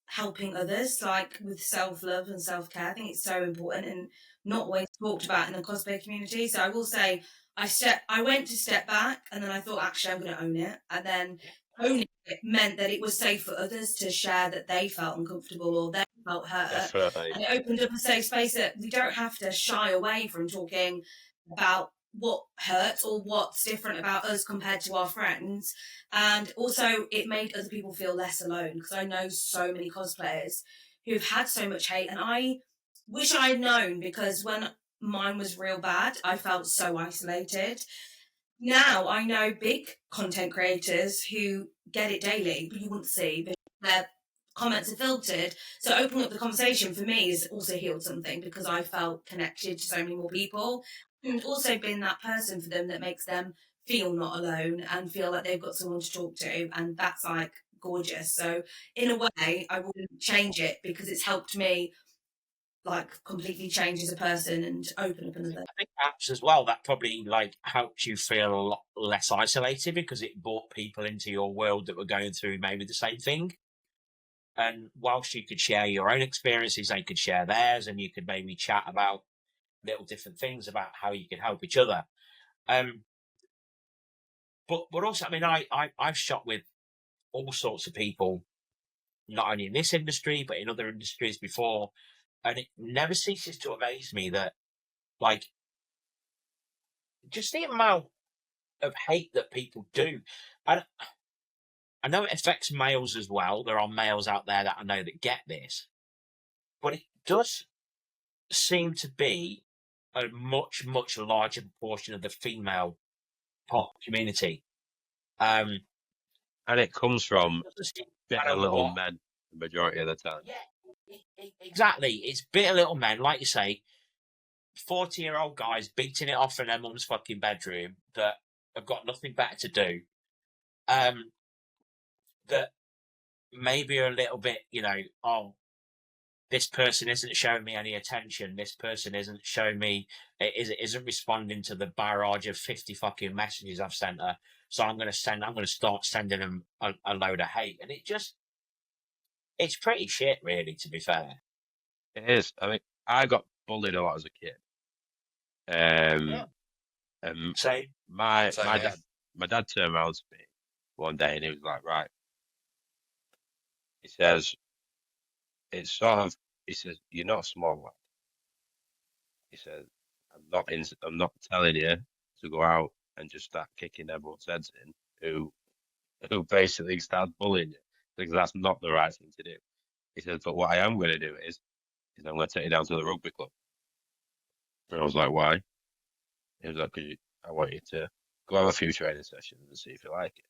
helping others, like with self-love and self-care. I think it's so important and not always talked about in the cosplay community. So I will say I went to step back, and then I thought, actually, I'm going to own it. And then owning it meant that it was safe for others to share that they felt uncomfortable or they felt hurt. Definitely. And it opened up a safe space that we don't have to shy away from talking about what hurts or what's different about us compared to our friends. And also it made other people feel less alone, because I know so many cosplayers who've had so much hate, and I wish I had known, because when mine was real bad, I felt so isolated. Now I know big content creators who get it daily, but you wouldn't see because their comments are filtered. So opening up the conversation for me has also healed something, because I felt connected to so many more people, and also been that person for them that makes them feel not alone and feel like they've got someone to talk to, and that's like gorgeous. So in a way, I wouldn't change it because it's helped me like completely change as a person and open up another. I think perhaps as well that probably like helped you feel a lot less isolated because it brought people into your world that were going through maybe the same thing. And whilst you could share your own experiences, they could share theirs, and you could maybe chat about little different things about how you could help each other. But also, I mean, I've shot with all sorts of people, not only in this industry but in other industries before, and it never ceases to amaze me that, like, just the amount of hate that people do. I know it affects males as well. There are males out there that I know that get this, but it does seem to be a much, much larger proportion of the female part of the community. And it comes from It doesn't seem to bitter matter little what- men the majority of the time. Yeah, exactly. It's bitter little men, like you say, 40-year-old guys beating it off in their mum's fucking bedroom that have got nothing better to do. That maybe are a little bit, this person isn't showing me any attention. This person isn't showing me, isn't responding to the barrage of 50 fucking messages I've sent her. So I'm going to start sending them a load of hate. And it's pretty shit, really, to be fair. It is. I mean, I got bullied a lot as a kid. So My yeah. dad turned around to me one day and he was like, right. He says, it's sort of, he says, you're not a small lad. He says, I'm not telling you to go out and just start kicking everyone's heads in who basically starts bullying you, because that's not the right thing to do. He says, but what I am going to do is I'm going to take you down to the rugby club. And I was like, why? He was like, because I want you to go have a few training sessions and see if you like it.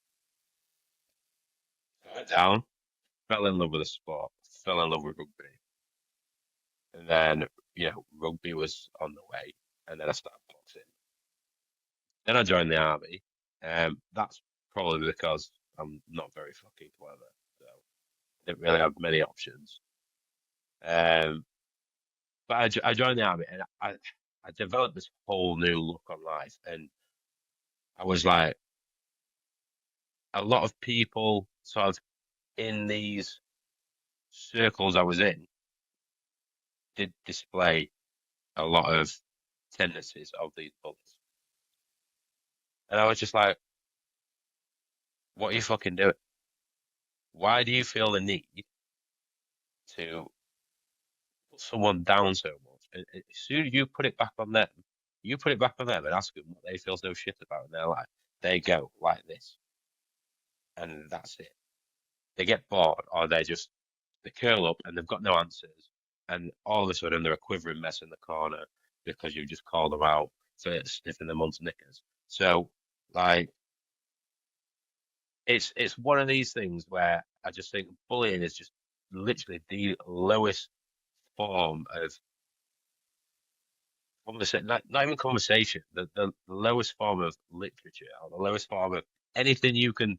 So I went down, fell in love with the sport, fell in love with rugby. And then, rugby was on the way, and then I started boxing. Then I joined the army. That's probably because I'm not very fucking clever, so I didn't really have many options. But I joined the army, and I developed this whole new look on life, and I was like, a lot of people sort of in these circles I was in did display a lot of tendencies of these bullies. And I was just like, what are you fucking doing? Why do you feel the need to put someone down so much? And as soon as you put it back on them, and ask them what they feel so shit about in their life, they go like this. And that's it. They get bored, or they curl up and they've got no answers. And all of a sudden they're a quivering mess in the corner because you just called them out for sniffing their mum's knickers. So, like, it's one of these things where I just think bullying is just literally the lowest form of conversation, not even conversation, the lowest form of literature, or the lowest form of anything you can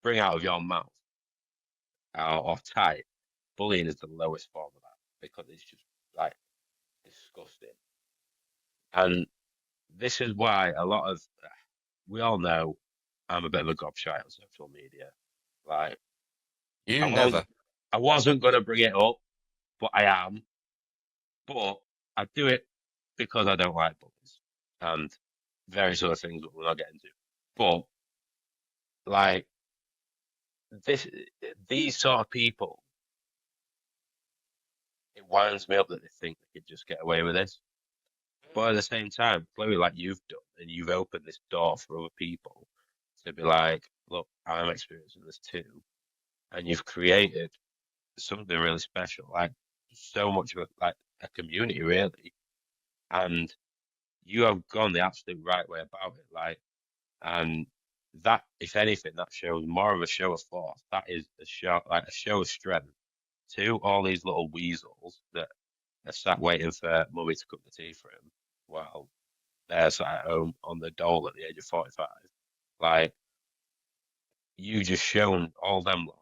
bring out of your mouth or type. Bullying is the lowest form of that because it's just like disgusting. And this is why we all know I'm a bit of a gobshite on social media. Like, You I never. wasn't going to bring it up, but I am. But I do it because I don't like bullies and various other things that we're not getting to. But, like, these sort of people, it winds me up that they think they could just get away with this. But at the same time, Chloe, like you've done, and you've opened this door for other people to be like, look, I'm experiencing this too. And you've created something really special, like so much of a community, really. And you have gone the absolute right way about it. Like, and that, if anything, that shows more of a show of force. That is a show of strength to all these little weasels that are sat waiting for mummy to cook the tea for him while they're sat at home on the dole at the age of 45. Like, you just shown all them lot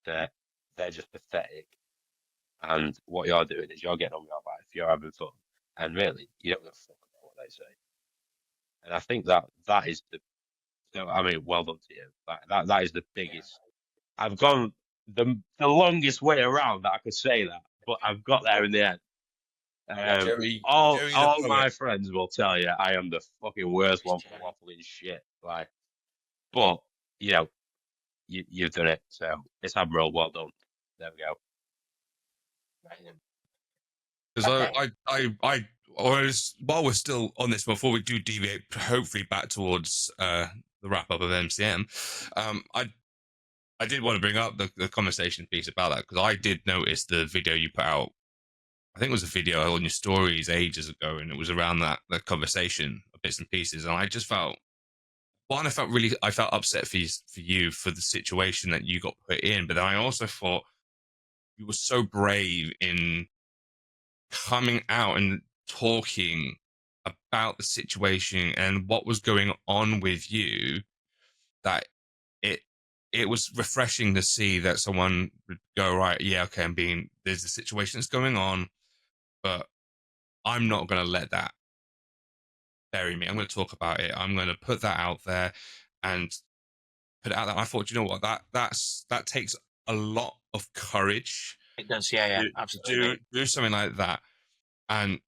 that they're just pathetic. And what you're doing is you're getting on with your life, you're having fun. And really, you don't give a fuck about what they say. And I think that is the, so, I mean, well done to you. That is the biggest. I've gone the longest way around that I could say that, but I've got there in the end. Jerry the All poet. my friends will tell you I am the fucking worst one for waffling shit. Like, but you know, you've done it, so it's admirable. Well done. There we go. Because Okay. while we're still on this, before we do deviate, hopefully back towards the wrap up of MCM, I did want to bring up the conversation piece about that, because I did notice the video you put out. I think it was a video on your stories ages ago, and it was around that conversation of bits and pieces. And I just felt, one, I felt upset for you for the situation that you got put in, but then I also thought you were so brave in coming out and talking about the situation and what was going on with you, that it was refreshing to see that someone would go, right, yeah, okay, there's a situation that's going on, but I'm not going to let that bury me. I'm going to talk about it. I'm going to put that out there and put it out there. I thought, you know what, that takes a lot of courage. It does, yeah, to absolutely. do something like that. And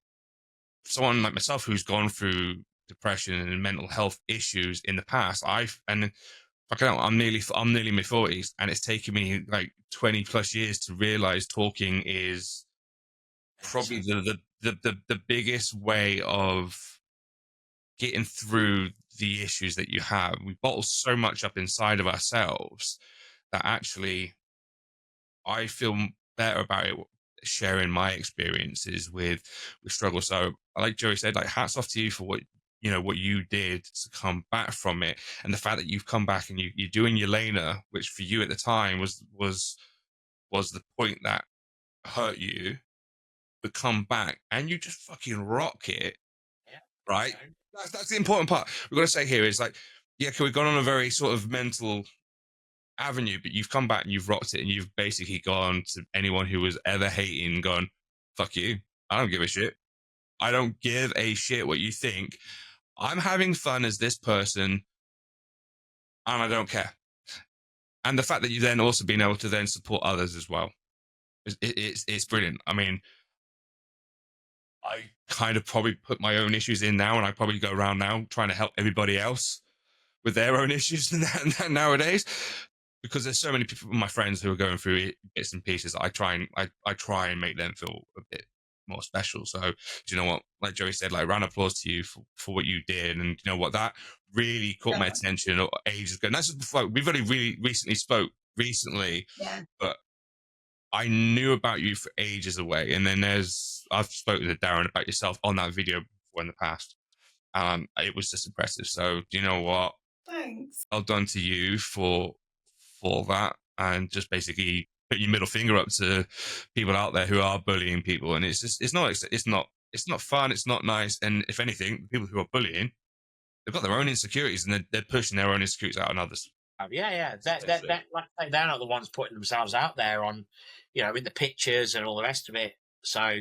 someone like myself who's gone through depression and mental health issues in the past, I'm nearly in my 40s, and it's taken me like 20 plus years to realize talking is probably the biggest way of getting through the issues that you have. We bottle so much up inside of ourselves that actually I feel better about it sharing my experiences with struggle. So like Joey said, like, hats off to you for what you did to come back from it, and the fact that you've come back and you're doing Yelena, which for you at the time was the point that hurt you, but come back and you just fucking rock it. Yeah, right? That's the important part. We've got to say here is like, yeah, okay, we've gone on a very sort of mental avenue, but you've come back and you've rocked it, and you've basically gone to anyone who was ever hating, gone, fuck you. I don't give a shit. I don't give a shit what you think. I'm having fun as this person, and I don't care. And the fact that you've then also been able to then support others as well, it's brilliant. I mean, I kind of probably put my own issues in now, and I probably go around now trying to help everybody else with their own issues nowadays, because there's so many people, my friends, who are going through bits and pieces. I try and make them feel a bit more special. So, do you know what? Like Joey said, like, round of applause to you for what you did, and you know what, that really caught my attention ages ago. And that's before we've only really recently but I knew about you for ages away. And then I've spoken to Darren about yourself on that video before in the past. It was just impressive. So, do you know what? Thanks. Well done to you for that, and just basically put your middle finger up to people out there who are bullying people. And it's not fun. It's not nice. And if anything, the people who are bullying, they've got their own insecurities, and they're pushing their own insecurities out on others. Yeah. They're not the ones putting themselves out there on, in the pictures and all the rest of it. So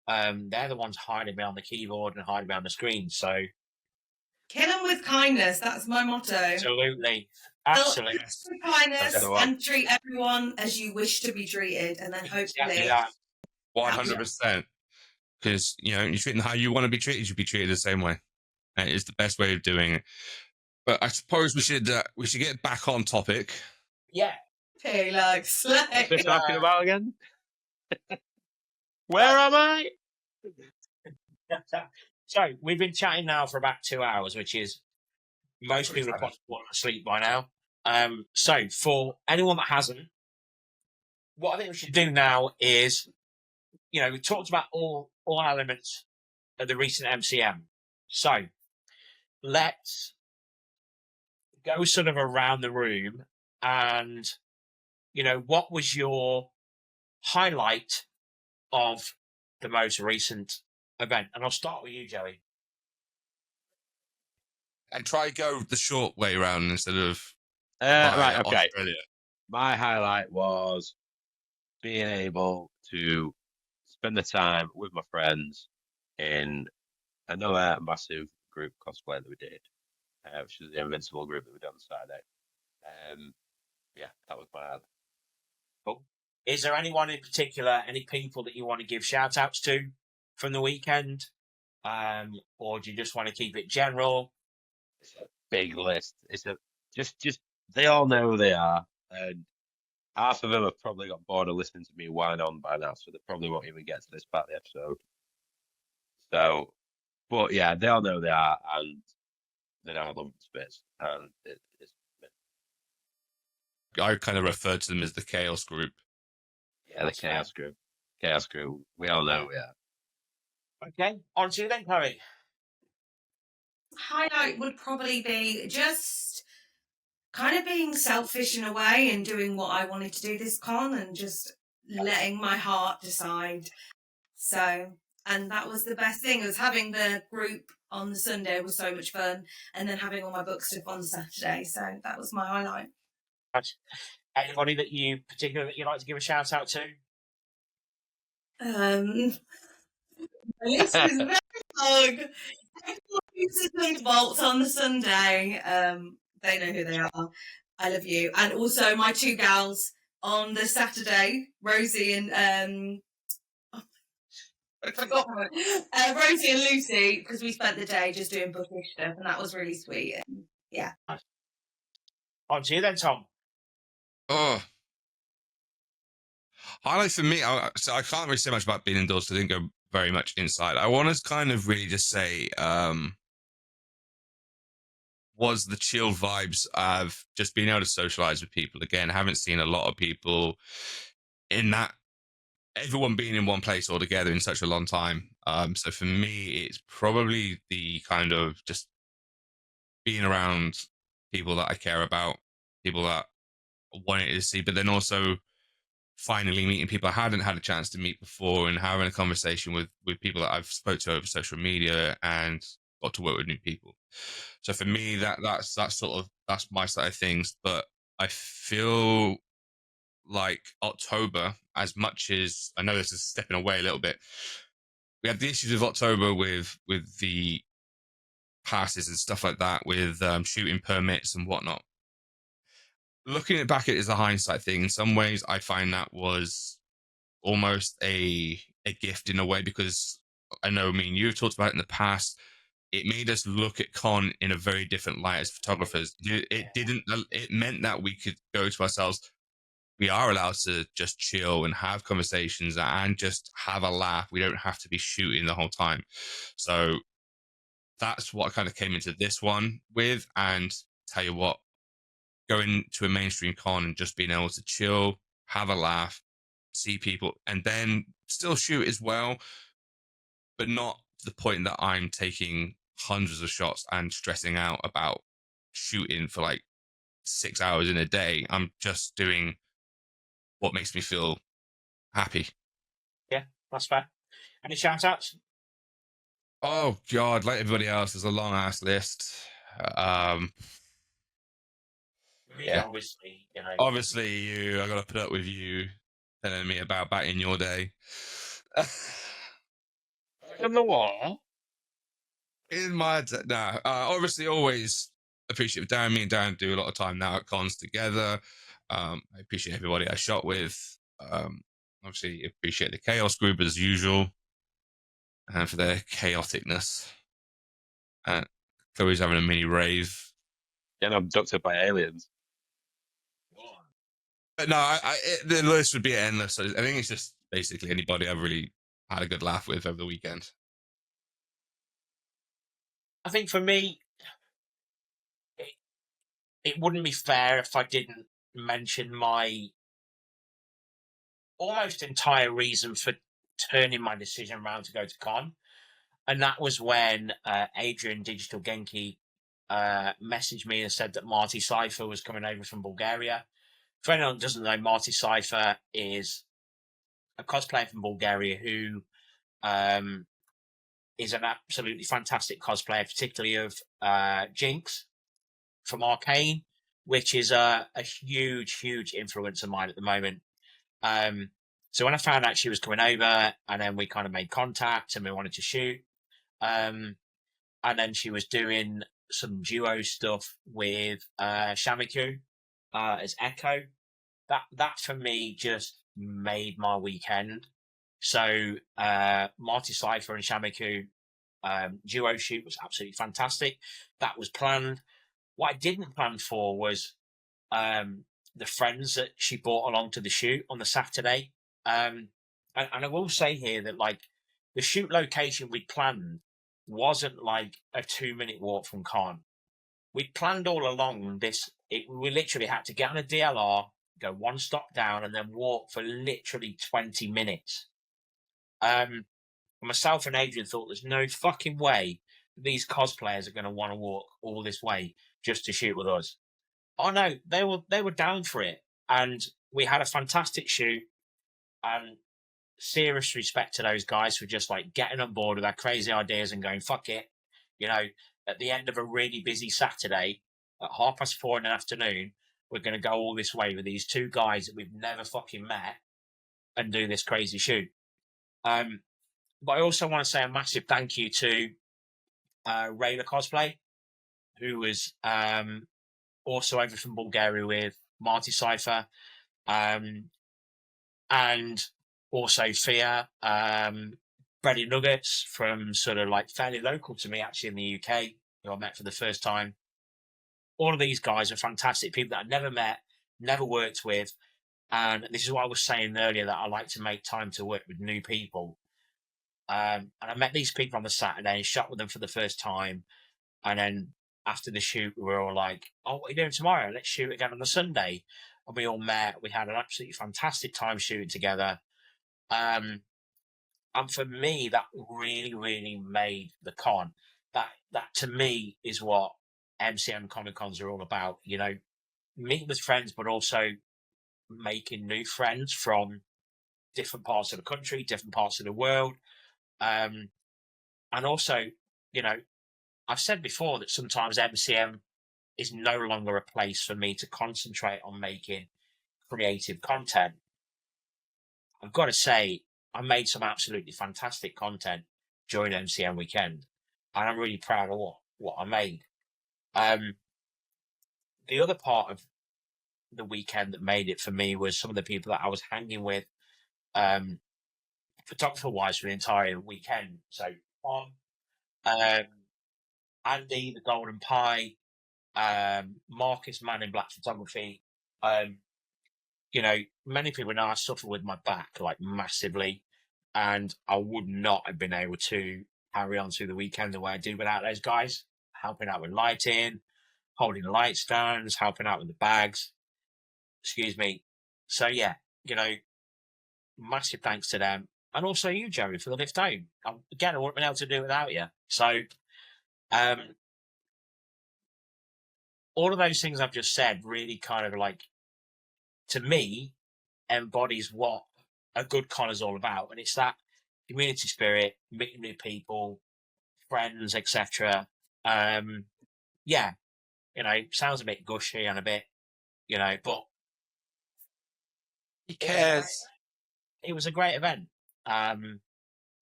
they're the ones hiding behind the keyboard and hiding behind the screen. So kill them with kindness. That's my motto. Absolutely. With kindness and treat everyone as you wish to be treated, and then hopefully 100%. Because you treat them how you want to be treated, you should be treated the same way. And it is the best way of doing it. But I suppose we should get back on topic. Yeah. Hey, like slay. What's we talking about again? Where am I? So we've been chatting now for about 2 hours, which is most people are probably asleep by now. So for anyone that hasn't, what I think we should do now is, we talked about all elements of the recent MCM. So let's go sort of around the room, and what was your highlight of the most recent event? And I'll start with you, Joey. And try go the short way around instead of Right, via okay. Australia. My highlight was being able to spend the time with my friends in another massive group cosplay that we did, which is the Invincible group that we did on Saturday. Yeah, that was my highlight. Cool. Is there anyone in particular, any people that you want to give shout outs to from the weekend? Or do you just want to keep it general? It's a big list. It's a just they all know who they are, and half of them have probably got bored of listening to me whine on by now, so they probably won't even get to this part of the episode. So, but yeah, they all know who they are, and they know I love space, and it's I kind of refer to them as the Chaos Group. yeah, the Chaos Group. Chaos Group. We all know who we are. Okay, on to you then, Chloe. Highlight would probably be just kind of being selfish in a way and doing what I wanted to do this con and just letting my heart decide. So, and that was the best thing. It was having the group on the Sunday was so much fun, and then having all my book stuff on Saturday. So that was my highlight. Anybody that you like to give a shout out to? My list is very long. Everyone Vaults on the Sunday. They know who they are. I love you. And also my two gals on the Saturday, Rosie and I forgot Rosie and Lucy, because we spent the day just doing bookish stuff, and that was really sweet. And yeah. On to you then, Tom. Oh, highlight for me. So I can't really say much about being indoors because I didn't go very much inside. I want to kind of really just say, was the chill vibes of just being able to socialize with people again. I haven't seen a lot of people in that. Everyone being in one place all together in such a long time. So for me, it's probably the kind of just being around people that I care about, people that I wanted to see, but then also finally meeting people I hadn't had a chance to meet before and having a conversation with people that I've spoke to over social media and got to work with new people. So for me, that's my side of things. But I feel like October, as much as I know this is stepping away a little bit, we had the issues of October with the passes and stuff like that, with shooting permits and whatnot. Looking back at it as a hindsight thing, in some ways I find that was almost a gift in a way, because I know me and you've talked about it in the past. It made us look at con in a very different light as photographers. It meant that we could go to ourselves, we are allowed to just chill and have conversations and just have a laugh. We don't have to be shooting the whole time. So that's what I kind of came into this one with. And tell you what, going to a mainstream con and just being able to chill, have a laugh, see people, and then still shoot as well, but not to the point that I'm taking hundreds of shots and stressing out about shooting for like 6 hours in a day. I'm just doing what makes me feel happy. Yeah, that's fair. Any shout outs? Oh God, like everybody else, there's a long ass list. Yeah, obviously, you know. Obviously, I got to put up with you telling me about back in your day. On the wall. In my obviously, always appreciate Darren. Me and Darren do a lot of time now at cons together. I appreciate everybody I shot with. Obviously, appreciate the Chaos Group as usual, and for their chaoticness. Chloe's having a mini rave. Getting abducted by aliens. But no, the list would be endless. I think it's just basically anybody I've really had a good laugh with over the weekend. I think for me, it wouldn't be fair if I didn't mention my almost entire reason for turning my decision around to go to con. And that was when Adrian Digital Genki messaged me and said that Marty Cypher was coming over from Bulgaria. For anyone that doesn't know, Marty Cypher is a cosplayer from Bulgaria who is an absolutely fantastic cosplayer, particularly of Jinx from Arcane, which is a huge influence of mine at the moment. So when I found out she was coming over, and then we kind of made contact and we wanted to shoot, and then she was doing some duo stuff with Shamiku as Echo. That for me just made my weekend. So Marty Cypher and Shamiku duo shoot was absolutely fantastic. That was planned. What I didn't plan for was the friends that she brought along to the shoot on the Saturday. And I will say here that like the shoot location we'd planned wasn't like a 2-minute walk from Con. We'd planned all along this. We literally had to get on a DLR, go one stop down, and then walk for literally 20 minutes. Myself and Adrian thought there's no fucking way these cosplayers are going to want to walk all this way just to shoot with us. Oh no, they were down for it, and we had a fantastic shoot. And serious respect to those guys for just like getting on board with our crazy ideas and going fuck it. You know, at the end of a really busy Saturday at 4:30 in the afternoon, we're going to go all this way with these two guys that we've never fucking met and do this crazy shoot. But I also want to say a massive thank you to Rayla Cosplay, who was also over from Bulgaria with Marty Cypher, and also Fia, Bready Nuggets from sort of like fairly local to me actually in the UK, who I met for the first time. All of these guys are fantastic people that I've never met, never worked with. And this is what I was saying earlier, that I like to make time to work with new people. And I met these people on the Saturday and shot with them for the first time. And then after the shoot, we were all like, oh, what are you doing tomorrow? Let's shoot again on the Sunday. And we all met. We had an absolutely fantastic time shooting together. And for me, that really made the con. That to me is what MCM Comic Cons are all about. You know, meeting with friends, but also making new friends from different parts of the country, different parts of the world. And also, you know, I've said before that sometimes MCM is no longer a place for me to concentrate on making creative content. I've got to say, I made some absolutely fantastic content during MCM weekend, and I'm really proud of what I made. The other part of the weekend that made it for me was some of the people that I was hanging with, photographer-wise, for the entire weekend. So, Andy, the Golden Pie, Marcus, Man in Black Photography. You know, many people know I suffer with my back like massively, and I would not have been able to carry on through the weekend the way I did without those guys helping out with lighting, holding the light stands, helping out with the bags. Excuse me. So yeah, you know, massive thanks to them, and also you, Joey, for the lift home. Again, I wouldn't have been able to do it without you. So, all of those things I've just said really kind of like, to me, embodies what a good con is all about, and it's that community spirit, meeting new people, friends, etc. Yeah, you know, sounds a bit gushy and a bit, you know, but He cares. it was a great event. I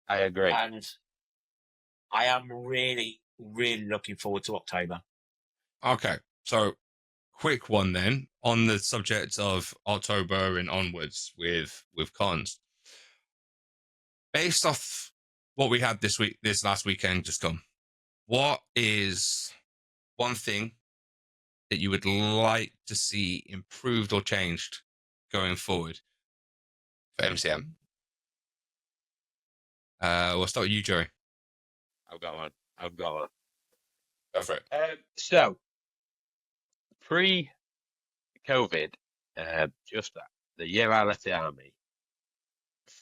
agree. And I am really looking forward to October. Okay, so quick one then on the subject of October and onwards with cons. Based off what we had this last weekend just gone, what is one thing that you would like to see improved or changed going forward for MCM? We'll start with you, Joey. I've got one. Go for it. So, pre-COVID, just the year I left the army,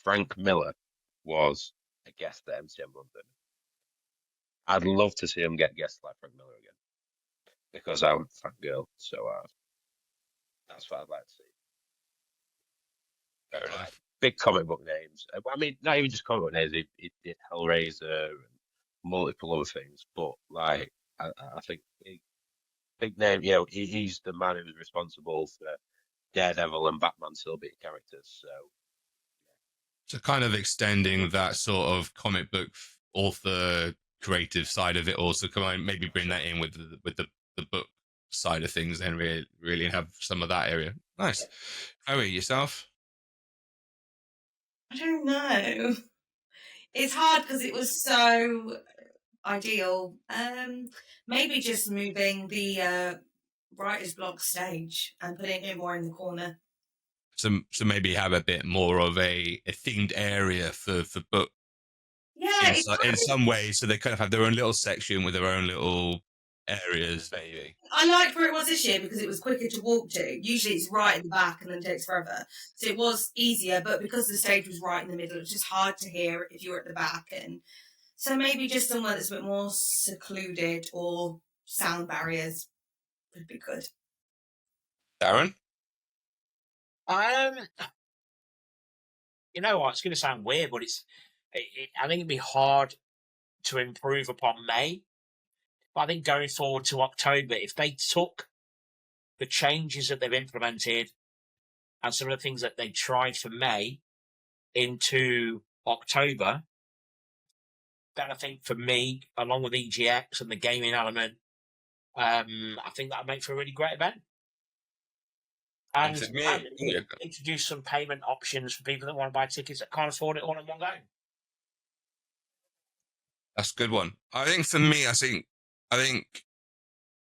Frank Miller was a guest at MCM London. I'd love to see him get guests like Frank Miller again, because I would fangirl so hard. That's what I'd like to see. Fair enough. Big comic book names. I mean, not even just comic book names. He did Hellraiser and multiple other things, but like I think big name. You know, he's the man who's responsible for Daredevil and Batman still being characters. So kind of extending that sort of comic book author creative side of it also. Come on, maybe bring that in with the book side of things, then really have some of that area. Nice. Chloe, yourself? I don't know. It's hard because it was so ideal. Maybe just moving the writer's block stage and putting it more in the corner. So maybe have a bit more of a themed area for book. Yeah, in some ways, so they kind of have their own little section with their own little areas, maybe. I liked where it was this year because it was quicker to walk to. Usually it's right in the back and then takes forever. So it was easier, but because the stage was right in the middle, it was just hard to hear if you were at the back. And so maybe just somewhere that's a bit more secluded or sound barriers would be good. Darren? You know what? It's going to sound weird, but I think it'd be hard to improve upon May. But I think going forward to October, if they took the changes that they've implemented and some of the things that they tried for May into October, then I think for me, along with EGX and the gaming element, I think that would make for a really great event. And introduce some payment options for people that want to buy tickets that can't afford it all in one go. That's a good one. I think for me, I think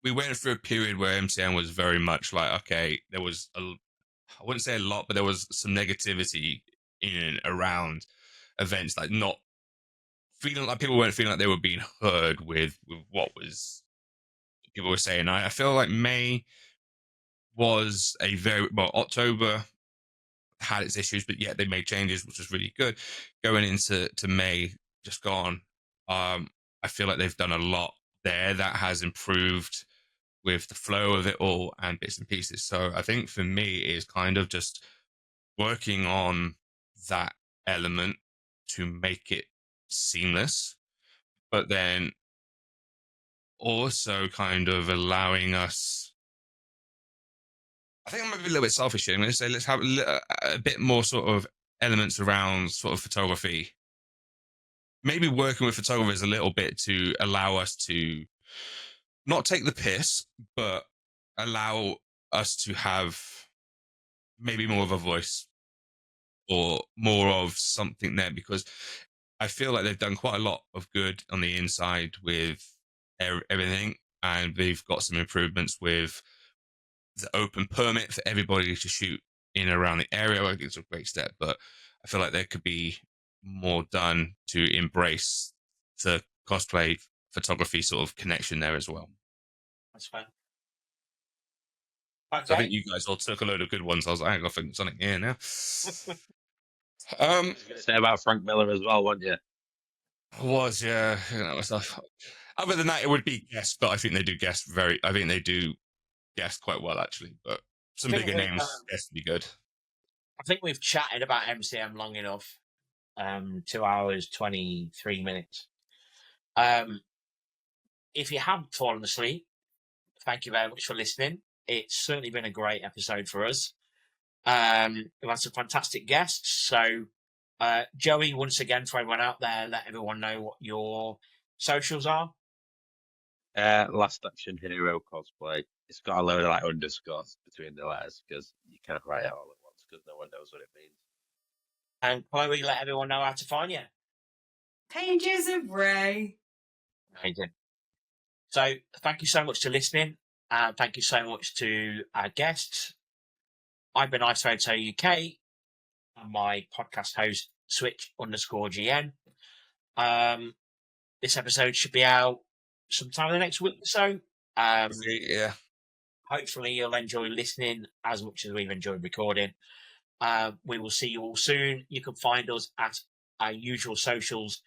we went through a period where MCM was very much like, okay, there was I wouldn't say a lot, but there was some negativity in and around events, like not feeling like people weren't feeling like they were being heard with what was people were saying. I feel like May was a very October had its issues, but yet they made changes, which was really good. Going into May, just gone. I feel like they've done a lot there that has improved with the flow of it all and bits and pieces. So I think for me is kind of just working on that element to make it seamless, but then also kind of allowing us. I think I might be a little bit selfish here. I'm going to say let's have a bit more sort of elements around sort of photography. Maybe working with photographers a little bit to allow us to not take the piss, but allow us to have maybe more of a voice or more of something there, because I feel like they've done quite a lot of good on the inside with everything, and they've got some improvements with the open permit for everybody to shoot in and around the area. I think it's a great step, but I feel like there could be more done to embrace the cosplay photography sort of connection there as well. That's fine. Okay. So I think you guys all took a load of good ones. I was like, I got something here now. I was going to say about Frank Miller as well, weren't you? I was, yeah. Other than that, it would be guest, but I think they do guest quite well actually. But some bigger names guest would be good. I think we've chatted about MCM long enough. 2 hours 23 minutes. If you haven't fallen asleep, thank you very much for listening. It's certainly been a great episode for us. We've had some fantastic guests. So, Joey, once again, for everyone out there, let everyone know what your socials are. Last Action Hero Cosplay. It's got a load of like underscores between the letters because you can't write it all at once because no one knows what it means. And Chloe, let everyone know how to find you. Pages of Ray. Amazing. So thank you so much for listening. And thank you so much to our guests. I've been ISOTO UK and my podcast host, Switch_GN. This episode should be out sometime in the next week or so. Yeah. Hopefully you'll enjoy listening as much as we've enjoyed recording. We will see you all soon. You can find us at our usual socials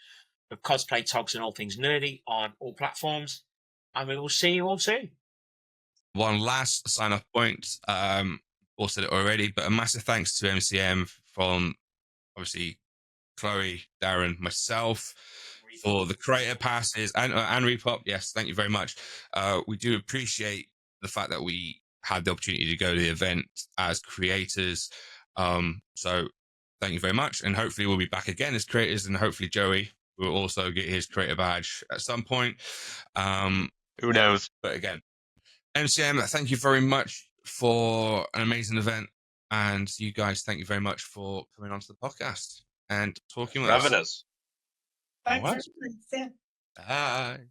of Cosplay, Togs and All Things Nerdy on all platforms. And we will see you all soon. One last sign-off point. All said it already, but a massive thanks to MCM from obviously Chloe, Darren, myself for the creator passes and Repop. Yes, thank you very much. We do appreciate the fact that we had the opportunity to go to the event as creators. So thank you very much, and hopefully we'll be back again as creators, and hopefully Joey will also get his creator badge at some point. Who knows? But again, MCM, thank you very much for an amazing event, and you guys, thank you very much for coming onto the podcast and talking with Having us. us. Thanks. All right. Yeah. Bye.